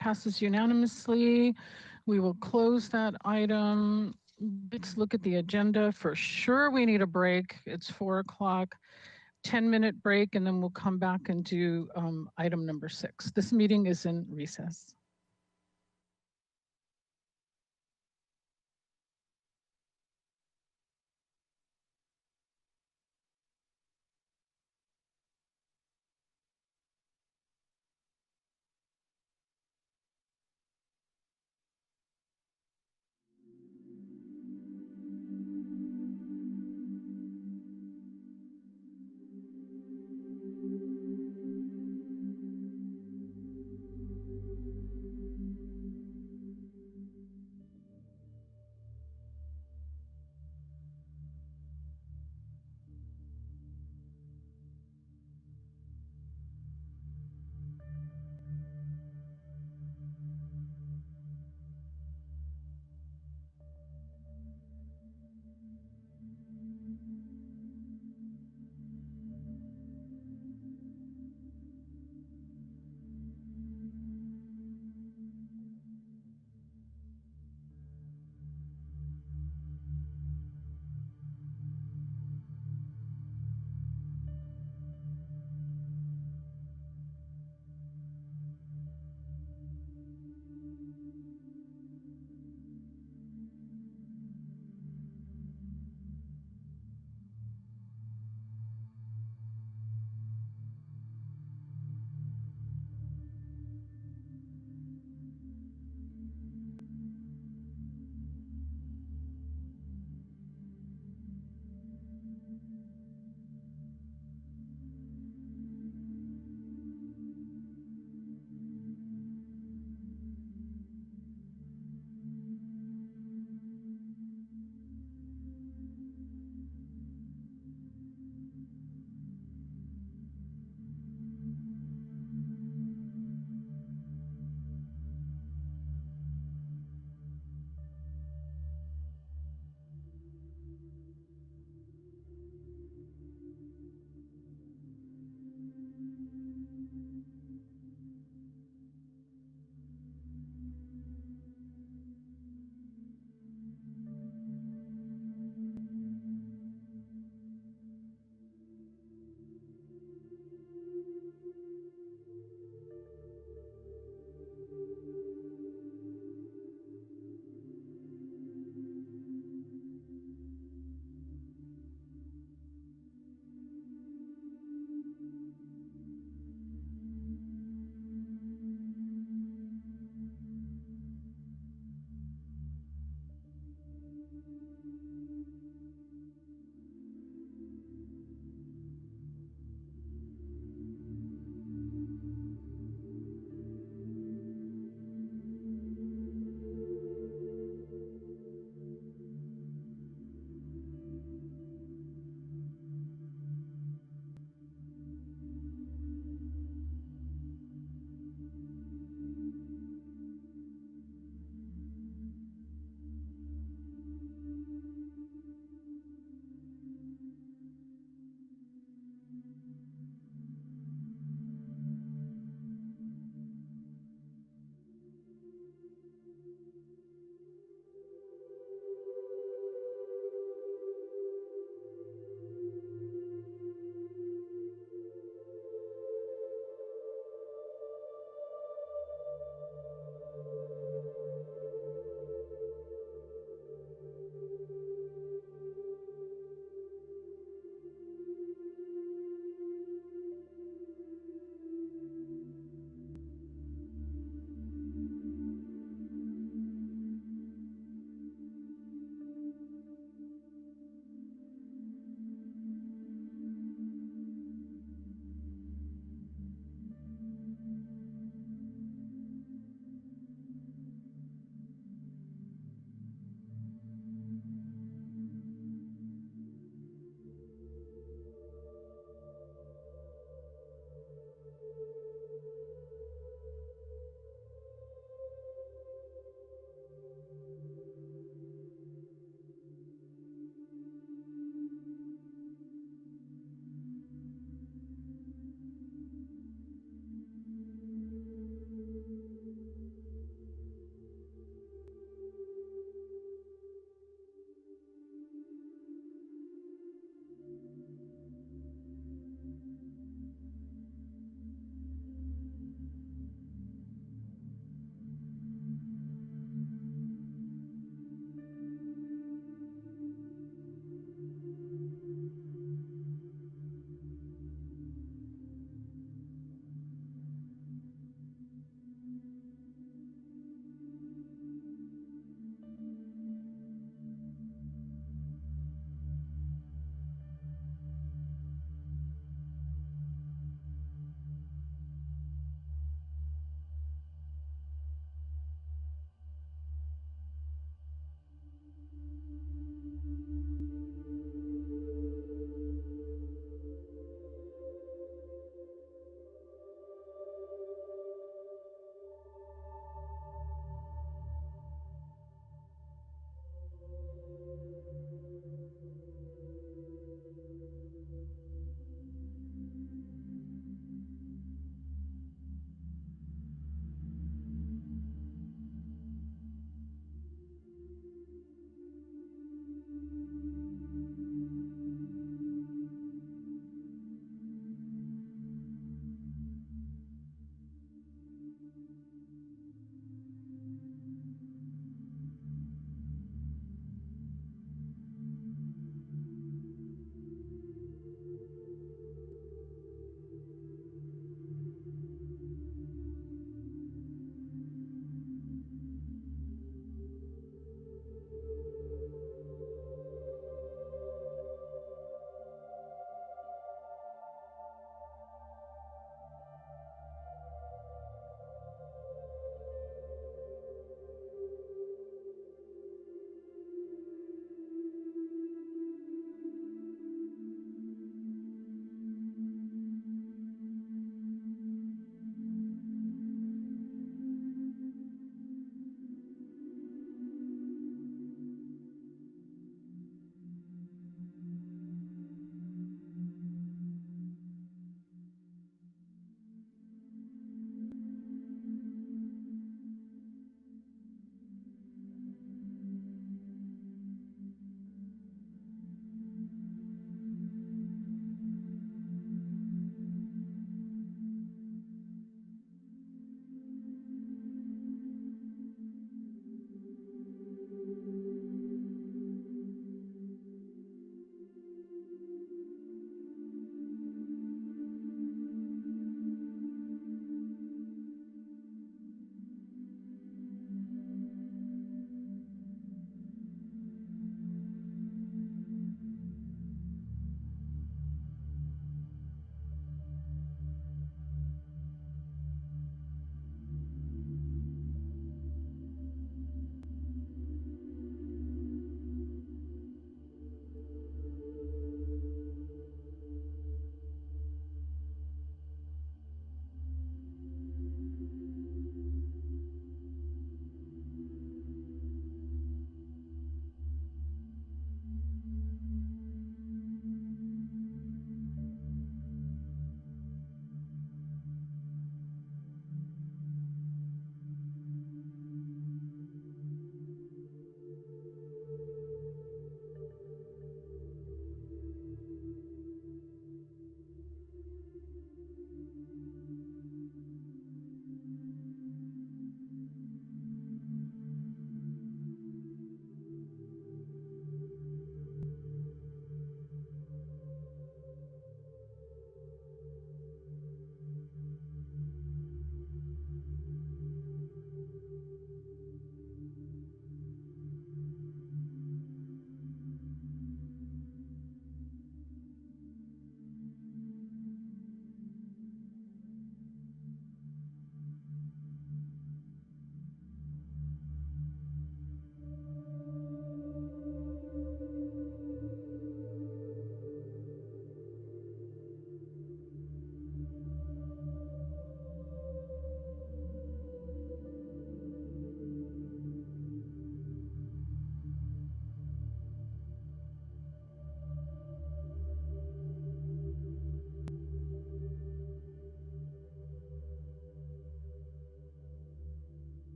Speaker 1: Passes unanimously. We will close that item. Let's look at the agenda. For sure, we need a break. It's 4 o'clock. 10-minute break, and then we'll come back and do item number 6. This meeting is in recess.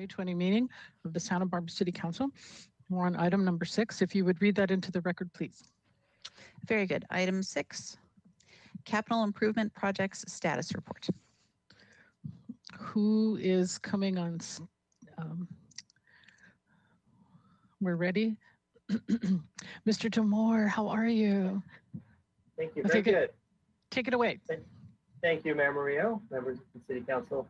Speaker 1: 2020 meeting of the Santa Barbara City Council. We're on item number 6. If you would read that into the record, please.
Speaker 2: Very good. Item 6, capital improvement projects status report.
Speaker 1: Who is coming on? We're ready. Mr. Demore, how are you?
Speaker 6: Thank you.
Speaker 1: Okay,
Speaker 6: Very good.
Speaker 1: Take it away.
Speaker 6: Thank you, Mayor Murillo, members of the City Council.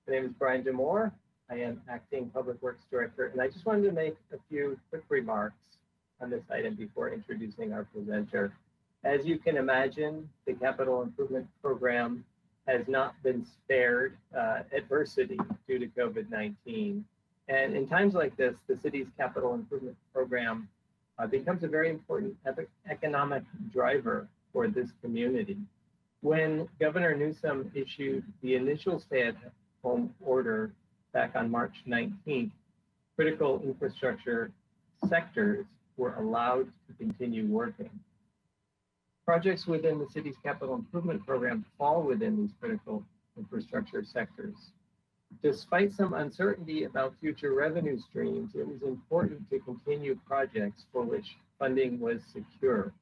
Speaker 6: My name is Brian Demore. I am Acting Public Works Director, and I just wanted to make a few quick remarks on this item before introducing our presenter. As you can imagine, the Capital Improvement Program has not been spared adversity due to COVID-19. And in times like this, the city's Capital Improvement Program becomes a very important economic driver for this community. When Governor Newsom issued the initial stay-at-home order back on March 19th, critical infrastructure sectors were allowed to continue working. Projects within the city's capital improvement program fall within these critical infrastructure sectors. Despite some uncertainty about future revenue streams, it was important to continue projects for which funding was secure.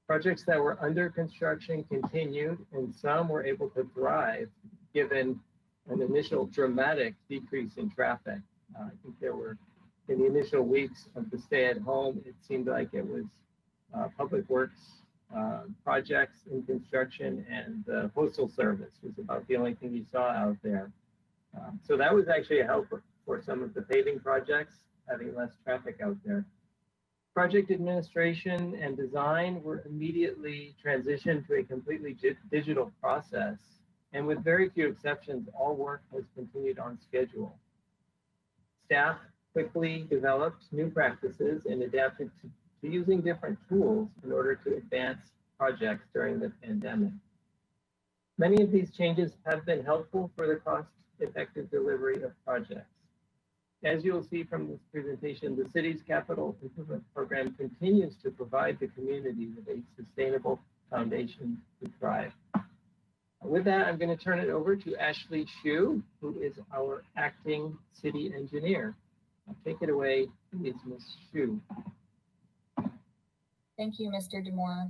Speaker 6: Projects that were under construction continued, and some were able to thrive given an initial dramatic decrease in traffic. I think there were, in the initial weeks of the stay at home, it seemed like it was public works projects in construction, and the postal service was about the only thing you saw out there. So that was actually a help for some of the paving projects, having less traffic out there. Project administration and design were immediately transitioned to a completely digital process. And with very few exceptions, all work has continued on schedule. Staff quickly developed new practices and adapted to using different tools in order to advance projects during the pandemic. Many of these changes have been helpful for the cost-effective delivery of projects. As you'll see from this presentation, the city's capital improvement program continues to provide the community with a sustainable foundation to thrive. With that, I'm going to turn it over to Ashley Hsu, who is our acting city engineer. Take it away, please, Ms. Hsu.
Speaker 22: Thank you, Mr. Demore.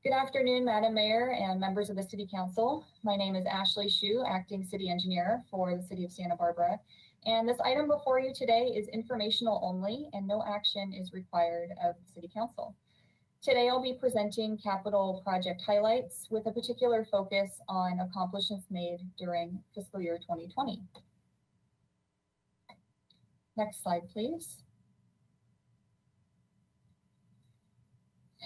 Speaker 22: Good afternoon, Madam Mayor and members of the City Council. My name is Ashley Hsu, acting city engineer for the City of Santa Barbara. And this item before you today is informational only, and no action is required of the City Council. Today, I'll be presenting capital project highlights with a particular focus on accomplishments made during fiscal year 2020. Next slide, please.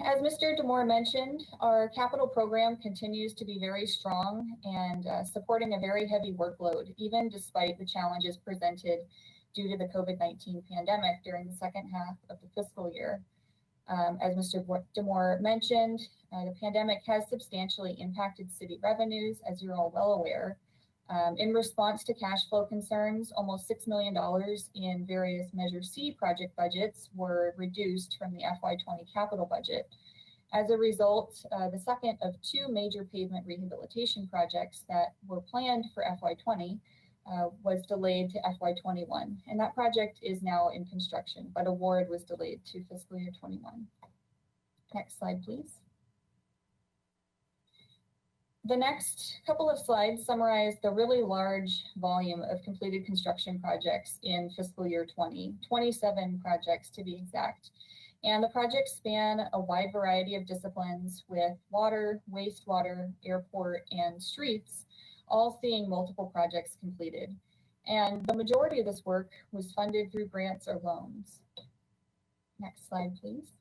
Speaker 22: As Mr. Demore mentioned, our capital program continues to be very strong and supporting a very heavy workload, even despite the challenges presented due to the COVID-19 pandemic during the second half of the fiscal year. As Mr. Demore mentioned, the pandemic has substantially impacted city revenues, as you're all well aware. In response to cash flow concerns, almost $6 million in various Measure C project budgets were reduced from the FY20 capital budget. As a result, the second of two major pavement rehabilitation projects that were planned for FY20 was delayed to FY21, and that project is now in construction, but award was delayed to fiscal year 21. Next slide, please. The next couple of slides summarize the really large volume of completed construction projects in fiscal year 20, 27 projects to be exact. And the projects span a wide variety of disciplines with water, wastewater, airport, and streets, all seeing multiple projects completed. And the majority of this work was funded through grants or loans. Next slide, please.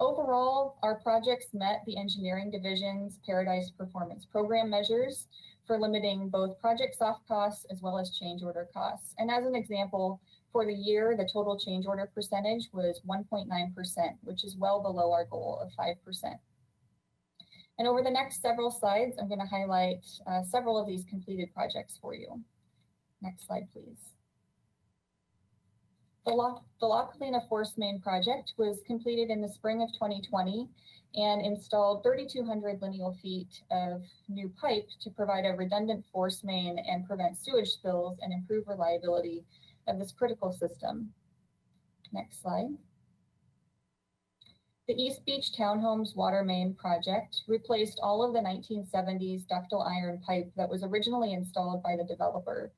Speaker 22: Overall, our projects met the engineering division's Paradise Performance Program measures for limiting both project soft costs as well as change order costs. And as an example, for the year, the total change order percentage was 1.9%, which is well below our goal of 5%. And over the next several slides, I'm going to highlight several of these completed projects for you. Next slide, please. The La Colina Force Main project was completed in the spring of 2020 and installed 3,200 lineal feet of new pipe to provide a redundant force main and prevent sewage spills and improve reliability of this critical system. Next slide. The East Beach Townhomes water main project replaced all of the 1970s ductile iron pipe that was originally installed by the developer.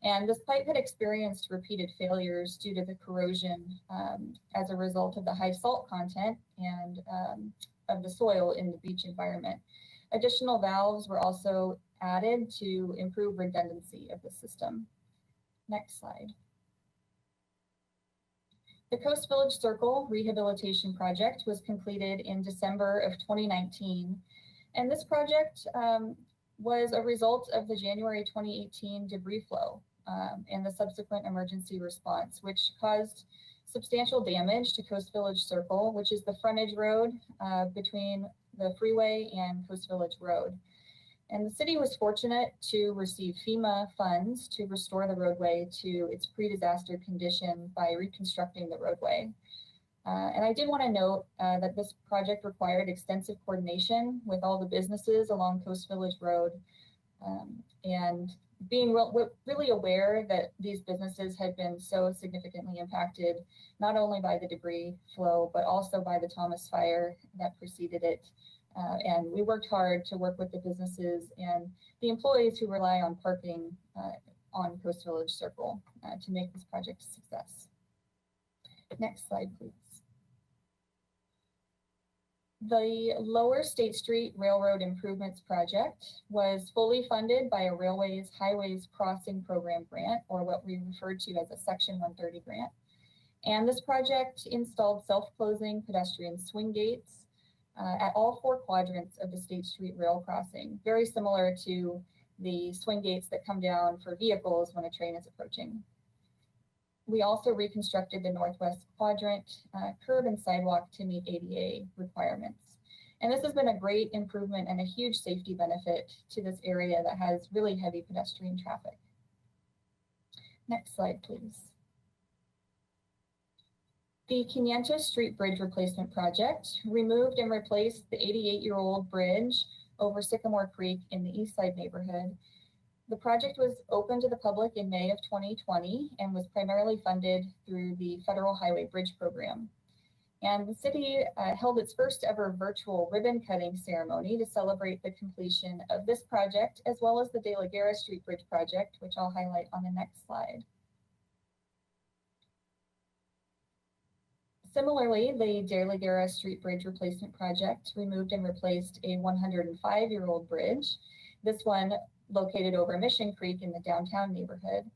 Speaker 22: And this pipe had experienced repeated failures due to the corrosion as a result of the high salt content and of the soil in the beach environment. Additional valves were also added to improve redundancy of the system. Next slide. The Coast Village Circle Rehabilitation Project was completed in December of 2019. And this project was a result of the January 2018 debris flow and the subsequent emergency response, which caused substantial damage to Coast Village Circle, which is the frontage road between the freeway and Coast Village Road. And the city was fortunate to receive FEMA funds to restore the roadway to its pre-disaster condition by reconstructing the roadway. And I did want to note that this project required extensive coordination with all the businesses along Coast Village Road and being really aware that these businesses had been so significantly impacted, not only by the debris flow, but also by the Thomas Fire that preceded it. And we worked hard to work with the businesses and the employees who rely on parking on Coast Village Circle to make this project a success. Next slide, please. The Lower State Street Railroad Improvements Project was fully funded by a Railways Highways Crossing Program grant, or what we refer to as a Section 130 grant. And this project installed self-closing pedestrian swing gates at all 4 quadrants of the State Street Rail crossing, very similar to the swing gates that come down for vehicles when a train is approaching. We also reconstructed the northwest quadrant curb and sidewalk to meet ADA requirements. And this has been a great improvement and a huge safety benefit to this area that has really heavy pedestrian traffic. Next slide, please. The 500 Street Bridge Replacement Project removed and replaced the 88-year-old bridge over Sycamore Creek in the East Side neighborhood. The project was open to the public in May of 2020 and was primarily funded through the Federal Highway Bridge Program. And the city held its first ever virtual ribbon cutting ceremony to celebrate the completion of this project, as well as the De La Guerra Street Bridge project, which I'll highlight on the next slide. Similarly, the De La Guerra Street Bridge Replacement Project removed and replaced a 105-year-old bridge, this one located over Mission Creek in the downtown neighborhood.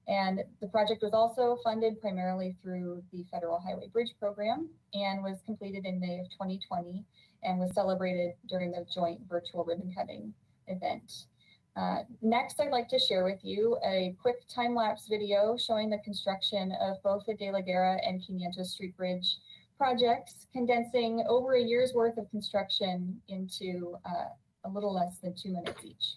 Speaker 22: And the project was also funded primarily through the Federal Highway Bridge Program and was completed in May of 2020 and was celebrated during the joint virtual ribbon cutting event. Next, I'd like to share with you a quick time-lapse video showing the construction of both the De La Guerra and 500 Street Bridge projects, condensing over a year's worth of construction into a little less than 2 minutes each.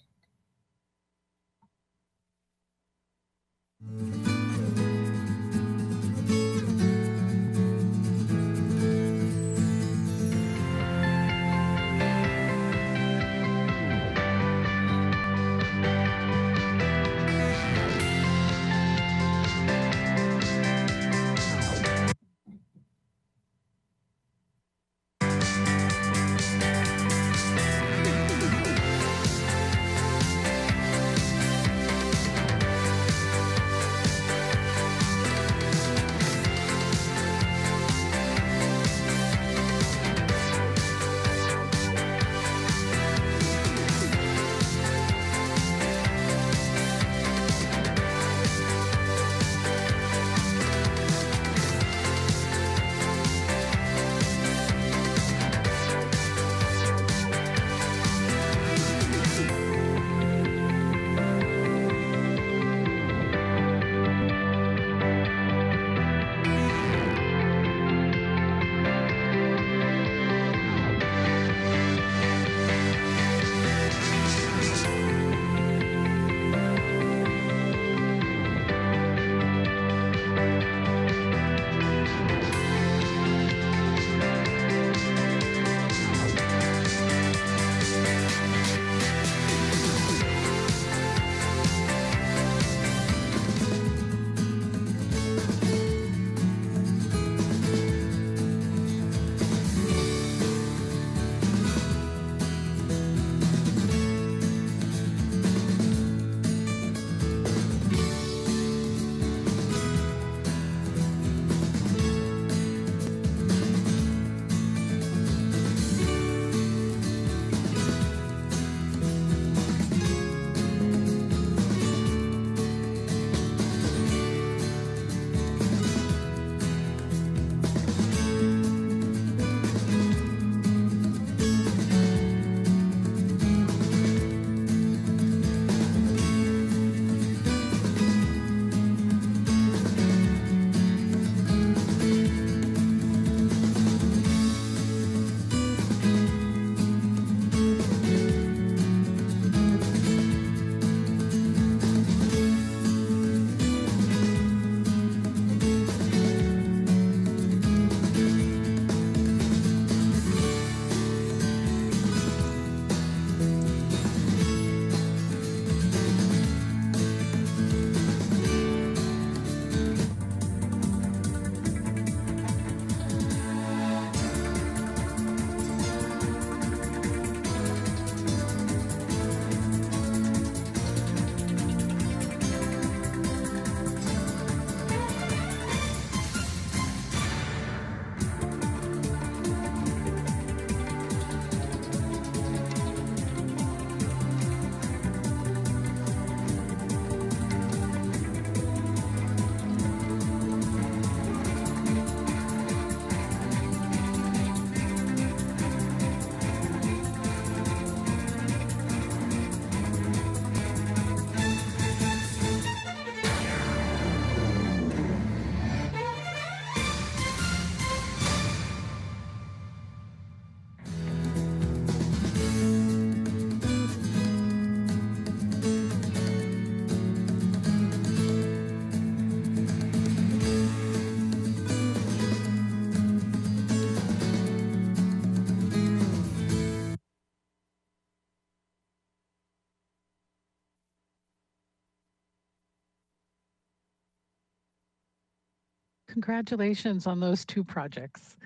Speaker 1: Congratulations on those two projects.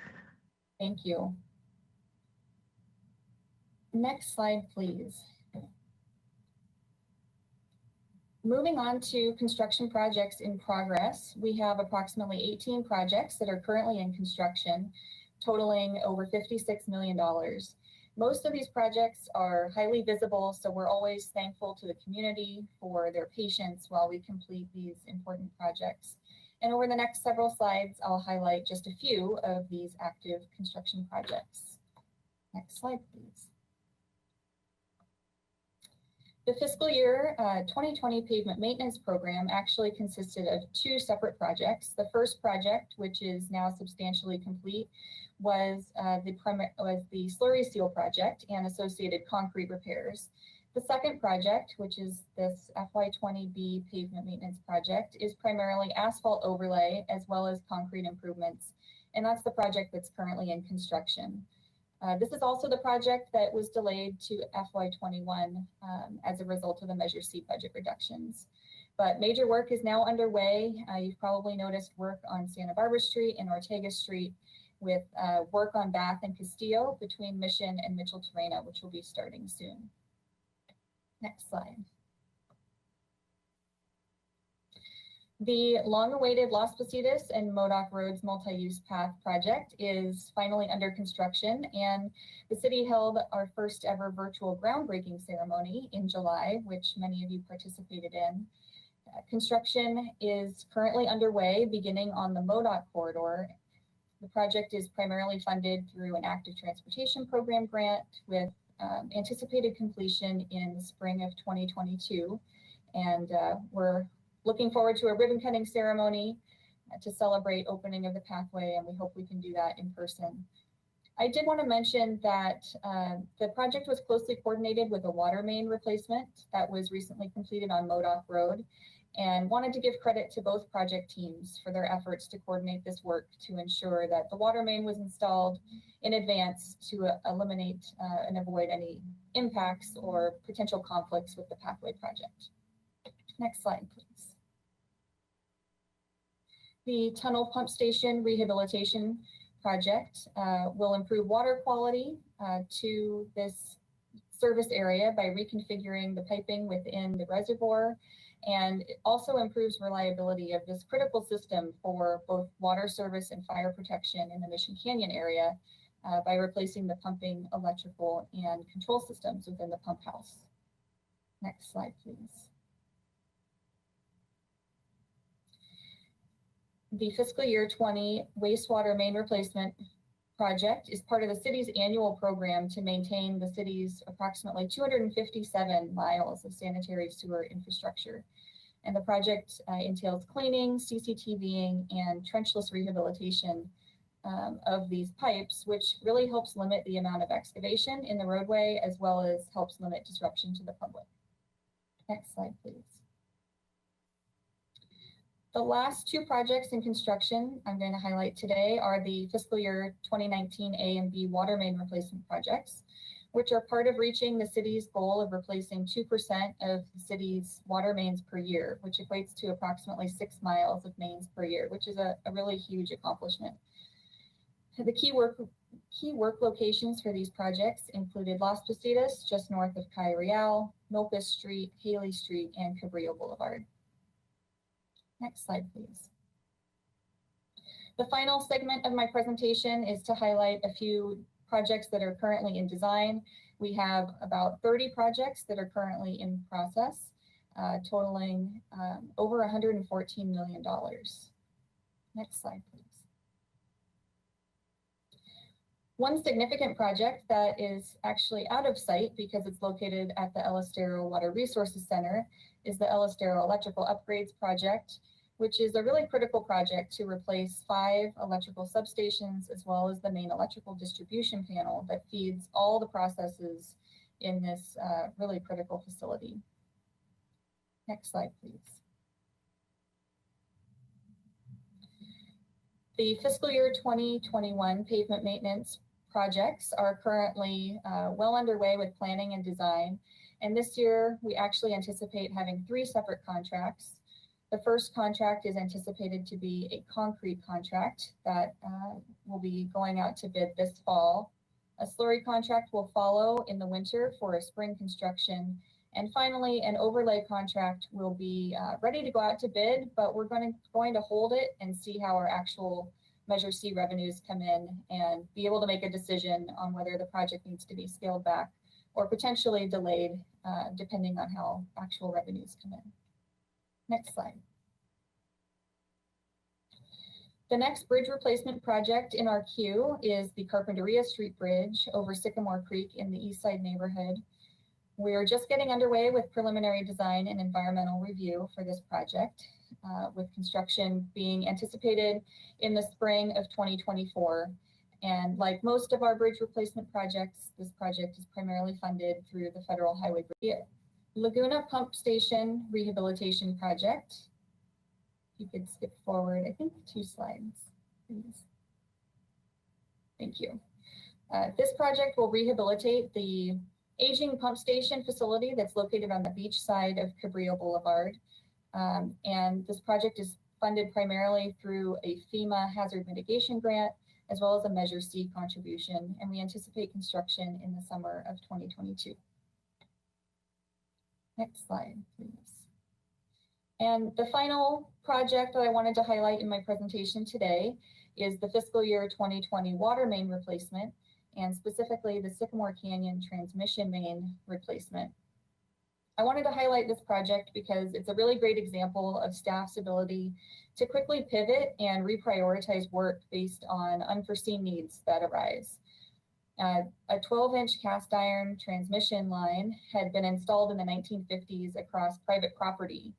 Speaker 22: Thank you. Next slide, please. Moving on to construction projects in progress, we have approximately 18 projects that are currently in construction, totaling over $56 million. Most of these projects are highly visible, so we're always thankful to the community for their patience while we complete these important projects. And over the next several slides, I'll highlight just a few of these active construction projects. Next slide, please. The fiscal year 2020 pavement maintenance program actually consisted of two separate projects. The first project, which is now substantially complete, was the slurry seal project and associated concrete repairs. The second project, which is this FY20B pavement maintenance project, is primarily asphalt overlay as well as concrete improvements. And that's the project that's currently in construction. This is also the project that was delayed to FY21 as a result of the Measure C budget reductions. But major work is now underway. You've probably noticed work on Santa Barbara Street and Ortega Street, with work on Bath and Castillo between Mission and Mitchell Terrena, which will be starting soon. Next slide. The long-awaited Las Positas and Modoc Roads multi-use path project is finally under construction, and the city held our first ever virtual groundbreaking ceremony in July, which many of you participated in. Construction is currently underway, beginning on the Modoc corridor. The project is primarily funded through an active transportation program grant with anticipated completion in the spring of 2022. And we're looking forward to a ribbon cutting ceremony to celebrate opening of the pathway, and we hope we can do that in person. I did want to mention that the project was closely coordinated with a water main replacement that was recently completed on Modoc Road, and wanted to give credit to both project teams for their efforts to coordinate this work to ensure that the water main was installed in advance to eliminate and avoid any impacts or potential conflicts with the pathway project. Next slide, please. The tunnel pump station rehabilitation project will improve water quality to this service area by reconfiguring the piping within the reservoir, and it also improves reliability of this critical system for both water service and fire protection in the Mission Canyon area by replacing the pumping, electrical, and control systems within the pump house. Next slide, please. The fiscal year 20 wastewater main replacement project is part of the city's annual program to maintain the city's approximately 257 miles of sanitary sewer infrastructure. And the project entails cleaning, CCTVing, and trenchless rehabilitation of these pipes, which really helps limit the amount of excavation in the roadway, as well as helps limit disruption to the public. Next slide, please. The last two projects in construction I'm going to highlight today are the fiscal year 2019 A and B water main replacement projects, which are part of reaching the city's goal of replacing 2% of the city's water mains per year, which equates to approximately 6 miles of mains per year, which is a really huge accomplishment. The key work locations for these projects included Las Positas, just north of Calle Real, Milpas Street, Haley Street, and Cabrillo Boulevard. Next slide, please. The final segment of my presentation is to highlight a few projects that are currently in design. We have about 30 projects that are currently in process, totaling over $114 million. Next slide, please. One significant project that is actually out of sight because it's located at the El Estero Water Resources Center is the El Estero Electrical Upgrades Project, which is a really critical project to replace 5 electrical substations, as well as the main electrical distribution panel that feeds all the processes in this really critical facility. Next slide, please. The fiscal year 2021 pavement maintenance projects are currently well underway with planning and design. And this year, we actually anticipate having 3 separate contracts. The first contract is anticipated to be a concrete contract that will be going out to bid this fall. A slurry contract will follow in the winter for a spring construction. And finally, an overlay contract will be ready to go out to bid, but we're going to hold it and see how our actual Measure C revenues come in and be able to make a decision on whether the project needs to be scaled back or potentially delayed, depending on how actual revenues come in. Next slide. The next bridge replacement project in our queue is the Carpinteria Street Bridge over Sycamore Creek in the East Side neighborhood. We're just getting underway with preliminary design and environmental review for this project, with construction being anticipated in the spring of 2024. And like most of our bridge replacement projects, this project is primarily funded through the Federal Highway Bridge. Laguna Pump Station Rehabilitation Project. You could skip forward, I think 2 slides, please. Thank you. This project will rehabilitate the aging pump station facility that's located on the beach side of Cabrillo Boulevard. And this project is funded primarily through a FEMA hazard mitigation grant, as well as a Measure C contribution. And we anticipate construction in the summer of 2022. Next slide, please. And the final project that I wanted to highlight in my presentation today is the fiscal year 2020 water main replacement, and specifically the Sycamore Canyon transmission main replacement. I wanted to highlight this project because it's a really great example of staff's ability to quickly pivot and reprioritize work based on unforeseen needs that arise. A 12-inch cast iron transmission line had been installed in the 1950s across private property,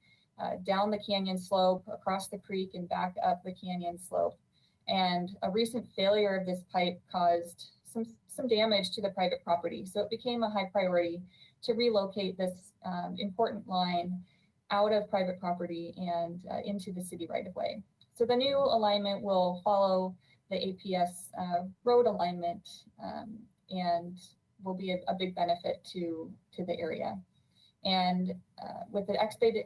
Speaker 22: down the canyon slope, across the creek, and back up the canyon slope. And a recent failure of this pipe caused some damage to the private property. So it became a high priority to relocate this important line out of private property and into the city right of way. So the new alignment will follow the APS road alignment and will be a big benefit to the area. And with the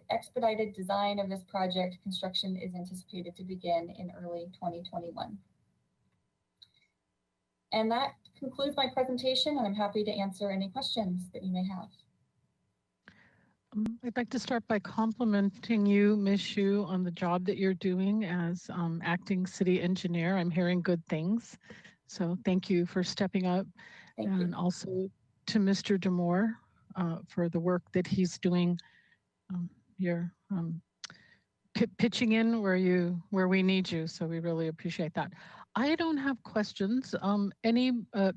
Speaker 22: expedited design of this project, construction is anticipated to begin in early 2021. And that concludes my presentation, and I'm happy to answer any questions that you may have.
Speaker 1: I'd like to start by complimenting you, Ms. Xu, on the job that you're doing as acting city engineer. I'm hearing good things. So thank you for stepping up. And also to Mr. Demore for the work that he's doing. You're pitching in where we need you. So we really appreciate that. I don't have questions. Any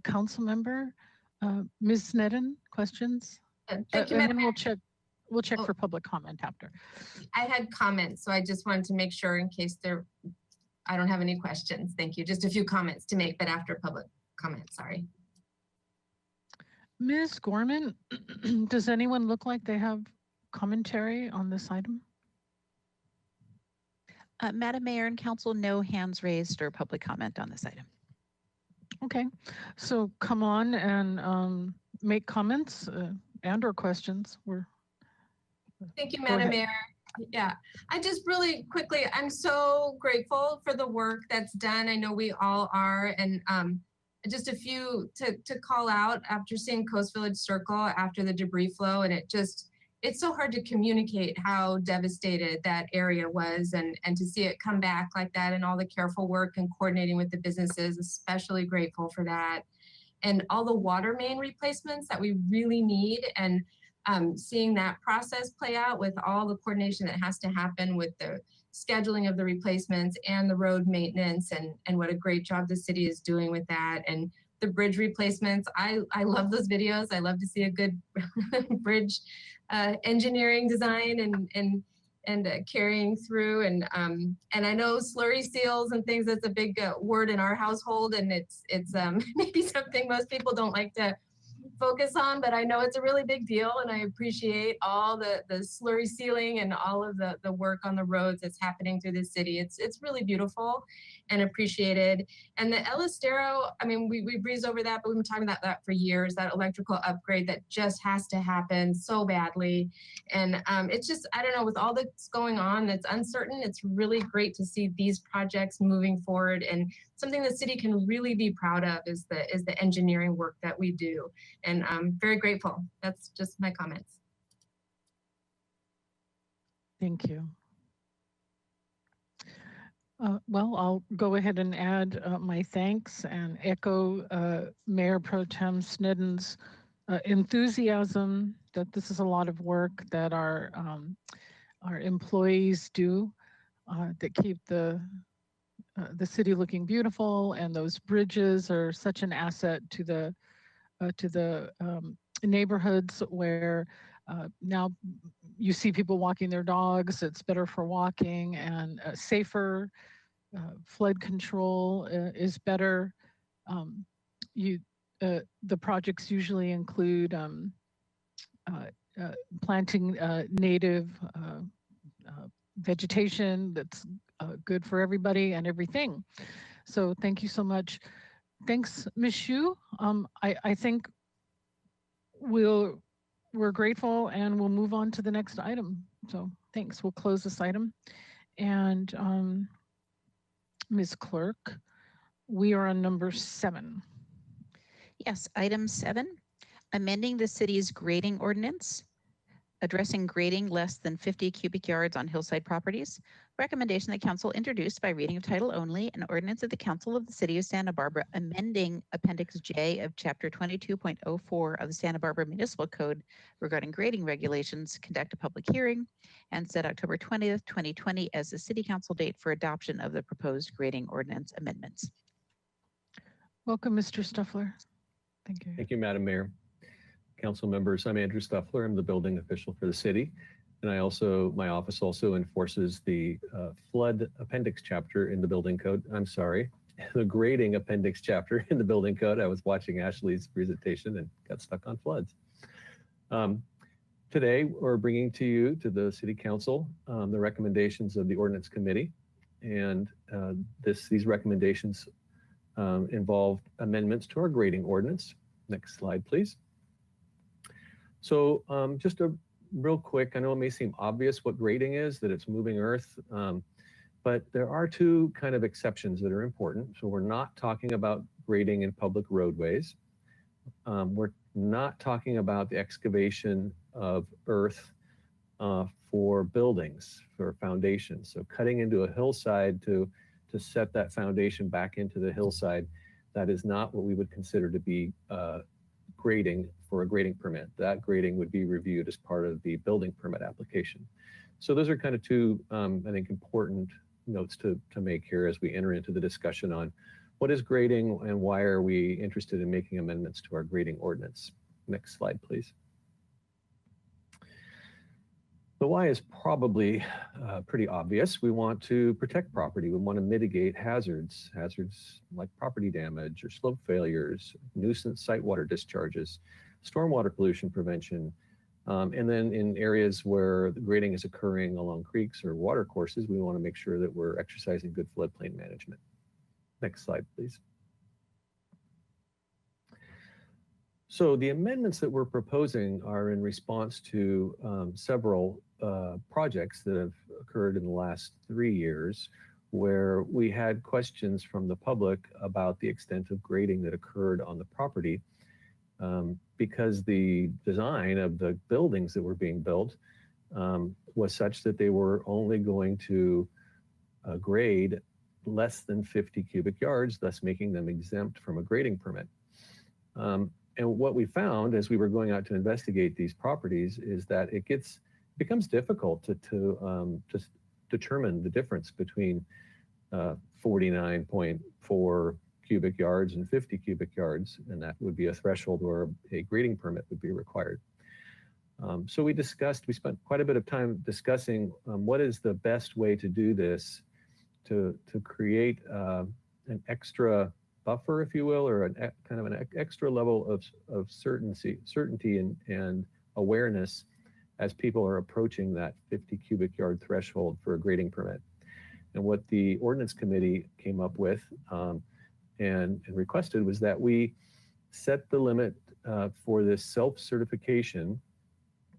Speaker 1: council member, Ms. Sneddon, questions?
Speaker 10: Thank you,
Speaker 1: and
Speaker 10: Madam
Speaker 1: then we'll check for public comment after.
Speaker 10: I had comments, so I just wanted to make sure in case I don't have any questions. Thank you. Just a few comments to make, but after public comment, sorry.
Speaker 1: Ms. Gorman, does anyone look like they have commentary on this item?
Speaker 18: Madam Mayor and Council, no hands raised or public comment on this item.
Speaker 1: Okay, so come on and make comments and or questions.
Speaker 10: Thank you, Madam Mayor. Yeah, I just really quickly, I'm so grateful for the work that's done. I know we all are, and just a few to call out after seeing Coast Village Circle after the debris flow, and it's so hard to communicate how devastated that area was, and to see it come back like that, and all the careful work and coordinating with the businesses, especially grateful for that. And all the water main replacements that we really need, and seeing that process play out with all the coordination that has to happen with the scheduling of the replacements and the road maintenance, and what a great job the city is doing with that. And the bridge replacements, I love those videos. I love to see a good bridge engineering design and carrying through. And I know slurry seals and things, that's a big word in our household, and it's maybe something most people don't like to focus on, but I know it's a really big deal, and I appreciate all the slurry sealing and all of the work on the roads that's happening through the city. It's really beautiful and appreciated. And the El Estero, I mean, we breeze over that, but we've been talking about that for years, that electrical upgrade that just has to happen so badly. And it's just, I don't know, with all that's going on that's uncertain, it's really great to see these projects moving forward. And something the city can really be proud of is the engineering work that we do. And I'm very grateful. That's just my comments.
Speaker 1: Thank you. Well, I'll go ahead and add my thanks and echo Mayor Pro Tem Snedden's enthusiasm that this is a lot of work that our employees do that keep the city looking beautiful, and those bridges are such an asset to the neighborhoods where now you see people walking their dogs. It's better for walking and safer. Flood control is better. The projects usually include planting native vegetation that's good for everybody and everything. So thank you so much. Thanks, Ms. Xu. I think we're grateful and we'll move on to the next item. So thanks. We'll close this item. And Ms. Clerk, we are on number 7.
Speaker 18: Yes, item 7, amending the city's grading ordinance, addressing grading less than 50 cubic yards on hillside properties. Recommendation that council introduced by reading of title only, an ordinance of the Council of the City of Santa Barbara amending Appendix J of Chapter 22.04 of the Santa Barbara Municipal Code regarding grading regulations, conduct a public hearing, and set October 20th, 2020 as the City Council date for adoption of the proposed grading ordinance amendments.
Speaker 1: Welcome, Mr. Stuffler. Thank you.
Speaker 3: Thank you, Madam Mayor. Council members, I'm Andrew Stuffler. I'm the building official for the city. And my office also enforces the flood appendix chapter in the building code. I'm sorry, the grading appendix chapter in the building code. I was watching Ashley's presentation and got stuck on floods. Today, we're bringing to you, to the City Council, the recommendations of the Ordinance Committee. And these recommendations involve amendments to our grading ordinance. Next slide, please. So just a real quick, I know it may seem obvious what grading is, that it's moving earth, but there are 2 kind of exceptions that are important. So we're not talking about grading in public roadways. We're not talking about the excavation of earth for buildings, for foundations. So cutting into a hillside to set that foundation back into the hillside, that is not what we would consider to be grading for a grading permit. That grading would be reviewed as part of the building permit application. So those are kind of 2, I think, important notes to make here as we enter into the discussion on what is grading and why are we interested in making amendments to our grading ordinance. Next slide, please. The why is probably pretty obvious. We want to protect property. We want to mitigate hazards like property damage or slope failures, nuisance site water discharges, stormwater pollution prevention. And then in areas where the grading is occurring along creeks or water courses, we want to make sure that we're exercising good floodplain management. Next slide, please. So the amendments that we're proposing are in response to several projects that have occurred in the last 3 years, where we had questions from the public about the extent of grading that occurred on the property, because the design of the buildings that were being built was such that they were only going to grade less than 50 cubic yards, thus making them exempt from a grading permit. And what we found as we were going out to investigate these properties is that it becomes difficult to just determine the difference between 49.4 cubic yards and 50 cubic yards, and that would be a threshold where a grading permit would be required. So we spent quite a bit of time discussing what is the best way to do this to create an extra buffer, if you will, or kind of an extra level of certainty and awareness as people are approaching that 50 cubic yard threshold for a grading permit. And what the ordinance committee came up with and requested was that we set the limit for this self-certification,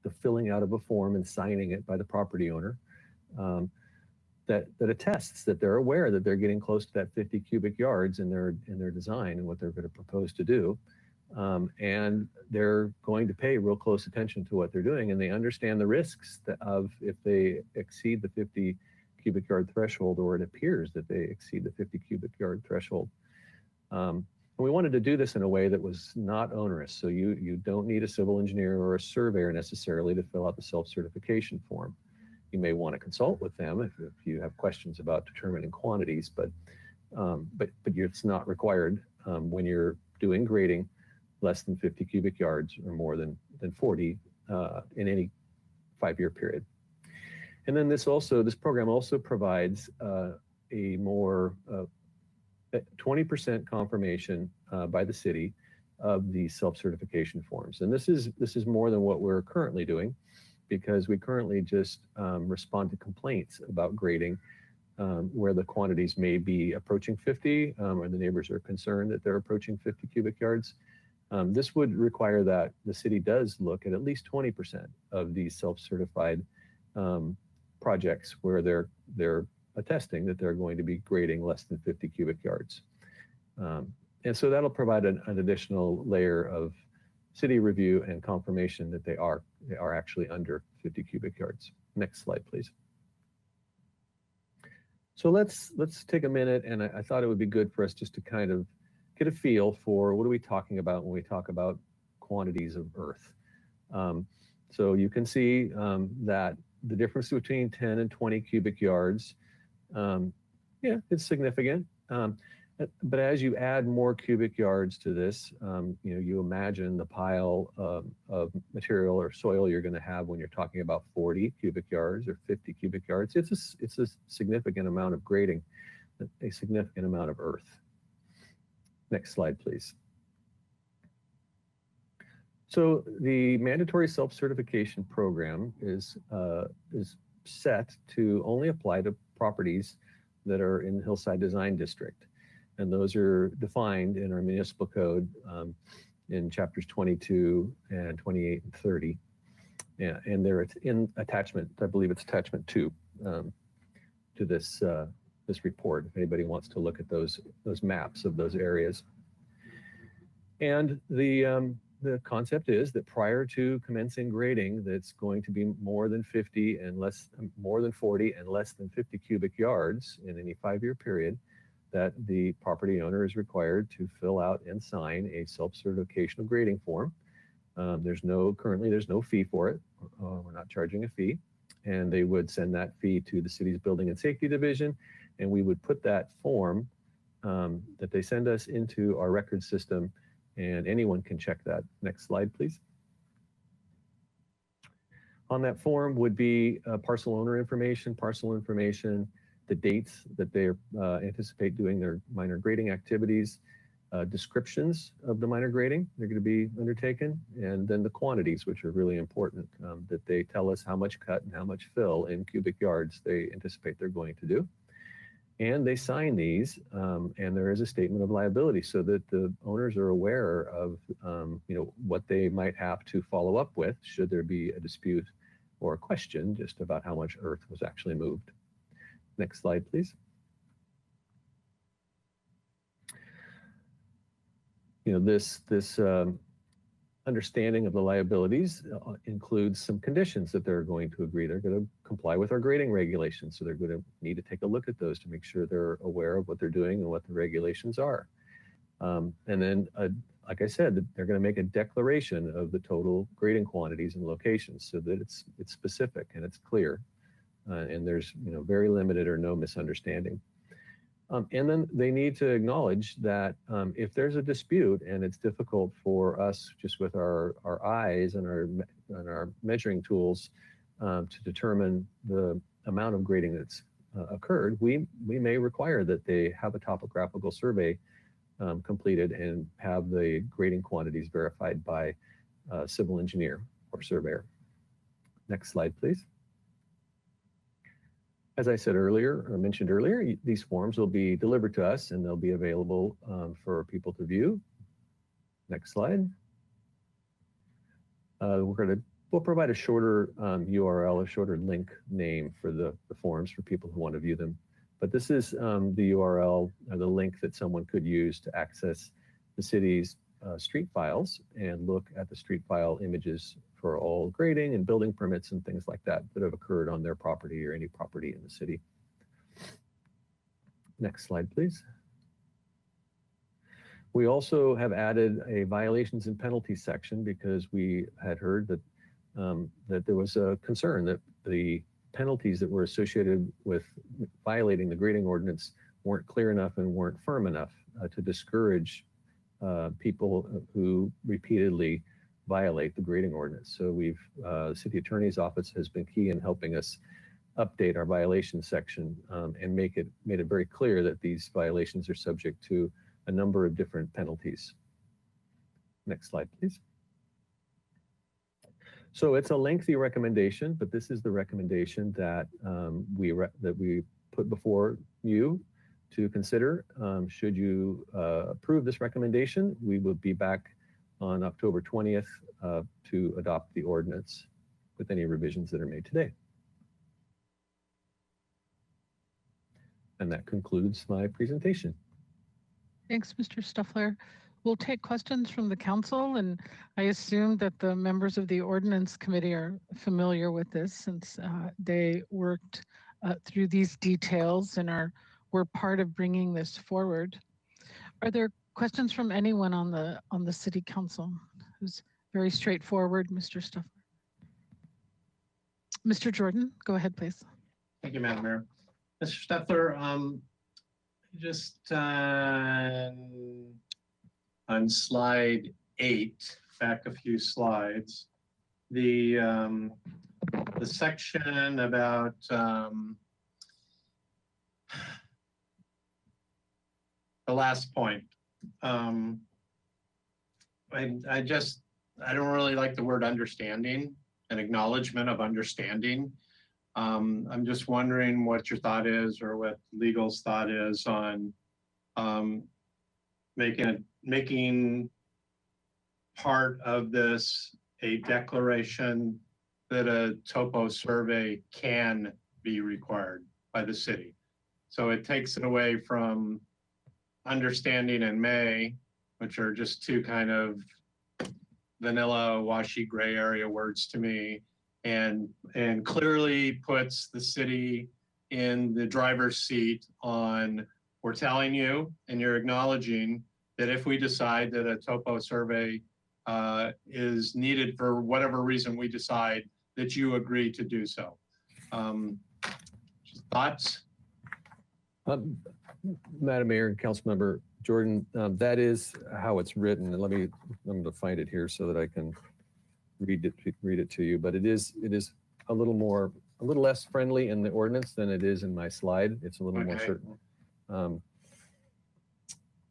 Speaker 3: the filling out of a form and signing it by the property owner, that attests that they're aware that they're getting close to that 50 cubic yards in their design and what they're going to propose to do. And they're going to pay real close attention to what they're doing, and they understand the risks of if they exceed the 50 cubic yard threshold, or it appears that they exceed the 50 cubic yard threshold. And we wanted to do this in a way that was not onerous. So you don't need a civil engineer or a surveyor necessarily to fill out the self-certification form. You may want to consult with them if you have questions about determining quantities, but it's not required when you're doing grading less than 50 cubic yards or more than 40 in any 5-year period. And then this program also provides a more 20% confirmation by the city of the self-certification forms. And this is more than what we're currently doing, because we currently just respond to complaints about grading where the quantities may be approaching 50, or the neighbors are concerned that they're approaching 50 cubic yards. This would require that the city does look at least 20% of these self-certified projects where they're attesting that they're going to be grading less than 50 cubic yards. And so that'll provide an additional layer of city review and confirmation that they are actually under 50 cubic yards. Next slide, please. So let's take a minute, and I thought it would be good for us just to kind of get a feel for what are we talking about when we talk about quantities of earth. So you can see that the difference between 10 and 20 cubic yards, yeah, it's significant. But as you add more cubic yards to this, you imagine the pile of material or soil you're going to have when you're talking about 40 cubic yards or 50 cubic yards. It's a significant amount of grading, a significant amount of earth. Next slide, please. So the mandatory self-certification program is set to only apply to properties that are in the Hillside Design District. And those are defined in our municipal code in chapters 22 and 28 and 30. Yeah, and they're in attachment, I believe it's attachment 2 to this report, if anybody wants to look at those maps of those areas. And the concept is that prior to commencing grading, that's going to be more than 40 and less than 50 cubic yards in any 5-year period, that the property owner is required to fill out and sign a self-certification grading form. Currently there's no fee for it. We're not charging a fee. And they would send that fee to the city's Building and Safety Division, and we would put that form that they send us into our record system, and anyone can check that. Next slide, please. On that form would be parcel owner information, parcel information, the dates that they anticipate doing their minor grading activities, descriptions of the minor grading they're going to be undertaken, and then the quantities, which are really important, that they tell us how much cut and how much fill in cubic yards they anticipate they're going to do. And they sign these, and there is a statement of liability so that the owners are aware of what they might have to follow up with should there be a dispute or a question just about how much earth was actually moved. Next slide, please. This understanding of the liabilities includes some conditions that they're going to agree. They're going to comply with our grading regulations, so they're going to need to take a look at those to make sure they're aware of what they're doing and what the regulations are. And then, like I said, they're going to make a declaration of the total grading quantities and locations so that it's specific and it's clear. And there's very limited or no misunderstanding. And then they need to acknowledge that if there's a dispute and it's difficult for us just with our eyes and our measuring tools to determine the amount of grading that's occurred, we may require that they have a topographical survey completed and have the grading quantities verified by a civil engineer or surveyor. Next slide, please. As I said earlier, or mentioned earlier, these forms will be delivered to us and they'll be available for people to view. Next slide. We'll provide a shorter URL, a shorter link name for the forms for people who want to view them. But this is the URL, or the link that someone could use to access the city's street files and look at the street file images for all grading and building permits and things like that that have occurred on their property or any property in the city. Next slide, please. We also have added a violations and penalties section because we had heard that that there was a concern that the penalties that were associated with violating the grading ordinance weren't clear enough and weren't firm enough to discourage people who repeatedly violate the grading ordinance. So the city attorney's office has been key in helping us update our violations section and made it very clear that these violations are subject to a number of different penalties. Next slide, please. So it's a lengthy recommendation, but this is the recommendation that we put before you to consider. Should you approve this recommendation, we will be back on October 20th to adopt the ordinance with any revisions that are made today. And that concludes my presentation.
Speaker 1: Thanks, Mr. Stuffler. We'll take questions from the council, and I assume that the members of the ordinance committee are familiar with this since they worked through these details and were part of bringing this forward. Are there questions from anyone on the city council? Who's very straightforward, Mr. Stuffler. Mr. Jordan, go ahead, please.
Speaker 8: Thank you, Madam Mayor. Mr. Stuffler, just on slide 8, back a few slides, the section about the last point. I don't really like the word understanding, an acknowledgement of understanding. I'm just wondering what your thought is, or what legal's thought is on making part of this a declaration that a topo survey can be required by the city. So it takes it away from understanding and may, which are just two kind of vanilla, washy, gray area words to me, and clearly puts the city in the driver's seat on, we're telling you and you're acknowledging that if we decide that a topo survey is needed for whatever reason we decide, that you agree to do so. Thoughts?
Speaker 3: Madam Mayor and Councilmember Jordan, that is how it's written. And I'm going to find it here so that I can read it to you. But it is a little less friendly in the ordinance than it is in my slide. It's a little more certain.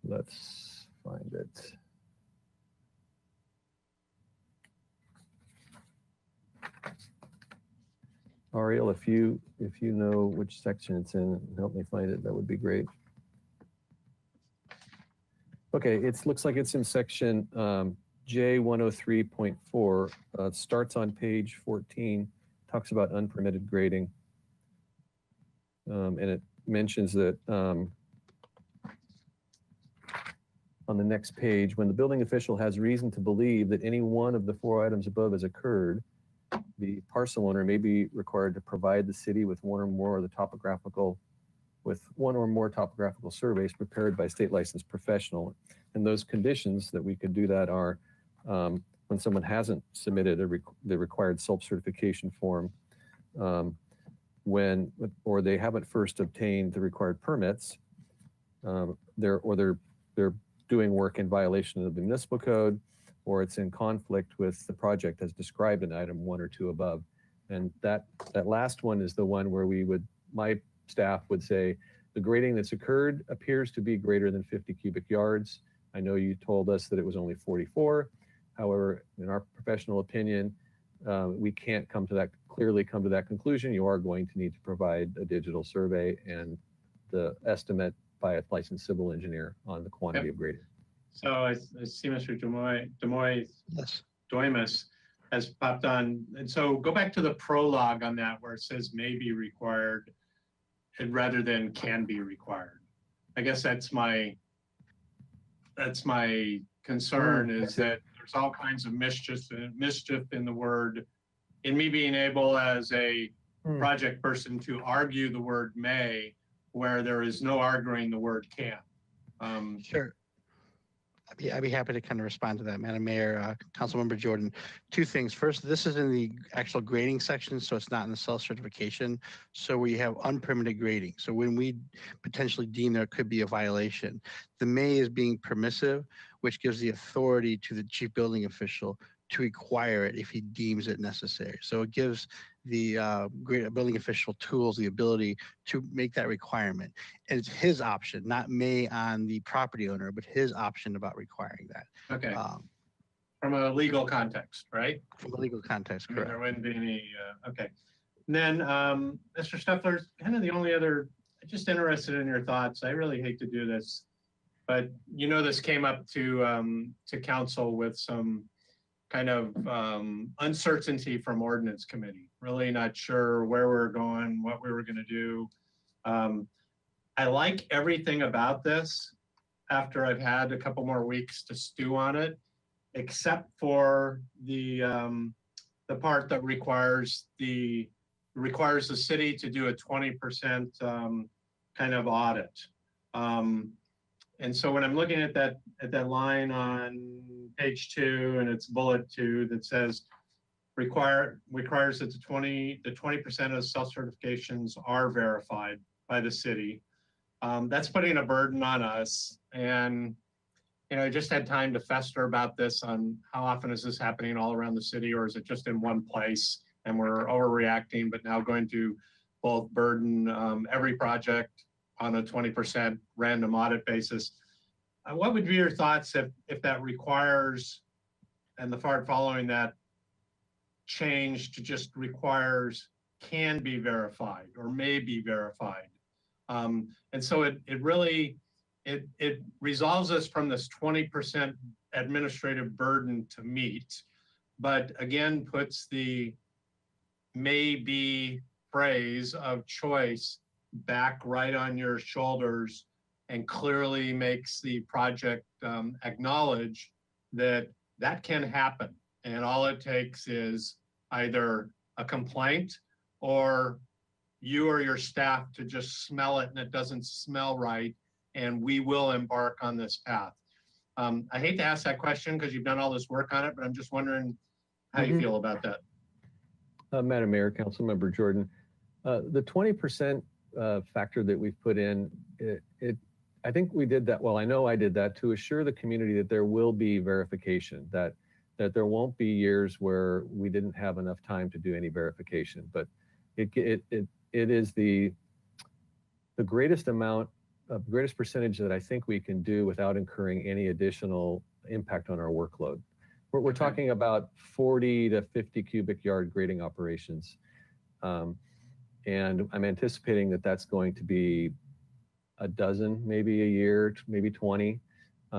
Speaker 3: Let's find it. Ariel, if you know which section it's in and help me find it, that would be great. Okay, it looks like it's in section J103.4. It starts on page 14, talks about unpermitted grading. And it mentions that on the next page, when the building official has reason to believe that any one of the 4 items above has occurred, the parcel owner may be required to provide the city with one or more topographical surveys prepared by state licensed professional. And those conditions that we could do that are when someone hasn't submitted the required self-certification form, or they haven't first obtained the required permits, they're doing work in violation of the municipal code, or it's in conflict with the project as described in item 1 or 2 above. And that last one is the one where my staff would say, the grading that's occurred appears to be greater than 50 cubic yards. I know you told us that it was only 44. However, in our professional opinion, we can't clearly come to that conclusion. You are going to need to provide a digital survey and the estimate by a licensed civil engineer on the quantity of grading.
Speaker 8: So I see Mr. Doimus has popped on. And so go back to the prologue on that where it says may be required and rather than can be required. I guess that's my concern is that there's all kinds of mischief in the word. In me being able as a project person to argue the word may, where there is no arguing the word can.
Speaker 7: Sure. I'd be happy to kind of respond to that, Madam Mayor, Councilmember Jordan. Two things. First, this is in the actual grading section, so it's not in the self-certification. So we have unpermitted grading. So when we potentially deem there could be a violation, the may is being permissive, which gives the authority to the chief building official to require it if he deems it necessary. So it gives the building official tools, the ability to make that requirement. And it's his option, not may on the property owner, but his option about requiring that.
Speaker 8: Okay. From a legal context, right?
Speaker 7: From a legal context, correct.
Speaker 8: There wouldn't be any, okay. And then, Mr. Steffler, kind of the only other, just interested in your thoughts. I really hate to do this, but you know, this came up to council with some kind of uncertainty from ordinance committee, really not sure where we're going, what we were going to do. I like everything about this after I've had a couple more weeks to stew on it, except for the part that requires the city to do a 20% kind of audit. And so when I'm looking at that line on page 2 and it's bullet 2 that says requires that the 20% of self-certifications are verified by the city. That's putting a burden on us. And you know, I just had time to fester about this on how often is this happening all around the city, or is it just in one place and we're overreacting, but now going to both burden every project on a 20% random audit basis. What would be your thoughts if that requires, and the part following that change to just requires can be verified or may be verified? And so it really resolves us from this 20% administrative burden to meet, but again, puts the may be phrase of choice back right on your shoulders and clearly makes the project acknowledge that that can happen. And all it takes is either a complaint or you or your staff to just smell it and it doesn't smell right, and we will embark on this path. I hate to ask that question because you've done all this work on it, but I'm just wondering how you feel about that.
Speaker 3: Madam Mayor, Councilmember Jordan, the 20% factor that we've put in, I think we did that, well, I know I did that to assure the community that there will be verification, that there won't be years where we didn't have enough time to do any verification. But it is the greatest percentage that I think we can do without incurring any additional impact on our workload. We're talking about 40 to 50 cubic yard grading operations. And I'm anticipating that that's going to be a dozen, maybe a year, maybe 20.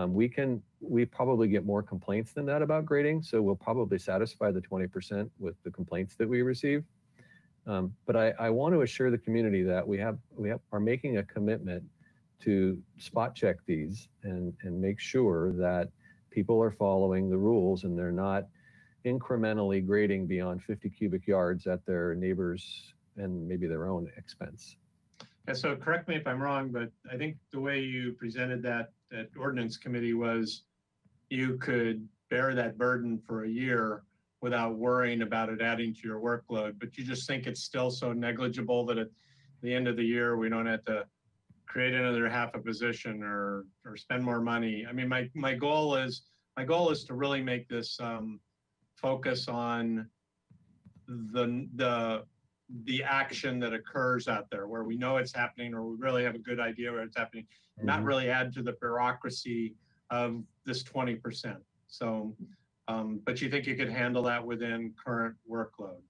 Speaker 3: We probably get more complaints than that about grading, so we'll probably satisfy the 20% with the complaints that we receive. But I want to assure the community that we are making a commitment to spot check these and make sure that people are following the rules and they're not incrementally grading beyond 50 cubic yards at their neighbors and maybe their own expense.
Speaker 8: Yeah, so correct me if I'm wrong, but I think the way you presented that ordinance committee was you could bear that burden for a year without worrying about it adding to your workload, but you just think it's still so negligible that at the end of the year, we don't have to create another half a position or spend more money. I mean, my goal is to really make this focus on the the action that occurs out there where we know it's happening or we really have a good idea where it's happening, not really add to the bureaucracy of this 20%. So, but you think you could handle that within current workload?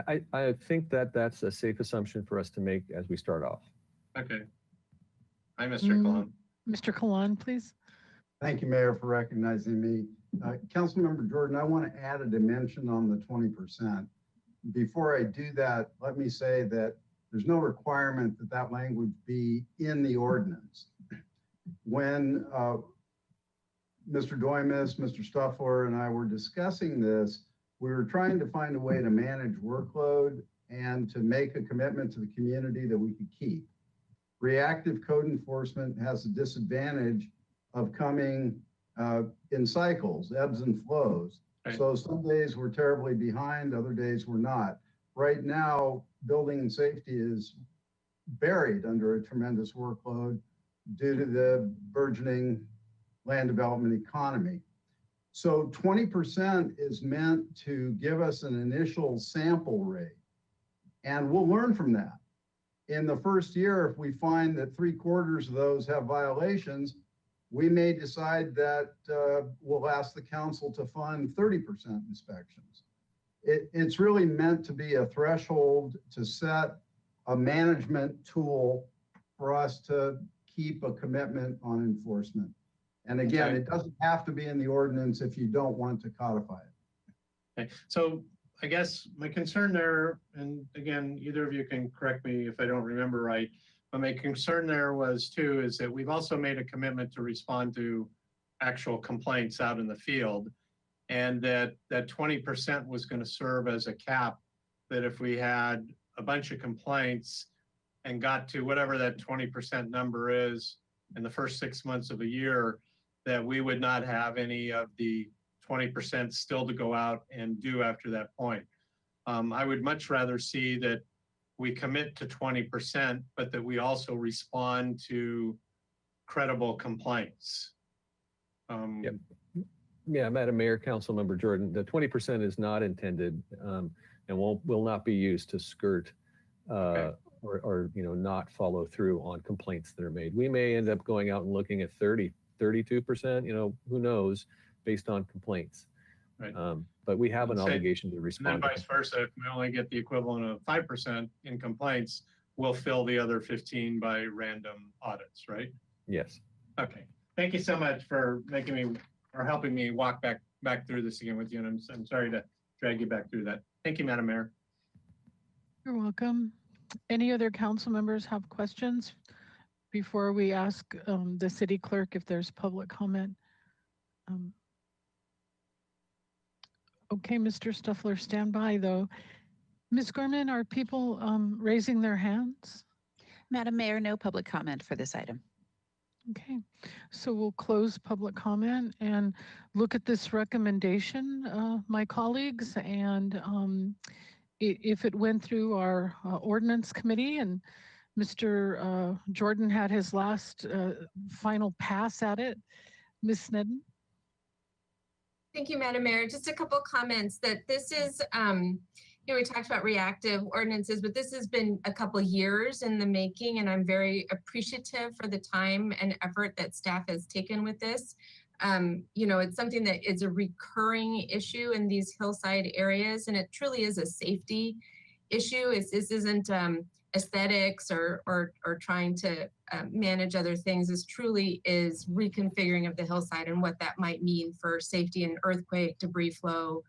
Speaker 3: I think that that's a safe assumption for us to make as we start off.
Speaker 8: Okay. Hi, Mr. Kalan.
Speaker 1: Mr. Kalan, please.
Speaker 21: Thank you, Mayor, for recognizing me. Councilmember Jordan, I want to add a dimension on the 20%. Before I do that, let me say that there's no requirement that that language be in the ordinance. When Mr. Doimus, Mr. Stuffler, and I were discussing this, we were trying to find a way to manage workload and to make a commitment to the community that we could keep. Reactive code enforcement has a disadvantage of coming in cycles, ebbs and flows. Right. So some days we're terribly behind, other days we're not. Right now, building and safety is buried under a tremendous workload due to the burgeoning land development economy. So 20% is meant to give us an initial sample rate, and we'll learn from that. In the first year, if we find that 3/4 of those have violations, we may decide that we'll ask the council to fund 30% inspections. It's really meant to be a threshold to set a management tool for us to keep a commitment on enforcement. And again, it doesn't have to be in the ordinance if you don't want to codify it.
Speaker 8: Okay, so I guess my concern there, and again, either of you can correct me if I don't remember right, but my concern there was too, is that we've also made a commitment to respond to actual complaints out in the field. And that 20% was going to serve as a cap, that if we had a bunch of complaints and got to whatever that 20% number is in the first 6 months of a year, that we would not have any of the 20% still to go out and do after that point. I would much rather see that we commit to 20%, but that we also respond to credible complaints.
Speaker 3: Yep. Yeah, Madam Mayor, Councilmember Jordan, the 20% is not intended and will not be used to skirt or not follow through on complaints that are made. We may end up going out and looking at 32%, who knows, based on complaints.
Speaker 8: Right.
Speaker 3: But we have an obligation to respond.
Speaker 8: And then vice versa, if we only get the equivalent of 5% in complaints, we'll fill the other 15 by random audits, right?
Speaker 3: Yes.
Speaker 8: Okay. Thank you so much for making me or helping me walk back through this again with you. And I'm sorry to drag you back through that. Thank you, Madam Mayor.
Speaker 1: You're welcome. Any other council members have questions before we ask the city clerk if there's public comment? Okay, Mr. Stuffler, stand by though. Ms. Gorman, are people raising their hands?
Speaker 18: Madam Mayor, no public comment for this item.
Speaker 1: Okay, so we'll close public comment and look at this recommendation, my colleagues, and if it went through our ordinance committee and Mr. Jordan had his last final pass at it. Ms. Sneddon?
Speaker 10: Thank you, Madam Mayor. Just a couple comments that this is, we talked about reactive ordinances, but this has been a couple years in the making, and I'm very appreciative for the time and effort that staff has taken with this. It's something that is a recurring issue in these hillside areas, and it truly is a safety issue. This isn't aesthetics or trying to manage other things. This truly is reconfiguring of the hillside and what that might mean for safety and earthquake, debris flow,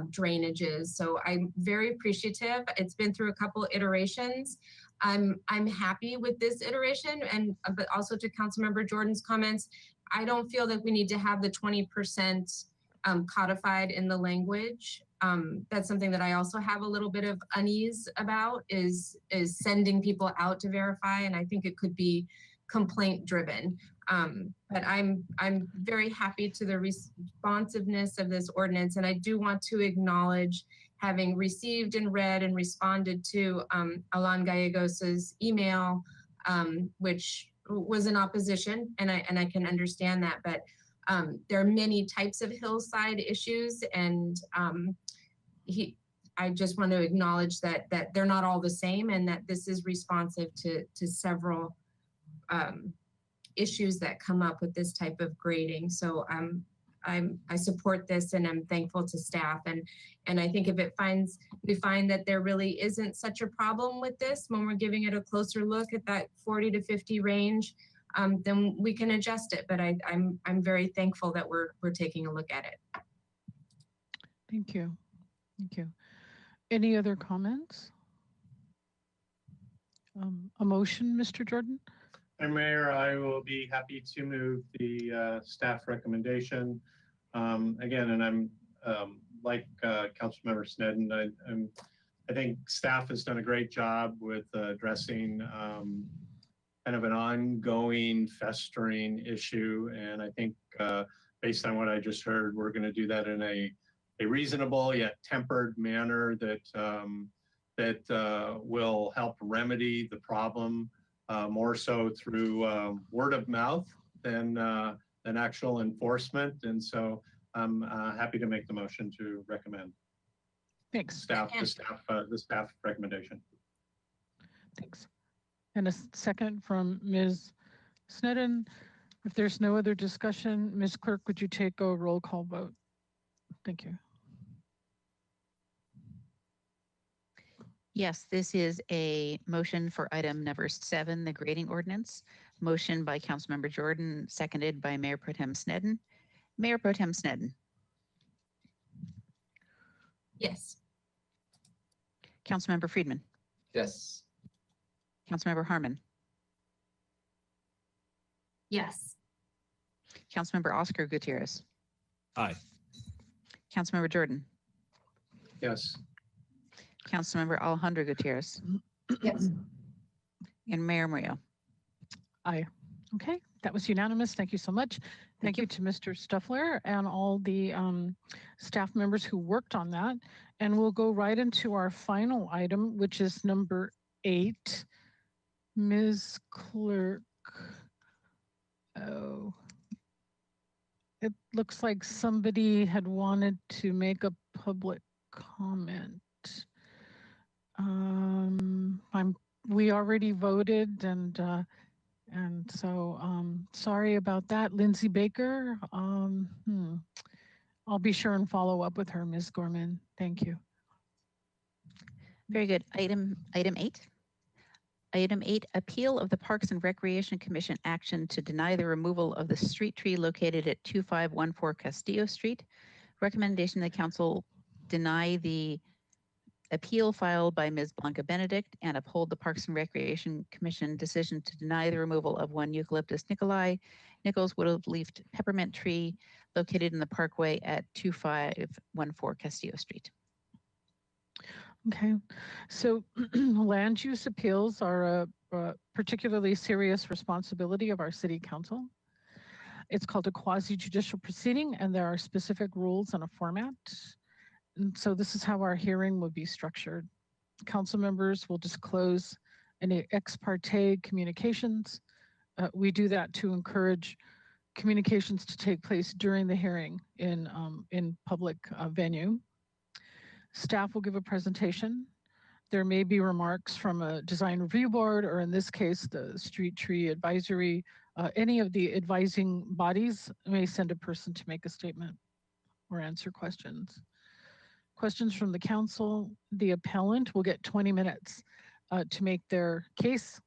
Speaker 10: drainages. So I'm very appreciative. It's been through a couple iterations. I'm happy with this iteration, but also to Councilmember Jordan's comments, I don't feel that we need to have the 20% codified in the language. That's something that I also have a little bit of unease about is sending people out to verify, and I think it could be complaint driven. But I'm very happy to the responsiveness of this ordinance, and I do want to acknowledge having received and read and responded to Alan Gallegos's email, which was in opposition, and I can understand that, but there are many types of hillside issues, and I just want to acknowledge that they're not all the same and that this is responsive to several issues that come up with this type of grading. So I support this and I'm thankful to staff. And I think if we find that there really isn't such a problem with this when we're giving it a closer look at that 40 to 50 range, then we can adjust it. But I'm very thankful that we're taking a look at it.
Speaker 1: Thank you. Thank you. Any other comments? A motion, Mr. Jordan?
Speaker 8: And Mayor, I will be happy to move the staff recommendation. Again, and I'm like Councilmember Snedden, I think staff has done a great job with addressing kind of an ongoing festering issue. And I think based on what I just heard, we're going to do that in a reasonable yet tempered manner that will help remedy the problem more so through word of mouth than actual enforcement. And so I'm happy to make the motion to recommend.
Speaker 1: Thanks.
Speaker 8: The staff recommendation.
Speaker 1: Thanks. And a second from Ms. Snedden. If there's no other discussion, Ms. Clerk, would you take a roll call vote? Thank you.
Speaker 18: Yes, this is a motion for item number 7, the grading ordinance. Motion by Councilmember Jordan, seconded by Mayor Pro Tem Snedden. Mayor Pro Tem Snedden.
Speaker 10: Yes.
Speaker 18: Councilmember Friedman.
Speaker 14: Yes.
Speaker 18: Councilmember Harmon.
Speaker 19: Yes.
Speaker 18: Councilmember Oscar Gutierrez.
Speaker 20: Aye.
Speaker 18: Councilmember Jordan.
Speaker 8: Yes.
Speaker 18: Councilmember Alejandro Gutierrez.
Speaker 10: Yes.
Speaker 18: And Mayor Murillo.
Speaker 1: Aye. Okay, that was unanimous. Thank you so much. Thank you to Mr. Stuffler and all the staff members who worked on that. And we'll go right into our final item, which is number 8. Ms. Clerk. Oh, it looks like somebody had wanted to make a public comment. We already voted and so sorry about that. Lindsay Baker, I'll be sure and follow up with her, Ms. Gorman. Thank you.
Speaker 18: Very good. Item 8. Item 8, appeal of the Parks and Recreation Commission action to deny the removal of the street tree located at 2514 Castillo Street. Recommendation that council deny the appeal filed by Ms. Blanca Benedict and uphold the Parks and Recreation Commission decision to deny the removal of one Eucalyptus Nichols wood-leafed peppermint tree located in the parkway at 2514 Castillo Street.
Speaker 1: Okay, so land use appeals are a particularly serious responsibility of our city council. It's called a quasi-judicial proceeding and there are specific rules and a format. And so this is how our hearing will be structured. Council members will disclose any ex parte communications. We do that to encourage communications to take place during the hearing in public venue. Staff will give a presentation. There may be remarks from a design review board, or in this case, the street tree advisory. Any of the advising bodies may send a person to make a statement or answer questions. Questions from the council, the appellant will get 20 minutes to make their case.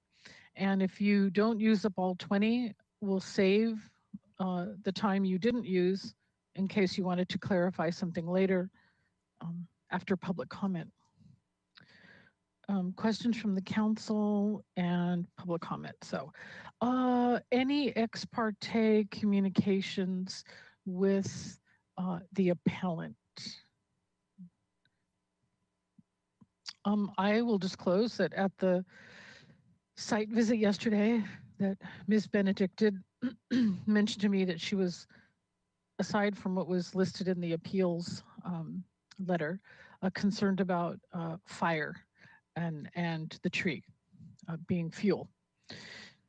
Speaker 1: And if you don't use up all 20, we'll save the time you didn't use in case you wanted to clarify something later after public comment. Questions from the council and public comment. So any ex parte communications with the appellant. I will disclose that at the site visit yesterday that Ms. Benedict did mention to me that she was, aside from what was listed in the appeals letter, concerned about fire and the tree being fuel.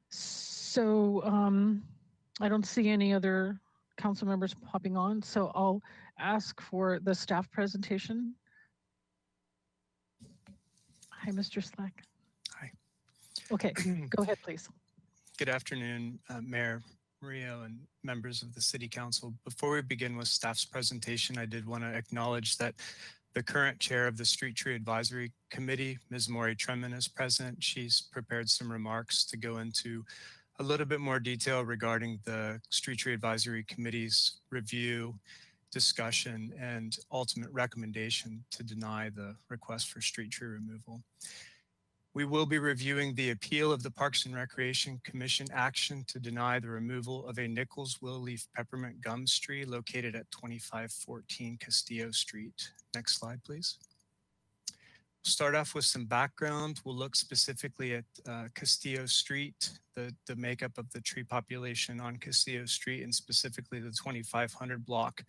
Speaker 1: So I don't see any other council members popping on, so I'll ask for the staff presentation. Hi, Mr. Slack.
Speaker 12: Hi.
Speaker 1: Okay, go ahead, please.
Speaker 12: Good afternoon, Mayor Murillo and members of the City Council. Before we begin with staff's presentation, I did want to acknowledge that the current chair of the Street Tree Advisory Committee, Ms. Maury Tremin, is present. She's prepared some remarks to go into a little bit more detail regarding the Street Tree Advisory Committee's review, discussion, and ultimate recommendation to deny the request for street tree removal. We will be reviewing the appeal of the Parks and Recreation Commission action to deny the removal of a Nichols Willowleaf Peppermint Gums tree located at 2514 Castillo Street. Next slide, please. Start off with some background. We'll look specifically at Castillo Street, the makeup of the tree population on Castillo Street, and specifically the 2500 block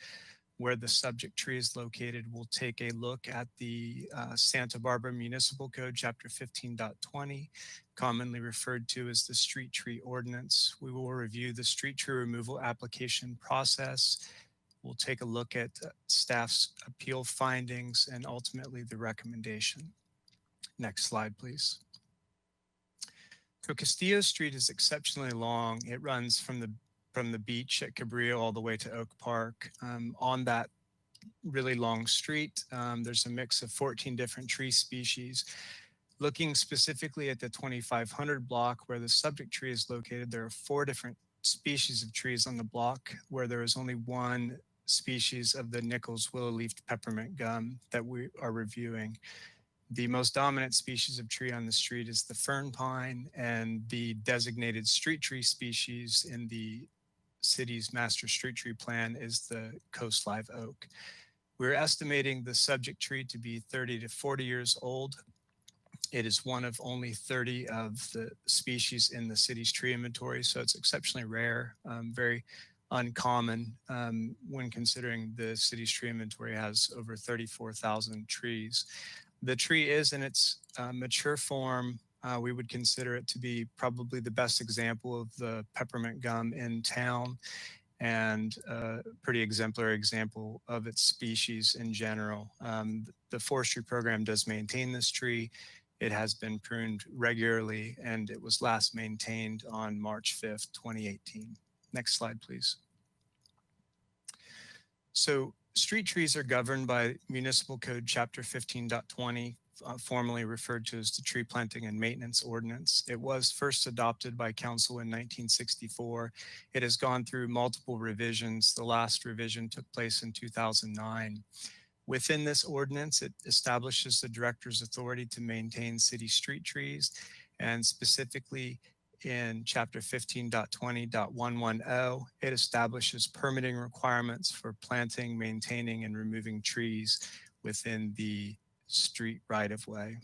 Speaker 12: where the subject tree is located. We'll take a look at the Santa Barbara Municipal Code, Chapter 15.20, commonly referred to as the Street Tree Ordinance. We will review the street tree removal application process. We'll take a look at staff's appeal findings and ultimately the recommendation. Next slide, please. So Castillo Street is exceptionally long. It runs from the beach at Cabrillo all the way to Oak Park. On that really long street, there's a mix of 14 different tree species. Looking specifically at the 2500 block where the subject tree is located, there are 4 different species of trees on the block where there is only one species of the Nichols Willowleaf Peppermint Gum that we are reviewing. The most dominant species of tree on the street is the fern pine, and the designated street tree species in the city's master street tree plan is the coast live oak. We're estimating the subject tree to be 30 to 40 years old. It is one of only 30 of the species in the city's tree inventory, so it's exceptionally rare, very uncommon when considering the city's tree inventory has over 34,000 trees. The tree is in its mature form. We would consider it to be probably the best example of the peppermint gum in town and a pretty exemplary example of its species in general. The forestry program does maintain this tree. It has been pruned regularly, and it was last maintained on March 5th, 2018. Next slide, please. So street trees are governed by Municipal Code Chapter 15.20, formerly referred to as the Tree Planting and Maintenance Ordinance. It was first adopted by Council in 1964. It has gone through multiple revisions. The last revision took place in 2009. Within this ordinance, it establishes the director's authority to maintain city street trees, and specifically in Chapter 15.20.110, it establishes permitting requirements for planting, maintaining, and removing trees within the street right-of-way.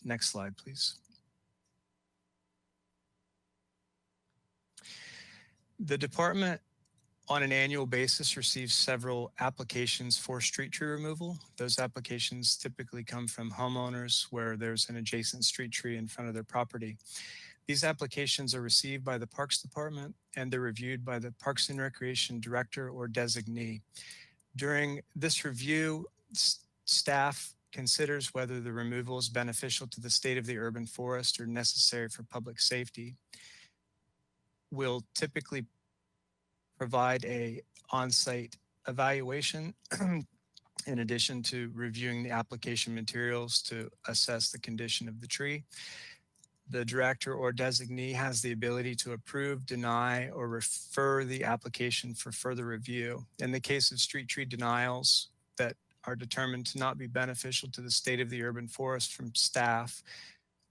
Speaker 12: Next slide, please. The department on an annual basis receives several applications for street tree removal. Those applications typically come from homeowners where there's an adjacent street tree in front of their property. These applications are received by the Parks Department and they're reviewed by the Parks and Recreation Director or designee. During this review, staff considers whether the removal is beneficial to the state of the urban forest or necessary for public safety. We'll typically provide a on-site evaluation in addition to reviewing the application materials to assess the condition of the tree. The director or designee has the ability to approve, deny, or refer the application for further review. In the case of street tree denials that are determined to not be beneficial to the state of the urban forest from staff,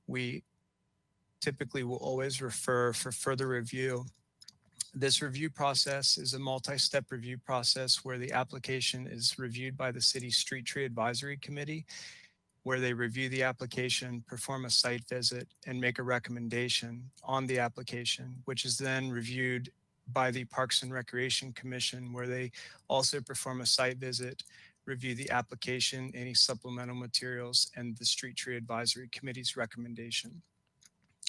Speaker 12: we typically will always refer for further review. This review process is a multi-step review process where the application is reviewed by the city's Street Tree Advisory Committee, where they review the application, perform a site visit, and make a recommendation on the application, which is then reviewed by the Parks and Recreation Commission, where they also perform a site visit, review the application, any supplemental materials, and the Street Tree Advisory Committee's recommendation.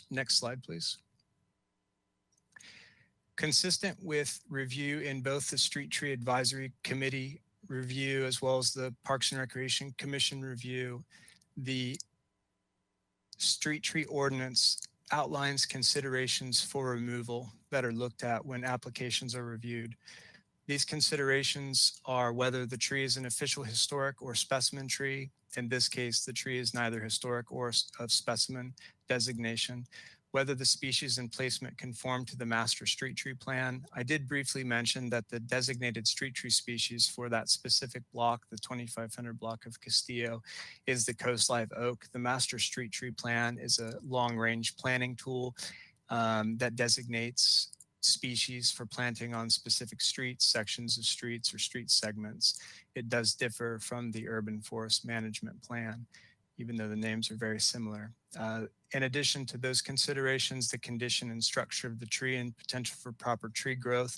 Speaker 12: Next slide, please. Consistent with review in both the Street Tree Advisory Committee review as well as the Parks and Recreation Commission review, the street tree ordinance outlines considerations for removal that are looked at when applications are reviewed. These considerations are whether the tree is an official historic or specimen tree. In this case, the tree is neither historic or of specimen designation, whether the species and placement conform to the master street tree plan. I did briefly mention that the designated street tree species for that specific block, the 2500 block of Castillo, is the coast live oak. The master street tree plan is a long-range planning tool that designates species for planting on specific streets, sections of streets, or street segments. It does differ from the urban forest management plan, even though the names are very similar. In addition to those considerations, the condition and structure of the tree and potential for proper tree growth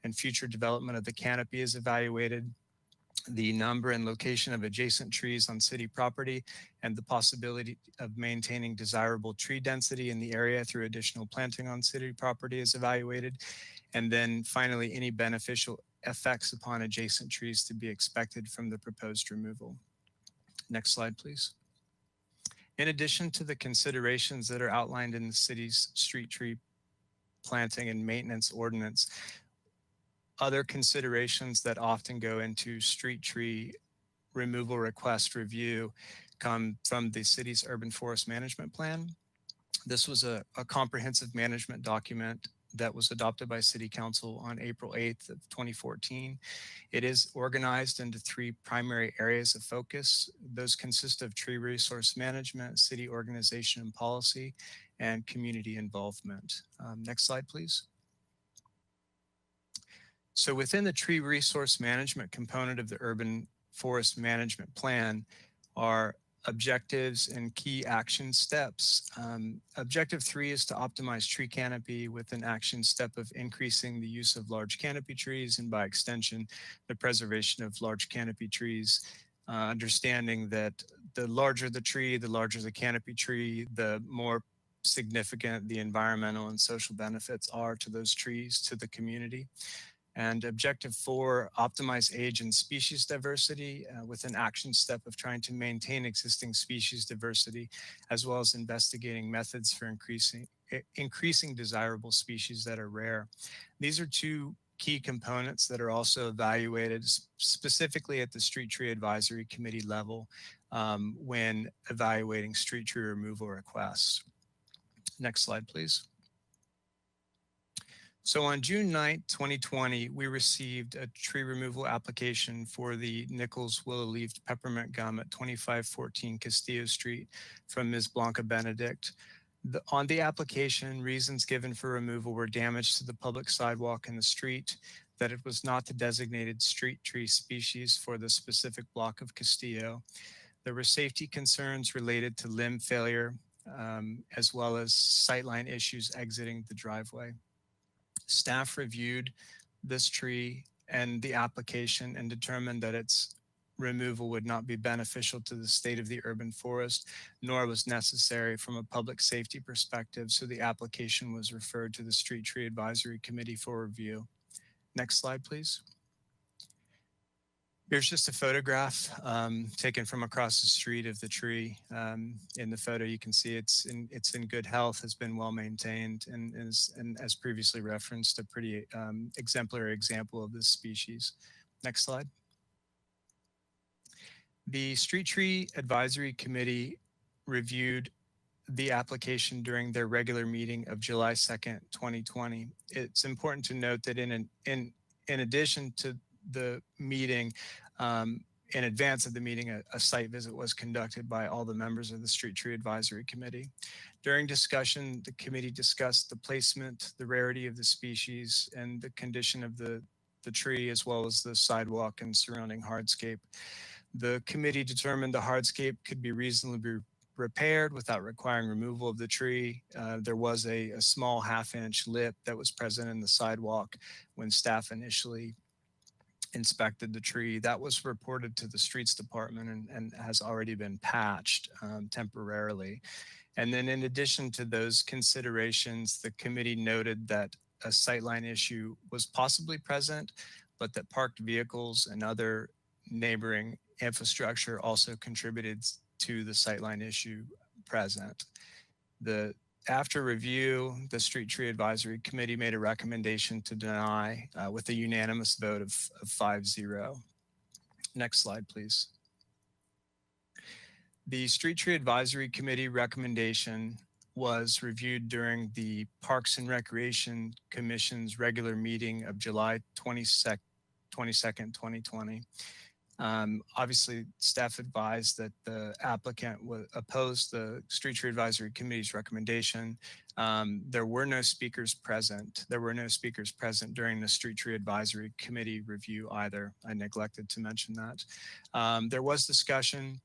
Speaker 12: and future development of the canopy is evaluated. The number and location of adjacent trees on city property and the possibility of maintaining desirable tree density in the area through additional planting on city property is evaluated. And then finally, any beneficial effects upon adjacent trees to be expected from the proposed removal. Next slide, please. In addition to the considerations that are outlined in the city's street tree planting and maintenance ordinance, other considerations that often go into street tree removal request review come from the city's urban forest management plan. This was a comprehensive management document that was adopted by City Council on April 8th of 2014. It is organized into 3 primary areas of focus. Those consist of tree resource management, city organization and policy, and community involvement. Next slide, please. So within the tree resource management component of the urban forest management plan are objectives and key action steps. Objective 3 is to optimize tree canopy with an action step of increasing the use of large canopy trees and by extension, the preservation of large canopy trees, understanding that the larger the tree, the larger the canopy tree, the more significant the environmental and social benefits are to those trees, to the community. And objective 4, optimize age and species diversity with an action step of trying to maintain existing species diversity, as well as investigating methods for increasing desirable species that are rare. These are 2 key components that are also evaluated specifically at the Street Tree Advisory Committee level when evaluating street tree removal requests. Next slide, please. So on June 9th, 2020, we received a tree removal application for the Nichols Willow-Leaved Peppermint Gum at 2514 Castillo Street from Ms. Blanca Benedict. On the application, reasons given for removal were damage to the public sidewalk in the street, that it was not the designated street tree species for the specific block of Castillo. There were safety concerns related to limb failure, as well as sightline issues exiting the driveway. Staff reviewed this tree and the application and determined that its removal would not be beneficial to the state of the urban forest, nor was necessary from a public safety perspective. So the application was referred to the Street Tree Advisory Committee for review. Next slide, please. Here's just a photograph taken from across the street of the tree. In the photo, you can see it's in good health, has been well maintained, and as previously referenced, a pretty exemplary example of this species. Next slide. The Street Tree Advisory Committee reviewed the application during their regular meeting of July 2nd, 2020. It's important to note that in addition to the meeting, in advance of the meeting, a site visit was conducted by all the members of the Street Tree Advisory Committee. During discussion, the committee discussed the placement, the rarity of the species, and the condition of the tree, as well as the sidewalk and surrounding hardscape. The committee determined the hardscape could be reasonably repaired without requiring removal of the tree. There was a small half-inch lip that was present in the sidewalk when staff initially inspected the tree. That was reported to the streets department and has already been patched temporarily. And then in addition to those considerations, the committee noted that a sightline issue was possibly present, but that parked vehicles and other neighboring infrastructure also contributed to the sightline issue present. After review, the Street Tree Advisory Committee made a recommendation to deny with a unanimous vote of 5-0. Next slide, please. The Street Tree Advisory Committee recommendation was reviewed during the Parks and Recreation Commission's regular meeting of July 22nd, 2020. Obviously, staff advised that the applicant would oppose the Street Tree Advisory Committee's recommendation. There were no speakers present. There were no speakers present during the Street Tree Advisory Committee review either. I neglected to mention that. There was discussion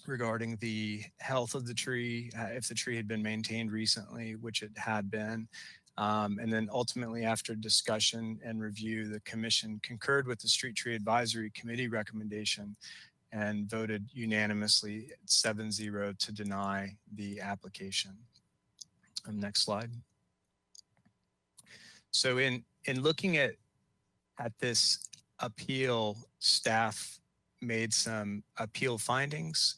Speaker 12: regarding the health of the tree, if the tree had been maintained recently, which it had been. And then ultimately, after discussion and review, the commission concurred with the Street Tree Advisory Committee recommendation and voted unanimously 7-0 to deny the application. Next slide. So in looking at this appeal, staff made some appeal findings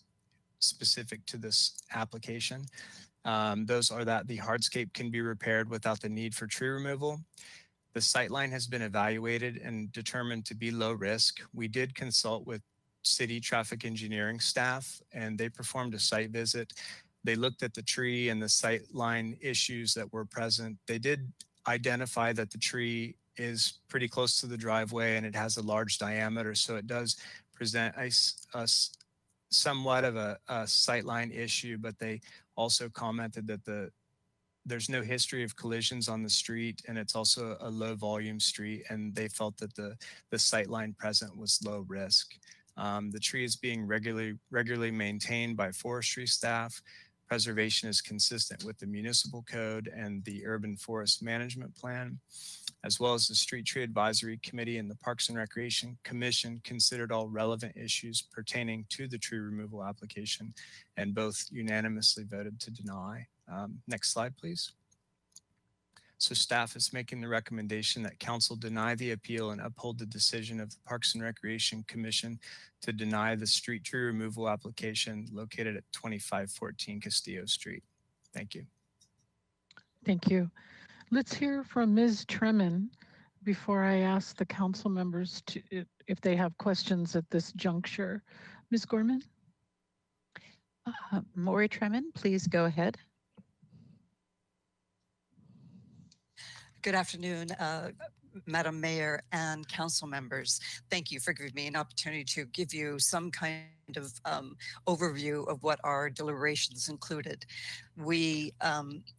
Speaker 12: specific to this application. Those are that the hardscape can be repaired without the need for tree removal. The sightline has been evaluated and determined to be low risk. We did consult with city traffic engineering staff, and they performed a site visit. They looked at the tree and the sightline issues that were present. They did identify that the tree is pretty close to the driveway and it has a large diameter, so it does present a somewhat of a sightline issue, but they also commented that there's no history of collisions on the street, and it's also a low volume street, and they felt that the sightline present was low risk. The tree is being regularly maintained by forestry staff. Preservation is consistent with the municipal code and the urban forest management plan, as well as the Street Tree Advisory Committee and the Parks and Recreation Commission considered all relevant issues pertaining to the tree removal application, and both unanimously voted to deny. Next slide, please. So staff is making the recommendation that council deny the appeal and uphold the decision of the Parks and Recreation Commission to deny the street tree removal application located at 2514 Castillo Street. Thank you.
Speaker 1: Thank you. Let's hear from Ms. Tremin before I ask the council members to, if they have questions at this juncture. Ms. Gorman?
Speaker 18: Maury Tremin, please go ahead.
Speaker 15: Good afternoon, Madam Mayor and council members. Thank you for giving me an opportunity to give you some kind of overview of what our deliberations included. We,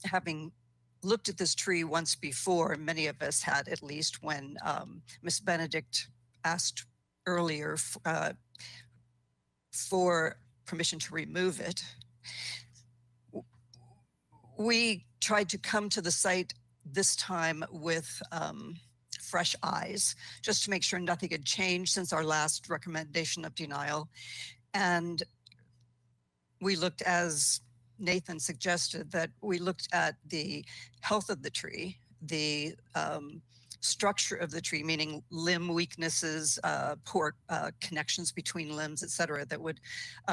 Speaker 15: having looked at this tree once before, many of us had, at least when Ms. Benedict asked earlier for permission to remove it. We tried to come to the site this time with fresh eyes, just to make sure nothing had changed since our last recommendation of denial. And we looked, as Nathan suggested, that we looked at the health of the tree, the structure of the tree, meaning limb weaknesses, poor connections between limbs, et cetera, that would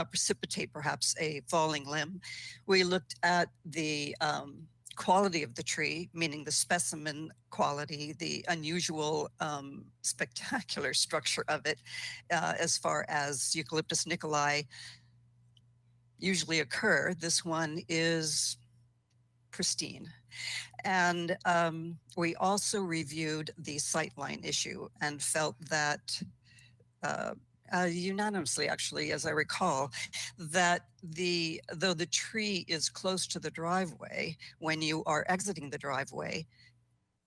Speaker 15: precipitate perhaps a falling limb. We looked at the quality of the tree, meaning the specimen quality, the unusual, spectacular structure of it, as far as Eucalyptus nicolai usually occur. This one is pristine. And we also reviewed the sightline issue and felt that unanimously, actually, as I recall, that though the tree is close to the driveway, when you are exiting the driveway,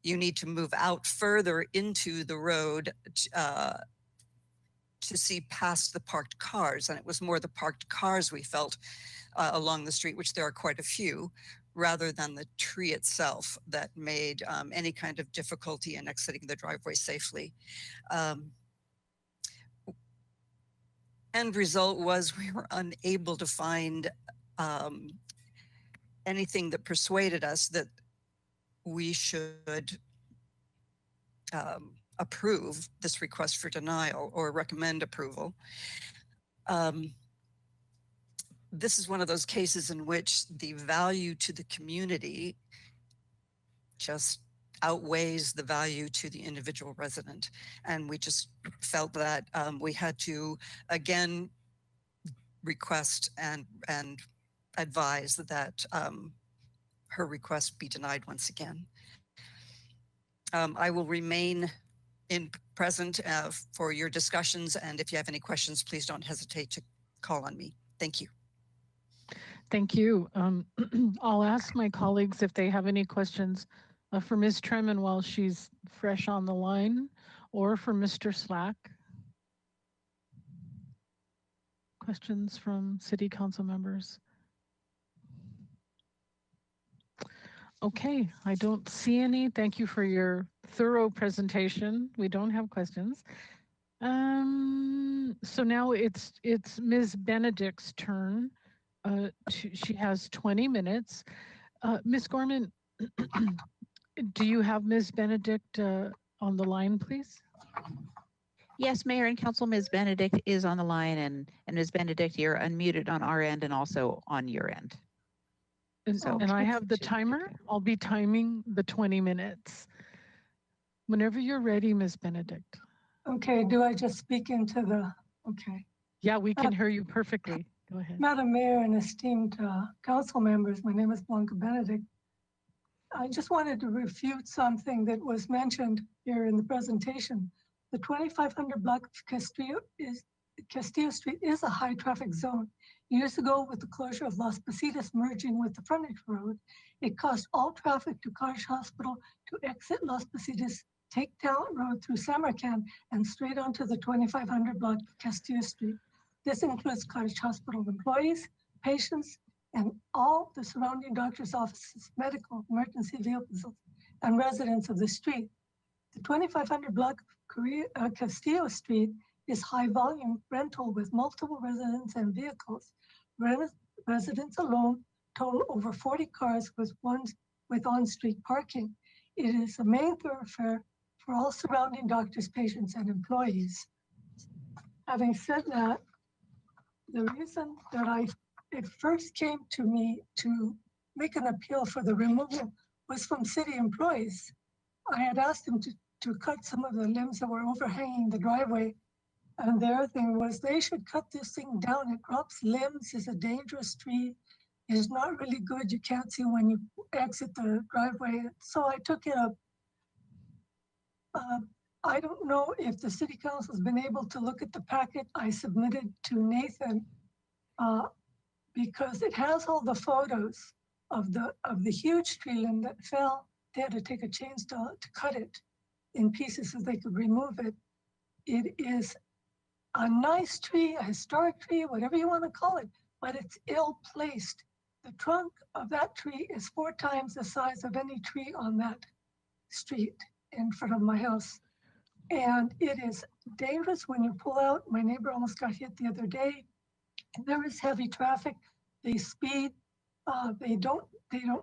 Speaker 15: you need to move out further into the road to see past the parked cars. And it was more the parked cars we felt along the street, which there are quite a few, rather than the tree itself that made any kind of difficulty in exiting the driveway safely. End result was we were unable to find anything that persuaded us that we should approve this request for denial or recommend approval. this is one of those cases in which the value to the community just outweighs the value to the individual resident. And we just felt that we had to, again, request and advise that her request be denied once again. I will remain present for your discussions, and if you have any questions, please don't hesitate to call on me. Thank you.
Speaker 1: Thank you. I'll ask my colleagues if they have any questions for Ms. Tremin while she's fresh on the line, or for Mr. Slack. Questions from City Council members? Okay, I don't see any. Thank you for your thorough presentation. We don't have questions. So now it's Ms. Benedict's turn. She has 20 minutes. Ms. Gorman, do you have Ms. Benedict on the line, please?
Speaker 18: Yes, Mayor and Council, Ms. Benedict is on the line, and Ms. Benedict, you're unmuted on our end and also on your end.
Speaker 1: And I have the timer. I'll be timing the 20 minutes. Whenever you're ready, Ms. Benedict.
Speaker 16: Okay, do I just speak into the, okay.
Speaker 1: Yeah, we can hear you perfectly. Go ahead.
Speaker 16: Madam Mayor and esteemed council members, my name is Blanca Benedict. I just wanted to refute something that was mentioned here in the presentation. The 2500 block of Castillo Street is a high traffic zone. Years ago, with the closure of Las Positas merging with the frontage road, it caused all traffic to Cottage Hospital to exit Las Positas, take Town Road through Samarkand, and straight onto the 2500 block of Castillo Street. This includes Cottage Hospital employees, patients, and all the surrounding doctor's offices, medical, emergency vehicles, and residents of the street. The 2500 block of Castillo Street is high volume rental with multiple residents and vehicles. Residents alone total over 40 cars with on-street parking. It is a main thoroughfare for all surrounding doctors, patients, and employees. Having said that, the reason that it first came to me to make an appeal for the removal was from city employees. I had asked them to cut some of the limbs that were overhanging the driveway. And their thing was they should cut this thing down. It drops limbs, it's a dangerous tree. It's not really good. You can't see when you exit the driveway. So I took it up. I don't know if the city council has been able to look at the packet I submitted to Nathan because it has all the photos of the huge tree limb that fell. They had to take a chainsaw to cut it in pieces so they could remove it. It is a nice tree, a historic tree, whatever you want to call it, but it's ill placed. The trunk of that tree is 4 times the size of any tree on that street in front of my house. And it is dangerous when you pull out. My neighbor almost got hit the other day. And there is heavy traffic. They speed. They don't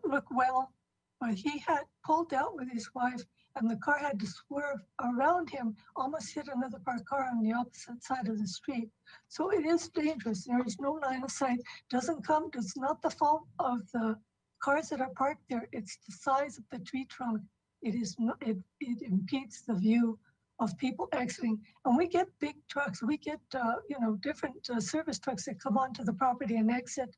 Speaker 16: look well. But he had pulled out with his wife, and the car had to swerve around him, almost hit another parked car on the opposite side of the street. So it is dangerous. There is no line of sight. It's not the fault of the cars that are parked there. It's the size of the tree trunk. It impedes the view of people exiting. And we get big trucks. We get different service trucks that come onto the property and exit.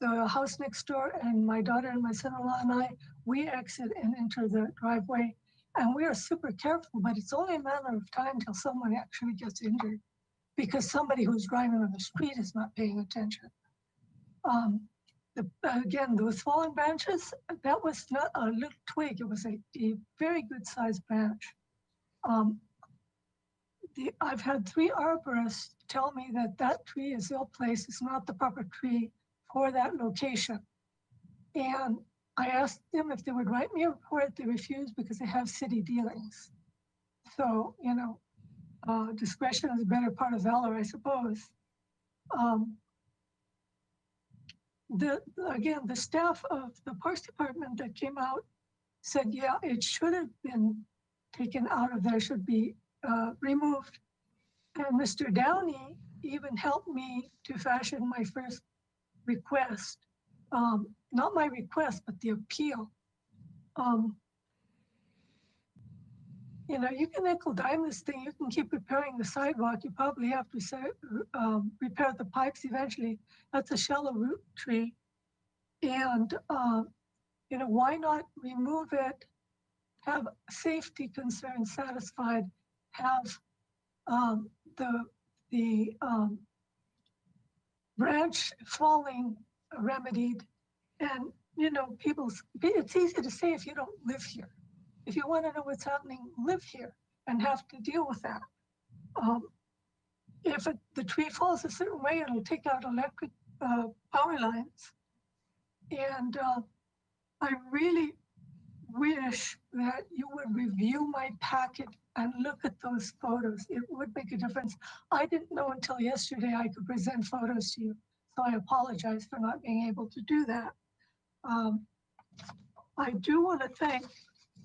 Speaker 16: The house next door, and my daughter and my son-in-law and I, we exit and enter the driveway, and we are super careful, but it's only a matter of time till someone actually gets injured because somebody who's driving on the street is not paying attention. Again, those fallen branches, that was not a little twig, it was a very good sized branch. I've had 3 arborists tell me that tree is ill placed, it's not the proper tree for that location. And I asked them if they would write me a report. They refused because they have city dealings. So, discretion is a better part of valor, I suppose. Again, the staff of the Parks Department that came out said, yeah, it should have been taken out of there, should be removed. And Mr. Downey even helped me to fashion my first request. Not my request, but the appeal. You know, you can nickel dime this thing. You can keep repairing the sidewalk. You probably have to repair the pipes eventually. That's a shallow root tree. And, you know, why not remove it, have safety concerns satisfied, have the branch falling remedied, and, you know, it's easy to say if you don't live here. If you want to know what's happening, live here and have to deal with that. If the tree falls a certain way, it'll take out electric power lines. And I really wish that you would review my packet and look at those photos. It would make a difference. I didn't know until yesterday I could present photos to you, so I apologize for not being able to do that. I do want to thank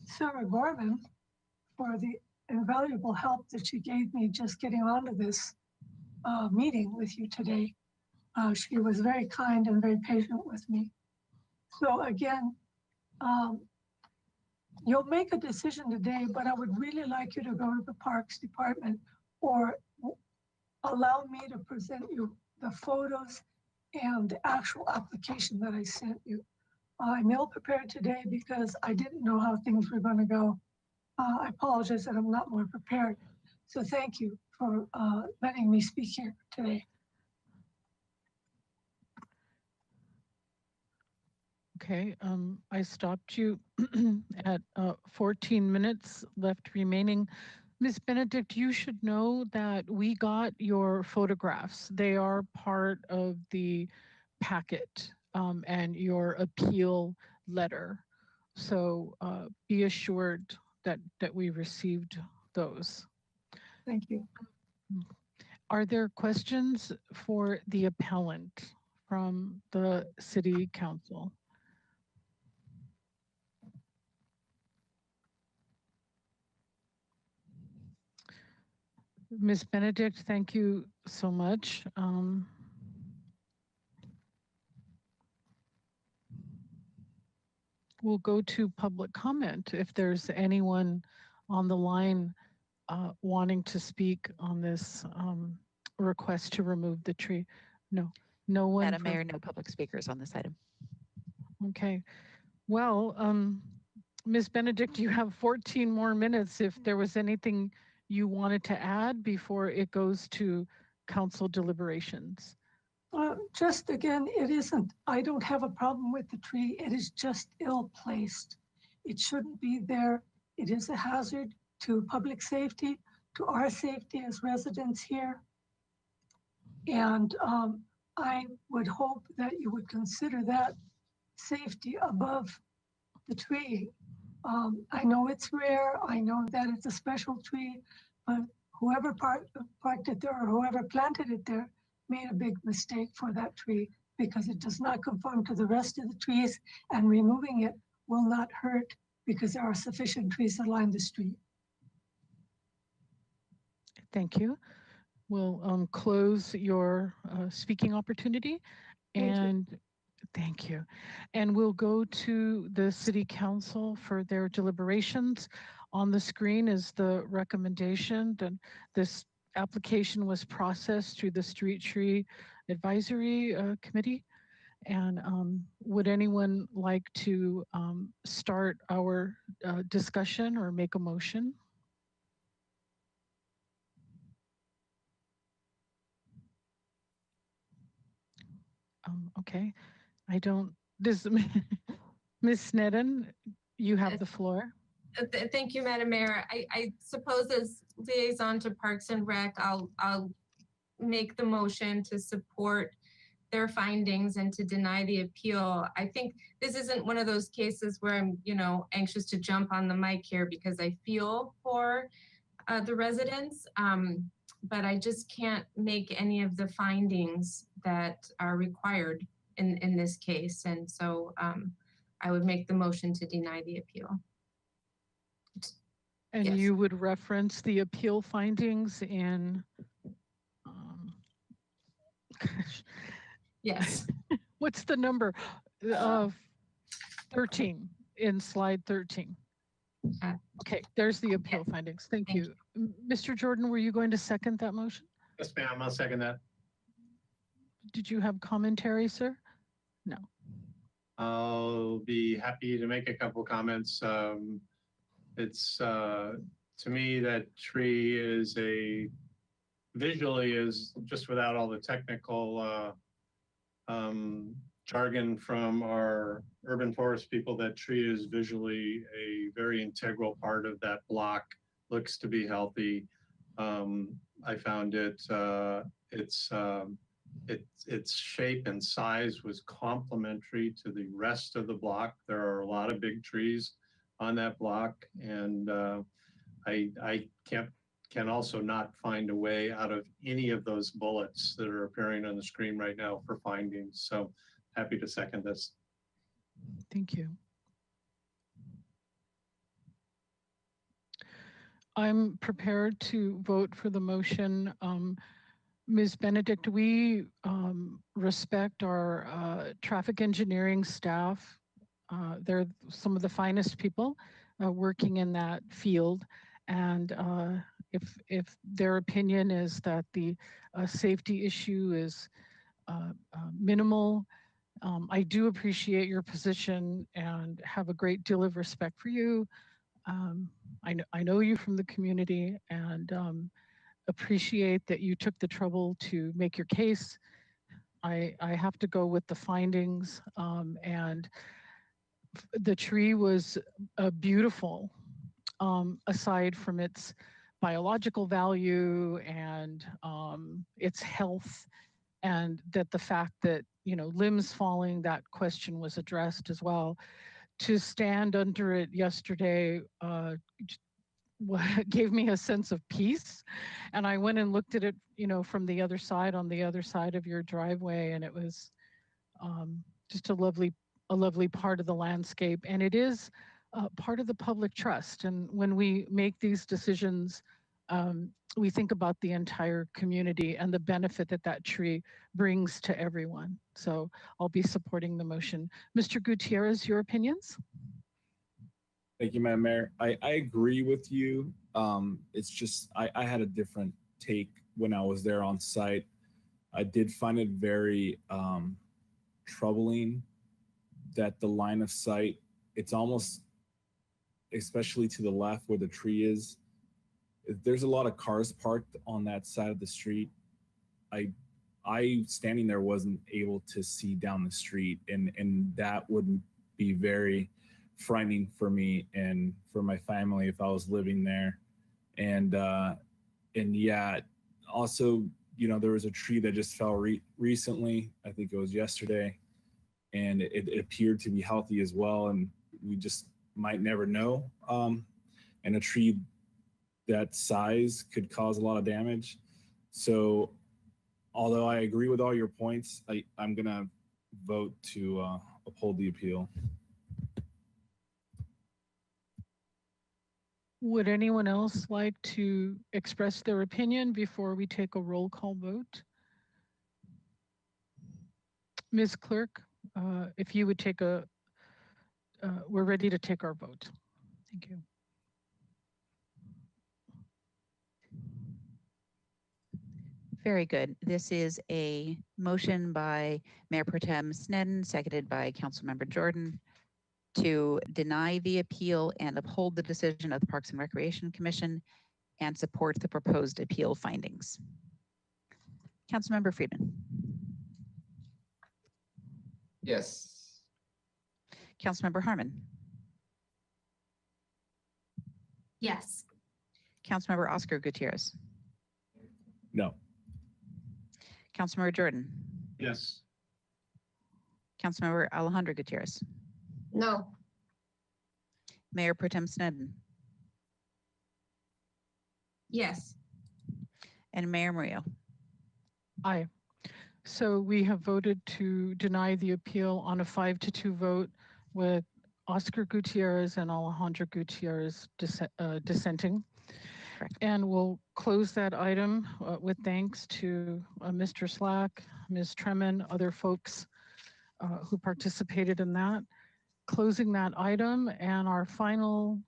Speaker 16: Sarah Gorman for the invaluable help that she gave me just getting onto this meeting with you today. She was very kind and very patient with me. So again, you'll make a decision today, but I would really like you to go to the Parks Department or allow me to present you the photos and the actual application that I sent you. I'm ill prepared today because I didn't know how things were going to go. I apologize that I'm not more prepared. So thank you for letting me speak here today.
Speaker 1: Okay, I stopped you at 14 minutes left remaining. Ms. Benedict, you should know that we got your photographs. They are part of the packet and your appeal letter. So be assured that we received those.
Speaker 16: Thank you.
Speaker 1: Are there questions for the appellant from the City Council? Ms. Benedict, thank you so much. We'll go to public comment if there's anyone on the line wanting to speak on this request to remove the tree. No one.
Speaker 18: Madam Mayor, no public speakers on this item.
Speaker 1: Okay. Well, Ms. Benedict, you have 14 more minutes if there was anything you wanted to add before it goes to council deliberations.
Speaker 16: Just again, I don't have a problem with the tree. It is just ill placed. It shouldn't be there. It is a hazard to public safety, to our safety as residents here. And I would hope that you would consider that safety above the tree. I know it's rare. I know that it's a special tree, but whoever parked it there or whoever planted it there made a big mistake for that tree because it does not conform to the rest of the trees, and removing it will not hurt because there are sufficient trees that line the street.
Speaker 1: Thank you. We'll close your speaking opportunity. Thank you. And we'll go to the City Council for their deliberations. On the screen is the recommendation that this application was processed through the Street Tree Advisory Committee. And would anyone like to start our discussion or make a motion? Okay. I don't, Ms. Sneddon, you have the floor.
Speaker 10: Thank you, Madam Mayor. I suppose as liaison to Parks and Rec, I'll make the motion to support their findings and to deny the appeal. I think this isn't one of those cases where I'm, anxious to jump on the mic here because I feel for the residents, but I just can't make any of the findings that are required in this case. And so I would make the motion to deny the appeal.
Speaker 1: And
Speaker 10: Yes.
Speaker 1: you would reference the appeal findings in
Speaker 9: Yes.
Speaker 1: What's the number of 13 in slide 13? Okay, there's the appeal findings. Thank you. Mr. Jordan, were you going to second that motion?
Speaker 8: Yes, ma'am, I'll second that.
Speaker 1: Did you have commentary, sir? No.
Speaker 8: I'll be happy to make a couple comments. It's to me, that tree is visually is, just without all the technical jargon from our urban forest people, that tree is visually a very integral part of that block. Looks to be healthy. I found its shape and size was complementary to the rest of the block. There are a lot of big trees on that block, and I can also not find a way out of any of those bullets that are appearing on the screen right now for findings. So happy to second this.
Speaker 1: Thank you. I'm prepared to vote for the motion. Ms. Benedict, we respect our traffic engineering staff. They're some of the finest people working in that field. And if their opinion is that the safety issue is minimal, I do appreciate your position and have a great deal of respect for you. I know you from the community, and appreciate that you took the trouble to make your case. I have to go with the findings, and the tree was beautiful, aside from its biological value and its health, and that the fact that, you know, limbs falling, that question was addressed as well. To stand under it yesterday gave me a sense of peace. And I went and looked at it, you know, from the other side, on the other side of your driveway, and it was just a lovely part of the landscape. And it is part of the public trust. And when we make these decisions, we think about the entire community and the benefit that that tree brings to everyone. So I'll be supporting the motion. Mr. Gutierrez, your opinions?
Speaker 20: Thank you, Madam Mayor. I agree with you. It's just, I had a different take when I was there on site. I did find it very troubling that the line of sight, it's almost, especially to the left where the tree is, there's a lot of cars parked on that side of the street. I standing there wasn't able to see down the street, and that would be very frightening for me and for my family if I was living there. And yeah, also, you know, there was a tree that just fell recently. I think it was yesterday, and it appeared to be healthy as well. And we just might never know. And a tree that size could cause a lot of damage. So although I agree with all your points, I'm gonna vote to uphold the appeal.
Speaker 1: Would anyone else like to express their opinion before we take a roll call vote? Ms. Clerk, if you would take we're ready to take our vote. Thank you.
Speaker 18: Very good. This is a motion by Mayor Pro Tem Sneddon, seconded by Councilmember Jordan, to deny the appeal and uphold the decision of the Parks and Recreation Commission and support the proposed appeal findings. Councilmember Friedman.
Speaker 14: Yes.
Speaker 18: Councilmember Harmon.
Speaker 19: Yes.
Speaker 18: Councilmember Oscar Gutierrez.
Speaker 20: No.
Speaker 18: Councilmember Jordan.
Speaker 8: Yes.
Speaker 18: Councilmember Alejandro Gutierrez.
Speaker 10: No.
Speaker 18: Mayor Pro Tem Sneddon.
Speaker 10: Yes.
Speaker 18: And Mayor Murillo.
Speaker 1: Aye. So we have voted to deny the appeal on a 5-2 vote, with Oscar Gutierrez and Alejandro Gutierrez dissenting.
Speaker 18: Correct.
Speaker 1: And we'll close that item with thanks to Mr. Slack, Ms. Tremin, other folks who participated in that. Closing that item, and our final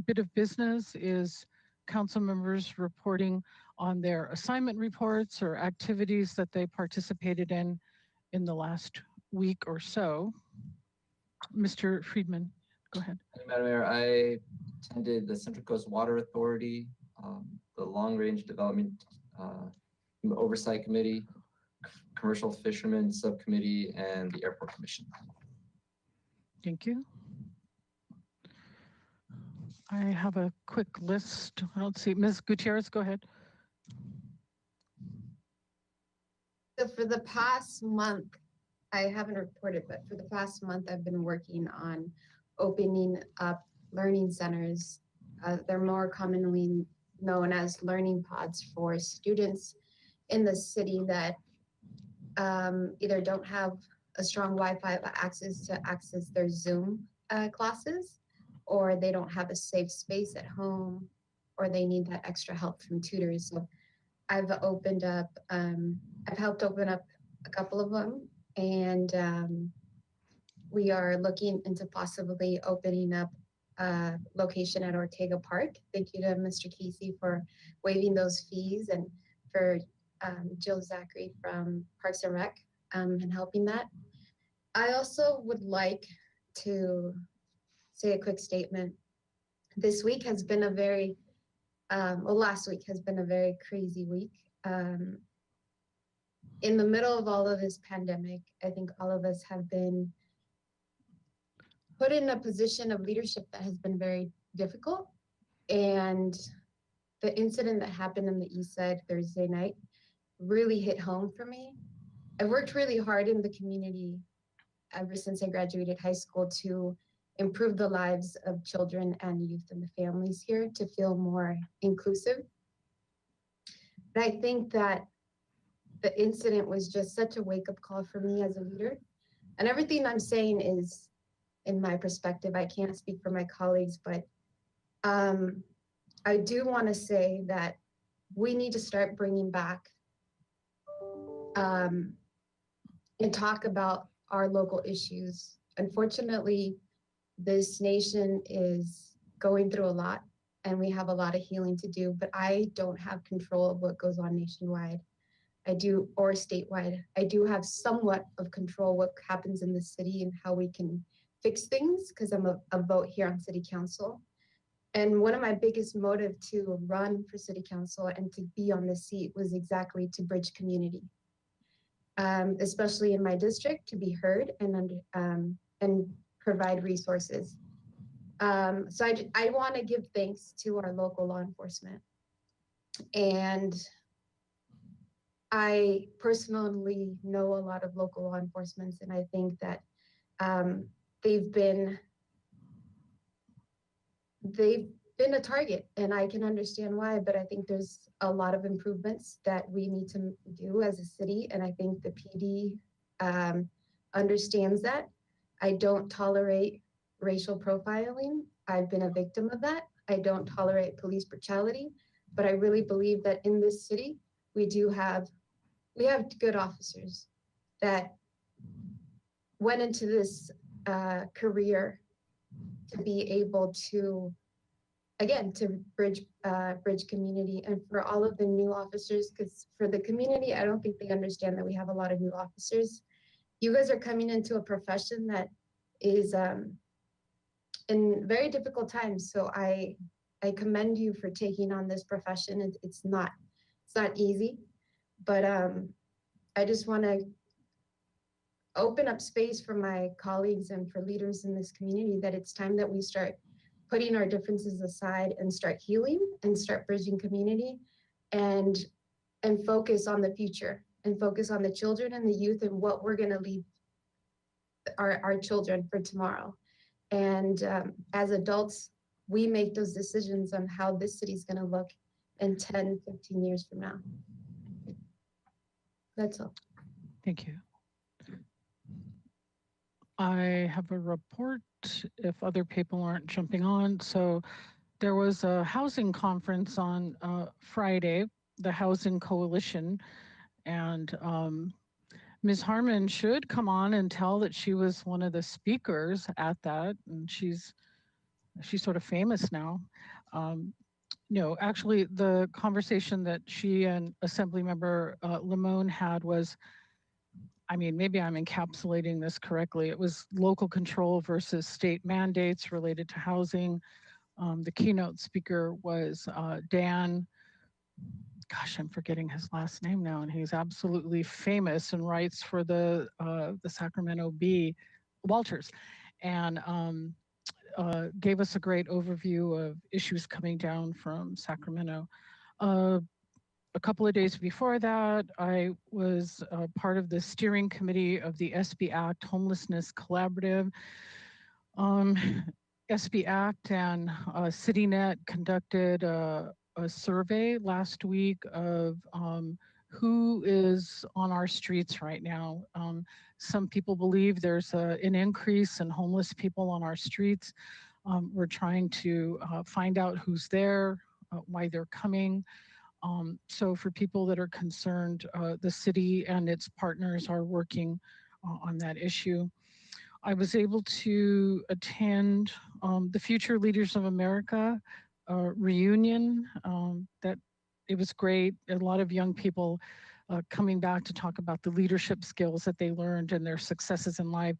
Speaker 1: bit of business is council members reporting on their assignment reports or activities that they participated in the last week or so. Mr. Friedman, go ahead.
Speaker 14: Madam Mayor, I attended the Central Coast Water Authority, the Long Range Development Oversight Committee, Commercial Fishermen Subcommittee, and the Airport Commission.
Speaker 1: Thank you. I have a quick list. I don't see, Ms. Gutierrez, go ahead.
Speaker 13: So for the past month, I haven't reported, but for the past month, I've been working on opening up learning centers. They're more commonly known as learning pods for students in the city that either don't have a strong Wi-Fi access to access their Zoom classes, or they don't have a safe space at home, or they need that extra help from tutors. So I've opened up, I've helped open up a couple of them, and we are looking into possibly opening up a location at Ortega Park. Thank you to Mr. Casey for waiving those fees, and for Jill Zachary from Parks and Rec and helping that. I also would like to say a quick statement. This week has been a very, last week has been a very crazy week. In the middle of all of this pandemic, I think all of us have been put in a position of leadership that has been very difficult. And the incident that happened in the East Side Thursday night really hit home for me. I've worked really hard in the community ever since I graduated high school to improve the lives of children and youth and the families here to feel more inclusive. But I think that the incident was just such a wake-up call for me as a leader. And everything I'm saying is in my perspective. I can't speak for my colleagues, but I do want to say that we need to start bringing back and talk about our local issues. Unfortunately, this nation is going through a lot, and we have a lot of healing to do, but I don't have control of what goes on nationwide. I do, or statewide. I do have somewhat of control what happens in the city and how we can fix things, because I'm a vote here on city council. And one of my biggest motive to run for city council and to be on this seat was exactly to bridge community, especially in my district, to be heard and provide resources. So I want to give thanks to our local law enforcement. And I personally know a lot of local law enforcement, and I think that they've been a target, and I can understand why, but I think there's a lot of improvements that we need to do as a city, and I think the PD understands that. I don't tolerate racial profiling. I've been a victim of that. I don't tolerate police brutality, but I really believe that in this city, we have good officers that went into this career to be able to, again, to bridge community. And for all of the new officers, because for the community, I don't think they understand that we have a lot of new officers. You guys are coming into a profession that is in very difficult times. So I commend you for taking on this profession. It's not easy, but I just want to open up space for my colleagues and for leaders in this community that it's time that we start putting our differences aside and start healing and start bridging community and focus on the future and focus on the children and the youth and what we're going to leave our children for tomorrow. And as adults, we make those decisions on how this city is going to look in 10, 15 years from now. That's all.
Speaker 1: Thank you. I have a report if other people aren't jumping on. So there was a housing conference on Friday, the Housing Coalition, and Ms. Harmon should come on and tell that she was one of the speakers at that, and she's sort of famous now. No, actually, the conversation that she and Assemblymember Limon had was, I mean, maybe I'm encapsulating this correctly. It was local control versus state mandates related to housing. The keynote speaker was Dan, gosh, I'm forgetting his last name now, and he's absolutely famous and writes for the Sacramento Bee, Walters, and gave us a great overview of issues coming down from Sacramento. A couple of days before that, I was part of the steering committee of the SB Act Homelessness Collaborative. SB Act and CityNet conducted a survey last week of who is on our streets right now. Some people believe there's an increase in homeless people on our streets. We're trying to find out who's there, why they're coming. So for people that are concerned, the city and its partners are working on that issue. I was able to attend the Future Leaders of America reunion. That it was great. A lot of young people coming back to talk about the leadership skills that they learned and their successes in life.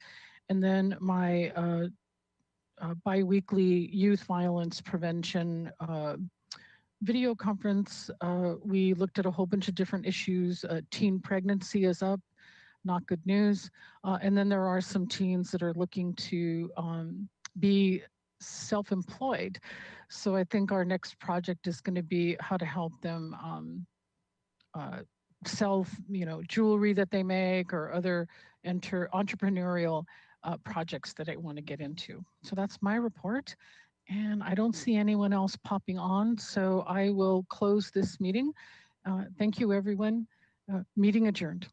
Speaker 1: And then my biweekly youth violence prevention video conference. We looked at a whole bunch of different issues. Teen pregnancy is up, not good news. And then there are some teens that are looking to be self-employed. So I think our next project is going to be how to help them sell, jewelry that they make or other entrepreneurial projects that I want to get into. So that's my report. And I don't see anyone else popping on, so I will close this meeting. Thank you, everyone. Meeting adjourned.